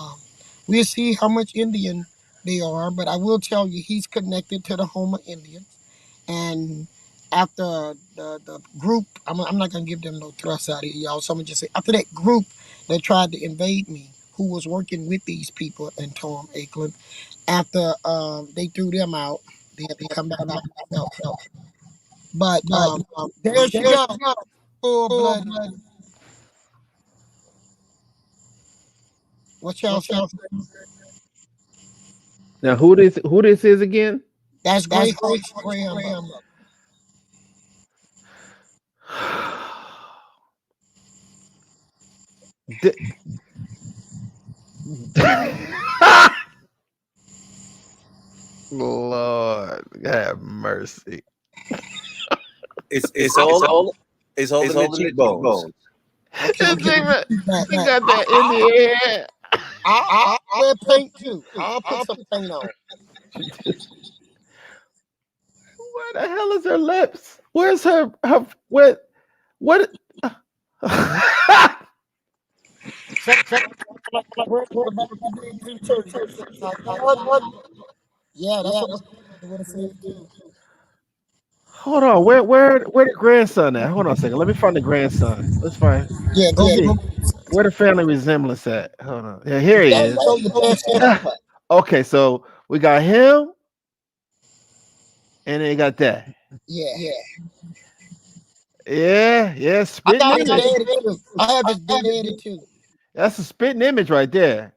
we'll see how much Indian they are. But I will tell you, he's connected to the Houma Indians. And after the group, I'm not gonna give them no thrust out of y'all. So I'm gonna just say after that group that tried to invade me, who was working with these people in Tom Akeland, after they threw them out, they had to come back out themselves. But there she goes, full blood. What y'all say? Now who this is again? That's great. Graham. Lord have mercy. It's all the cheekbones. Okay, They got that in the air. I'll wear paint too. I'll put some paint on. Where the hell is her lips? Where's her what? Yeah, that's what I said too. Hold on, where the grandson at? Hold on a second. Let me find the grandson. Let's find. Yeah, Go get where the family resemblance at. Hold on. Yeah, here he is. Okay, so we got him, and then you got that. Yeah. Yeah, spitting image. I have his daddy too. That's a spitting image right there.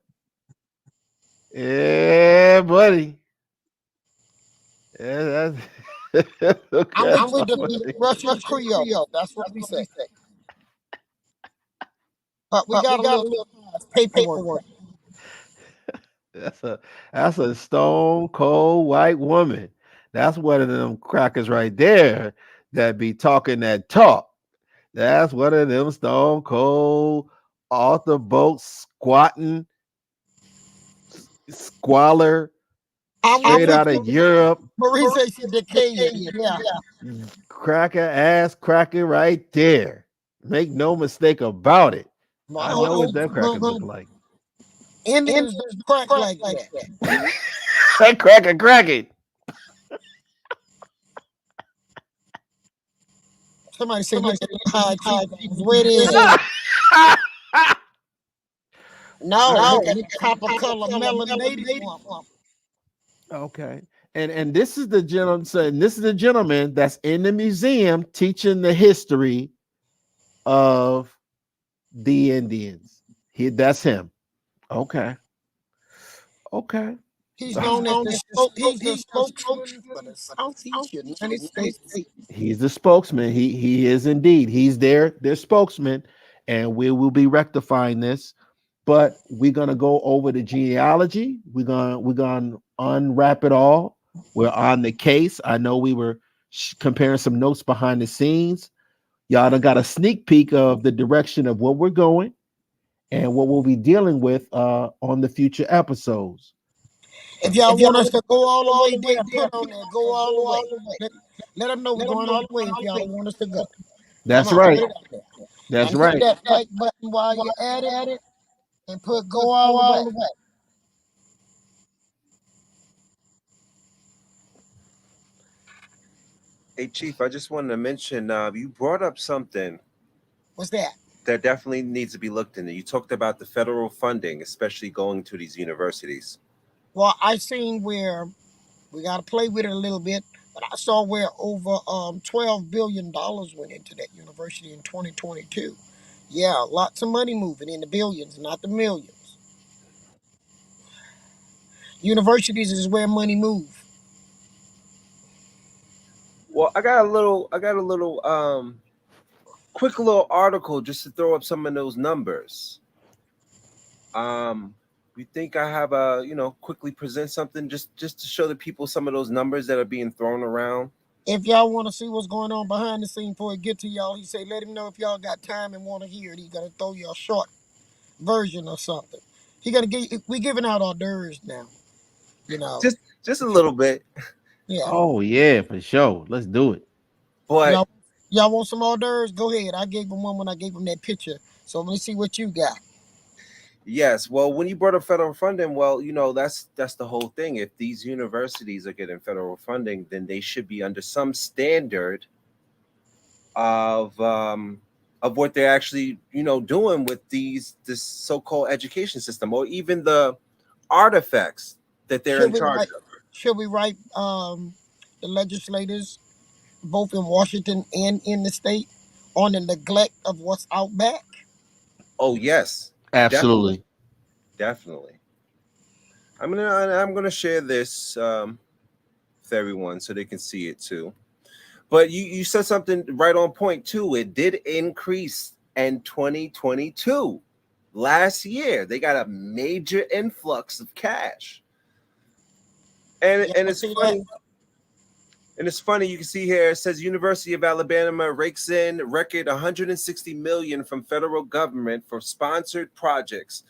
Yeah, buddy. Yeah, that's I'm with the Russian Creole. That's what we say. But we got a little paperwork. That's a stone cold white woman. That's one of them crackers right there that be talking that talk. That's one of them stone cold off the boat squatting squalor Straight out of Europe. Marie says she's decaying. Yeah. Cracker right there. Make no mistake about it. I know what that cracker look like. Indians don't crack like that. That cracker cracking. Somebody said, look at the high cheekbones. Where it is? No, look at the copper color melanated one. Okay. And this is the gentleman saying this is the gentleman that's in the museum teaching the history of the Indians. That's him. Okay. Okay. He's known as the spokesman for the Southeast United States. He's the spokesman. He is indeed. He's their spokesman, and we will be rectifying this. But we're gonna go over the genealogy. We're gonna unwrap it all. We're on the case. I know we were comparing some notes behind the scenes. Y'all done got a sneak peek of the direction of what we're going and what we'll be dealing with on the future episodes. If y'all want us to go all the way there, put on there, go all the way. Let them know we're going all the way if y'all want us to go. That's right. That's and right. hit that like button while you're at it and put go all the way. Hey, Chief, I just wanted to mention you brought up something. What's that? That definitely needs to be looked into. You talked about the federal funding, especially going to these universities. Well, I seen where we got to play with it a little bit, but I saw where over $12 billion went into that university in 2022. Yeah, lots of money moving in the billions, not the millions. Universities is where money moves. Well, I got a little quick little article just to throw up some of those numbers. You think I have quickly present something just to show the people some of those numbers that are being thrown around? If y'all want to see what's going on behind the scene before it get to y'all, he say let him know if y'all got time and want to hear it. He's gonna throw you a short version or something. We giving out hors d'oeuvres now. You know, just a little bit. Yeah. Oh yeah, for sure. Let's do it. But y'all want some hors d'oeuvres? Go ahead. I gave him one when I gave him that picture. So let me see what you got. Yes, well, when you brought up federal funding, well, that's the whole thing. If these universities are getting federal funding, then they should be under some standard of what they're actually doing with this so-called education system, or even the artifacts that they're in charge of. Should we write the legislators, both in Washington and in the state, on the neglect of what's out back? Oh yes, absolutely, definitely. I'm gonna share this with everyone so they can see it too. But you said something right on point too. It did increase in 2022. Last year, they got a major influx of cash. And it's funny. And it's funny, you can see here, it says University of Alabama rakes in record $160 million from federal government for sponsored projects,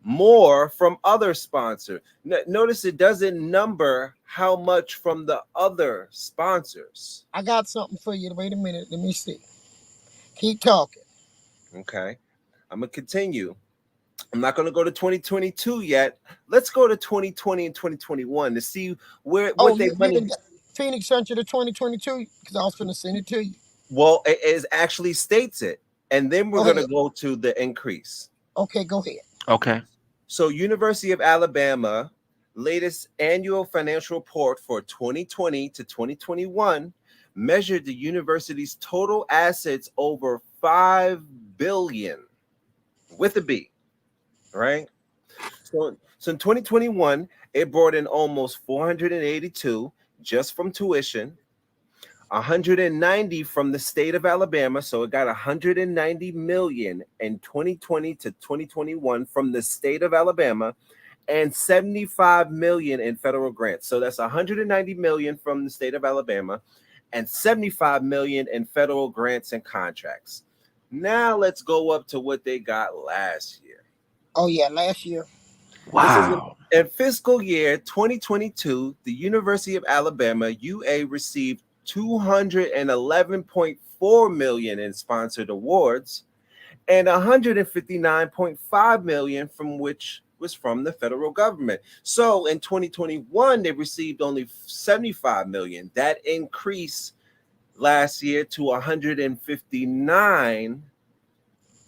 more from other sponsors. Notice it doesn't number how much from the other sponsors. I got something for you. Wait a minute. Let me see. Keep talking. Okay. I'm going to continue. I'm not going to go to 2022 yet. Let's go to 2020 and 2021 to see what they money. Phoenix sent you to 2022 because I was going to send it to you. Well, it actually states it, and then we're going to go to the increase. Okay, go ahead. Okay. So, University of Alabama latest annual financial report for 2020 to 2021 measured the university's total assets over $5 billion with a B. Right? So in 2021, it brought in almost 482 just from tuition, 190 from the state of Alabama. So it got 190 million in 2020 to 2021 from the state of Alabama, and 75 million in federal grants. So that's 190 million from the state of Alabama and 75 million in federal grants and contracts. Now let's go up to what they got last year. Oh yeah, last year. It says Wow. in fiscal year 2022, the University of Alabama UA received 211.4 million in sponsored awards, and 159.5 million from which was from the federal government. So in 2021, they received only 75 million. That increased last year to 159,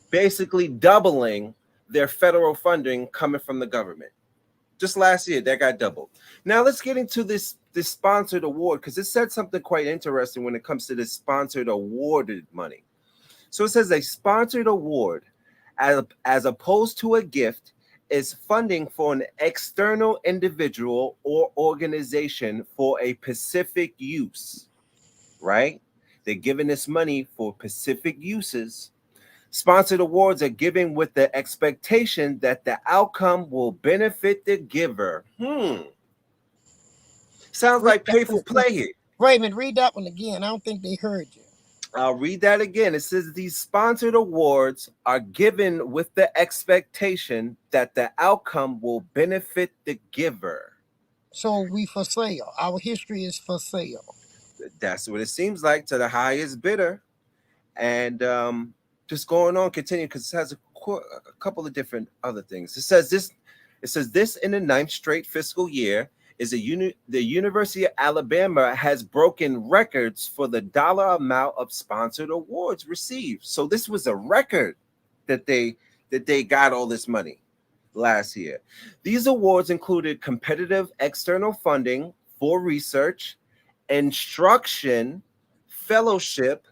basically doubling their federal funding coming from the government. Just last year, that got doubled. Now let's get into this sponsored award, because it said something quite interesting when it comes to this sponsored awarded money. So it says a sponsored award, as opposed to a gift, is funding for an external individual or organization for a specific use, right? They're giving this money for specific uses. Sponsored awards are given with the expectation that the outcome will benefit the giver. Sounds like pay for play here. Raymond, read that one again. I don't think they heard you. I'll read that again. It says these sponsored awards are given with the expectation that the outcome will benefit the giver. So we for sale. Our history is for sale. That's what it seems like, to the highest bidder. And just going on, continue, because it has a couple of different other things. It says this in the 9th straight fiscal year is the University of Alabama has broken records for the dollar amount of sponsored awards received. So this was a record that they got all this money last year. These awards included competitive external funding for research, instruction, fellowship,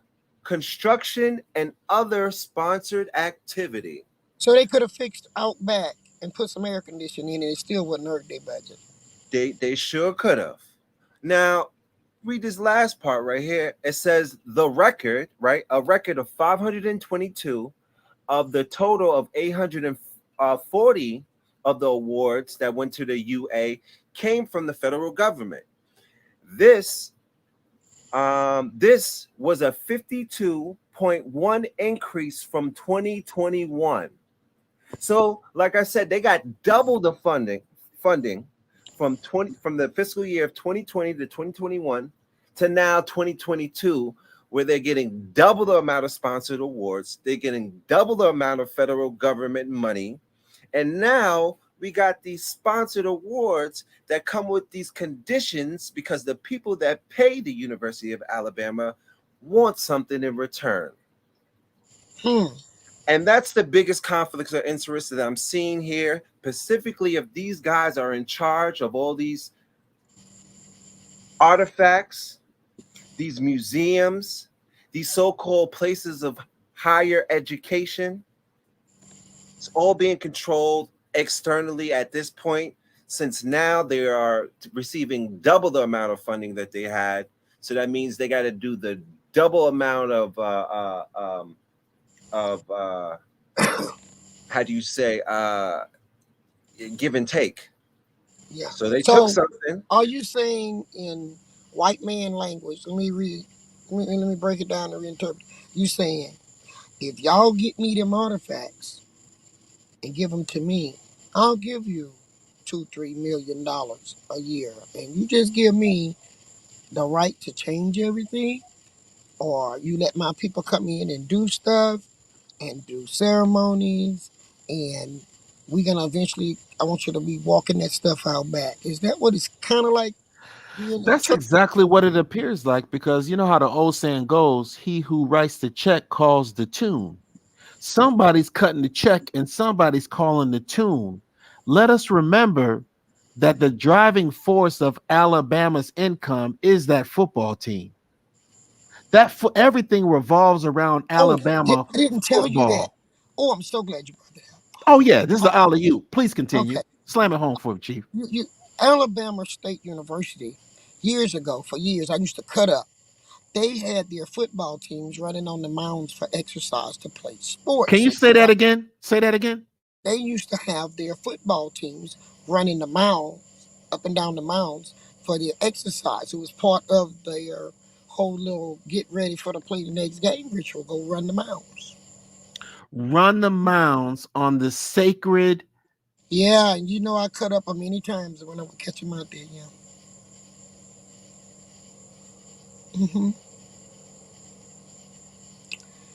construction, and other sponsored activity. So they could have fixed Outback and put some air conditioning in, and it still wouldn't hurt their budget. They sure could have. Now, read this last part right here. It says the record, right? A record of 522 of the total of 840 of the awards that went to the UA came from the federal government. This was a 52.1 increase from 2021. So, like I said, they got double the funding from the fiscal year of 2020 to 2021 to now 2022, where they're getting double the amount of sponsored awards. They're getting double the amount of federal government money. And now we got these sponsored awards that come with these conditions because the people that pay the University of Alabama want something in return. And that's the biggest conflict of interest that I'm seeing here, specifically if these guys are in charge of all these artifacts, these museums, these so-called places of higher education. It's all being controlled externally at this point, since now they are receiving double the amount of funding that they had. So that means they got to do the double amount of how do you say, give and take. Yeah. So they took something. Are you saying in white man language? Let me break it down and reinterpret. You saying if y'all get me them artifacts and give them to me, I'll give you $2-3 million a year, and you just give me the right to change everything, or you let my people come in and do stuff and do ceremonies, and we're gonna eventually, I want you to be walking that stuff out back. Is that what it's kind of like? That's exactly what it appears like, because you know how the old saying goes, he who writes the check calls the tune. Somebody's cutting the check and somebody's calling the tune. Let us remember that the driving force of Alabama's income is that football team. Everything revolves around Alabama I didn't tell football. you that. Oh, I'm so glad you brought that up. Oh yeah, this is the alley-oop. Please continue. Okay. Slam it home for him, Chief. Alabama State University, years ago, for years, I used to cut up. They had their football teams running on the mounds for exercise to play sports. Can you say that again? Say that again. They used to have their football teams running the mound, up and down the mounds for their exercise. It was part of their whole little get ready for the play the next game ritual. Go run the mounds. Run the mounds on the sacred Yeah, and you know I cut up them many times when I would catch them out there. Yeah.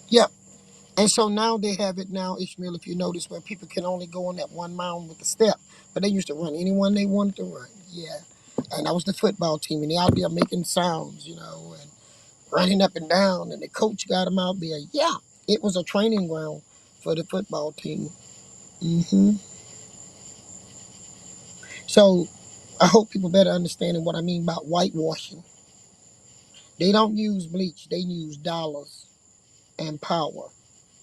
Yeah. And so now they have it now, Ishmael, if you notice, where people can only go on that one mound with the step. But they used to run anyone they wanted to run. Yeah. And that was the football team. And they out there making sounds, and running up and down. And the coach got them out there. Yeah. It was a training ground for the football team. So I hope people better understanding what I mean about whitewashing. They don't use bleach. They use dollars and power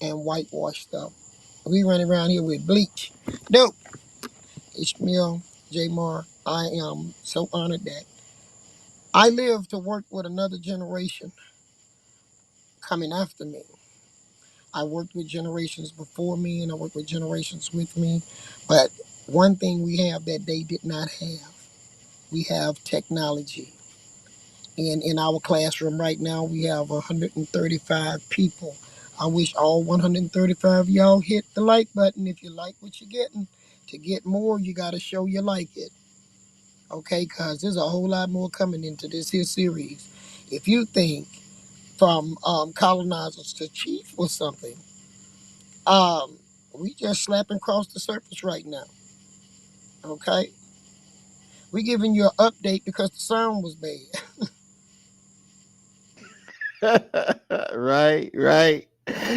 and whitewash stuff. We run around here with bleach. Nope. Ishmael, Jamar, I am so honored that I live to work with another generation coming after me. I worked with generations before me and I worked with generations with me. But one thing we have that they did not have, we have technology. And in our classroom right now, we have 135 people. I wish all 135 of y'all hit the like button if you like what you're getting. To get more, you got to show you like it. Okay, because there's a whole lot more coming into this here series. If you think from colonizers to chief or something, we just slapping across the surface right now. Okay, we giving you an update because the sound was bad. Right.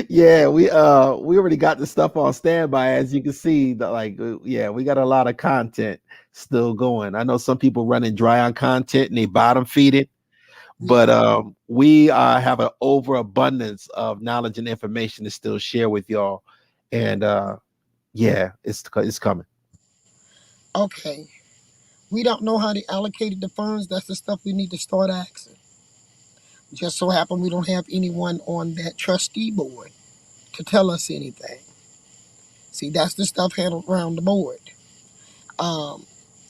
Yeah, we already got the stuff on standby, as you can see. Yeah, we got a lot of content still going. I know some people running dry on content and they bottom feed it, but we have an overabundance of knowledge and information to still share with y'all. And yeah, it's coming. Okay, we don't know how they allocated the funds. That's the stuff we need to start asking. Just so happen we don't have anyone on that trustee board to tell us anything. See, that's the stuff handled around the board.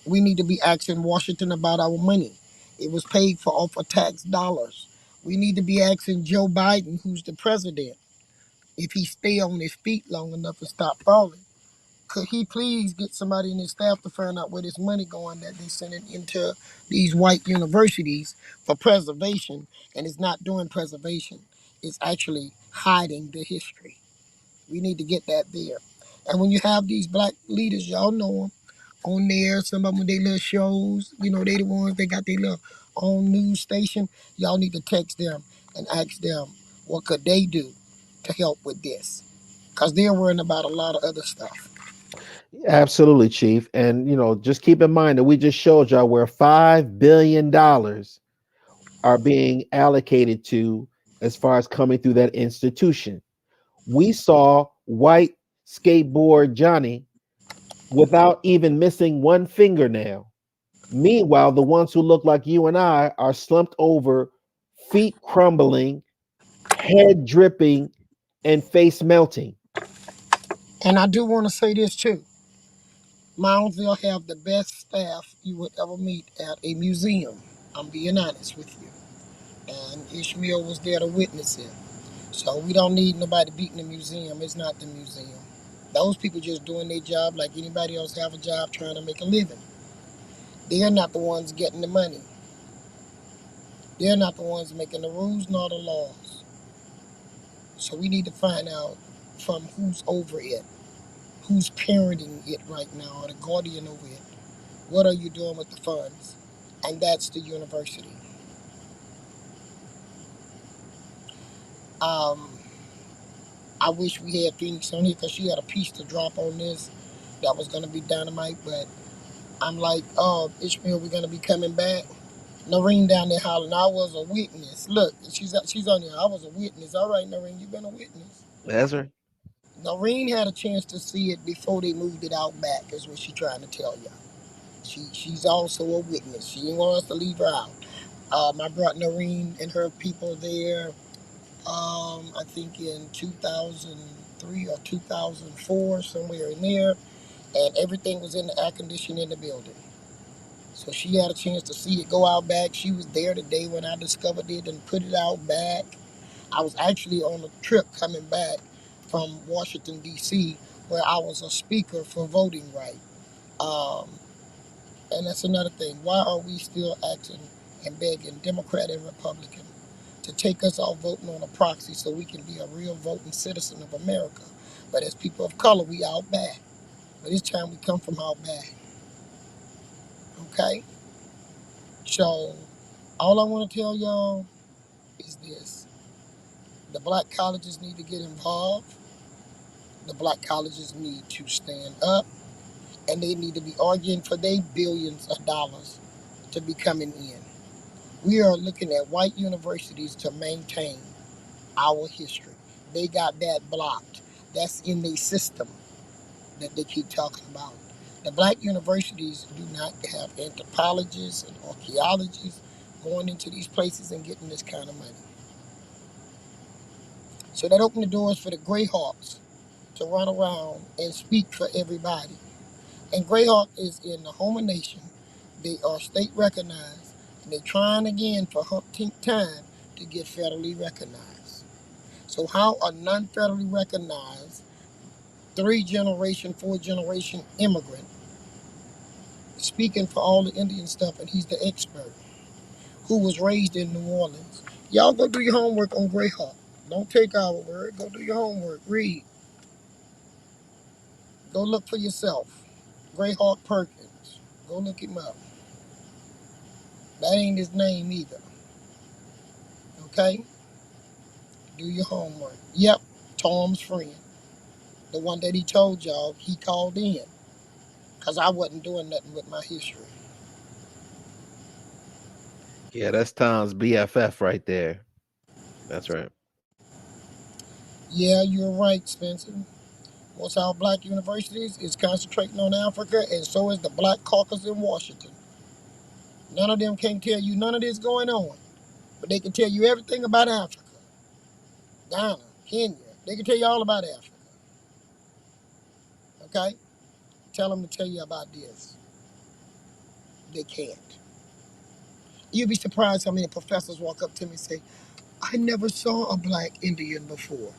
We need to be asking Washington about our money. It was paid for off of tax dollars. We need to be asking Joe Biden, who's the president, if he stay on his feet long enough to stop falling. Could he please get somebody in his staff to find out where this money going that they sending into these white universities for preservation, and it's not doing preservation. It's actually hiding the history. We need to get that there. And when you have these black leaders, y'all know them on there, some of them with their little shows, they the ones that got their little own news station. Y'all need to text them and ask them what could they do to help with this. Because they're worrying about a lot of other stuff. Absolutely, Chief. And just keep in mind that we just showed y'all where $5 billion are being allocated to as far as coming through that institution. We saw white skateboard Johnny without even missing one fingernail. Meanwhile, the ones who look like you and I are slumped over, feet crumbling, head dripping, and face melting. And I do want to say this too. Moundville have the best staff you would ever meet at a museum. I'm being honest with you. And Ishmael was there to witness it. So we don't need nobody beating the museum. It's not the museum. Those people just doing their job like anybody else have a job trying to make a living. They're not the ones getting the money. They're not the ones making the rules nor the laws. So we need to find out from who's over it, who's parenting it right now, or the guardian over it. What are you doing with the funds? And that's the university. Um, I wish we had Phoenix on here because she had a piece to drop on this that was going to be dynamite, but I'm like, oh, Ishmael, we're going to be coming back. Noreen down there hollering, I was a witness. Look, she's on there. I was a witness. All right, Noreen, you've been a witness. That's right. Noreen had a chance to see it before they moved it out back, is what she's trying to tell you. She's also a witness. She didn't want us to leave her out. I brought Noreen and her people there, I think in 2003 or 2004, somewhere in there, and everything was in the air conditioning in the building. So she had a chance to see it go out back. She was there the day when I discovered it and put it out back. I was actually on a trip coming back from Washington, D.C., where I was a speaker for voting rights. Um, and that's another thing. Why are we still acting and begging Democrat and Republican to take us off voting on a proxy so we can be a real voting citizen of America? But as people of color, we out back. But this time we come from out back. Okay? So all I want to tell y'all is this. The black colleges need to get involved. The black colleges need to stand up. And they need to be arguing for their billions of dollars to be coming in. We are looking at white universities to maintain our history. They got that blocked. That's in their system that they keep talking about. The black universities do not have anthropologists and archaeologists going into these places and getting this kind of money. So that opened the doors for the Greyhawks to run around and speak for everybody. And Greyhawk is in the home of nation. They are state recognized. And they're trying again for 10th time to get federally recognized. So how a non-federally recognized 3-generation, 4-generation immigrant speaking for all the Indian stuff, and he's the expert who was raised in New Orleans. Y'all go do your homework on Greyhawk. Don't take our word. Go do your homework. Read. Go look for yourself. Greyhawk Perkins. Go look him up. That ain't his name either. Okay? Do your homework. Yep, Tom's friend. The one that he told y'all he called in. Because I wasn't doing nothing with my history. Yeah, that's Tom's BFF right there. That's right. Yeah, you're right, Spencer. Most our black universities is concentrating on Africa, and so is the Black Caucus in Washington. None of them can tell you none of this going on, but they can tell you everything about Africa. Ghana, Kenya, they can tell you all about Africa. Okay? Tell them to tell you about this. They can't. You'd be surprised how many professors walk up to me and say, I never saw a black Indian before.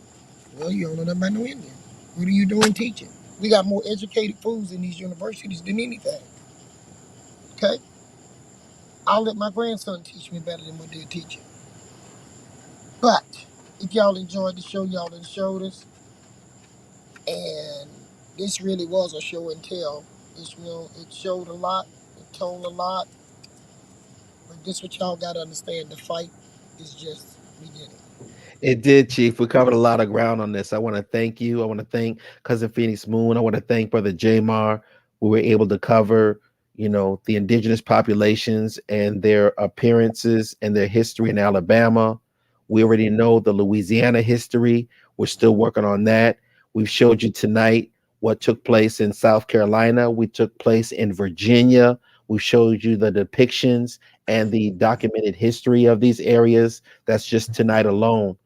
Well, you don't know nothing about no Indian. What are you doing teaching? We got more educated fools in these universities than anything. Okay? I'll let my grandson teach me better than what they're teaching. But if y'all enjoyed the show, y'all done showed us. And this really was a show and tell. It showed a lot, it told a lot. But this what y'all gotta understand, the fight is just beginning. It did, Chief. We covered a lot of ground on this. I want to thank you. I want to thank Cousin Phoenix Moon. I want to thank Brother Jamar. We were able to cover, the indigenous populations and their appearances and their history in Alabama. We already know the Louisiana history. We're still working on that. We've showed you tonight what took place in South Carolina. We took place in Virginia. We showed you the depictions and the documented history of these areas. That's just tonight alone.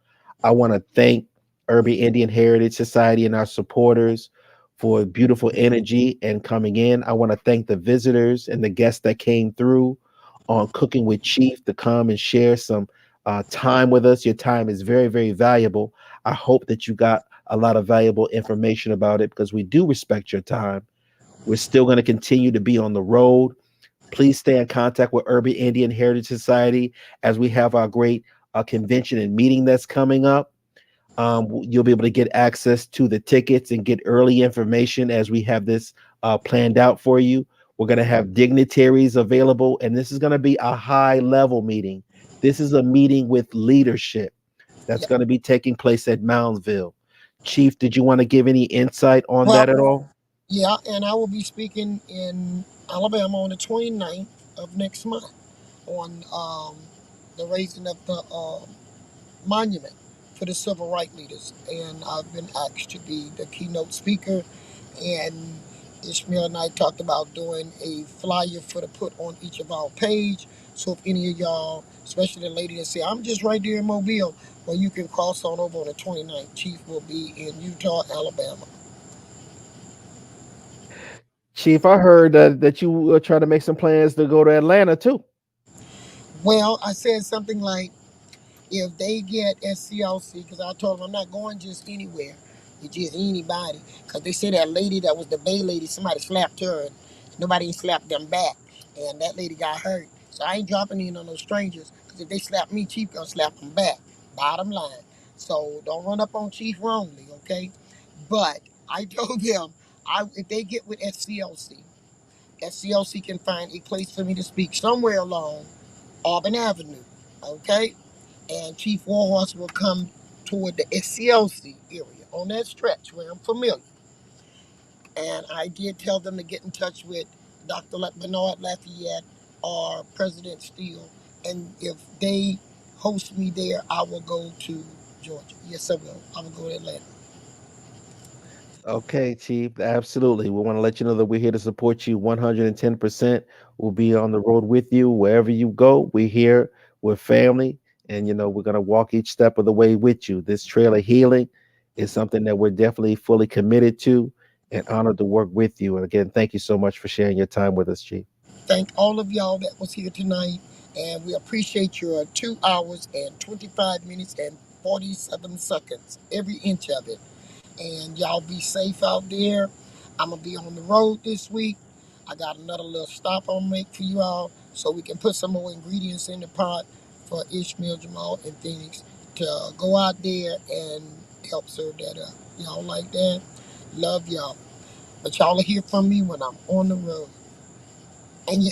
I want to thank Urban Indian Heritage Society and our supporters for beautiful energy and coming in. I want to thank the visitors and the guests that came through on Cooking with Chief to come and share some time with us. Your time is very, very valuable. I hope that you got a lot of valuable information about it because we do respect your time. We're still going to continue to be on the road. Please stay in contact with Urban Indian Heritage Society as we have our great convention and meeting that's coming up. You'll be able to get access to the tickets and get early information as we have this planned out for you. We're going to have dignitaries available, and this is going to be a high level meeting. This is a meeting with leadership that's going to be taking place at Moundville. Chief, did you want to give any insight on that at all? Yeah, and I will be speaking in Alabama on the 29th of next month on the raising of the monument for the civil rights leaders. And I've been asked to be the keynote speaker. And Ishmael and I talked about doing a flyer for to put on each of our page. So if any of y'all, especially the lady that say, I'm just right there in Mobile, well, you can cross on over on the 29th. Chief will be in Utah, Alabama. Chief, I heard that you try to make some plans to go to Atlanta too. Well, I said something like, if they get SCLC, because I told them I'm not going just anywhere, it's just anybody. Because they said that lady that was the Bay lady, somebody slapped her, and Nobody ain't slapped them back. And that lady got hurt. So I ain't dropping in on those strangers. Because if they slap me, Chief gonna slap them back. Bottom line. So don't run up on Chief wrongly, okay? But I told them, if they get with SCLC can find a place for me to speak somewhere along Auburn Avenue, okay? And Chief Warhorse will come toward the SCLC area on that stretch where I'm familiar. And I did tell them to get in touch with Dr. Bernard Lafayette or President Steele. And if they host me there, I will go to Georgia. Yes, I will. I will go to Atlanta. Okay, Chief, absolutely. We want to let you know that we're here to support you 110%. We'll be on the road with you wherever you go. We're here, we're family, and we're going to walk each step of the way with you. This trail of healing is something that we're definitely fully committed to and honored to work with you. And again, thank you so much for sharing your time with us, Chief. Thank all of y'all that was here tonight. And we appreciate your 2 hours and 25 minutes and 47 seconds, every inch of it. And y'all be safe out there. I'm going to be on the road this week. I got another little stop I'm going to make for you all so we can put some more ingredients in the pot for Ishmael, Jamal, and Phoenix to go out there and help serve that up. Y'all like that? Love y'all. But y'all will hear from me when I'm on the road. And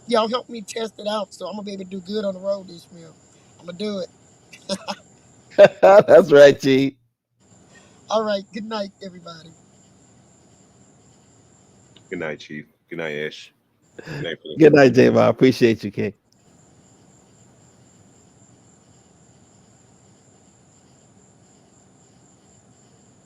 y'all help me test it out so I'm going to be able to do good on the road, Ishmael. I'm going to do it. That's right, Chief. All right. Good night, everybody. Good night, Chief. Good night, Ish. Good night, Good Philip. night, Dave. I appreciate you, King.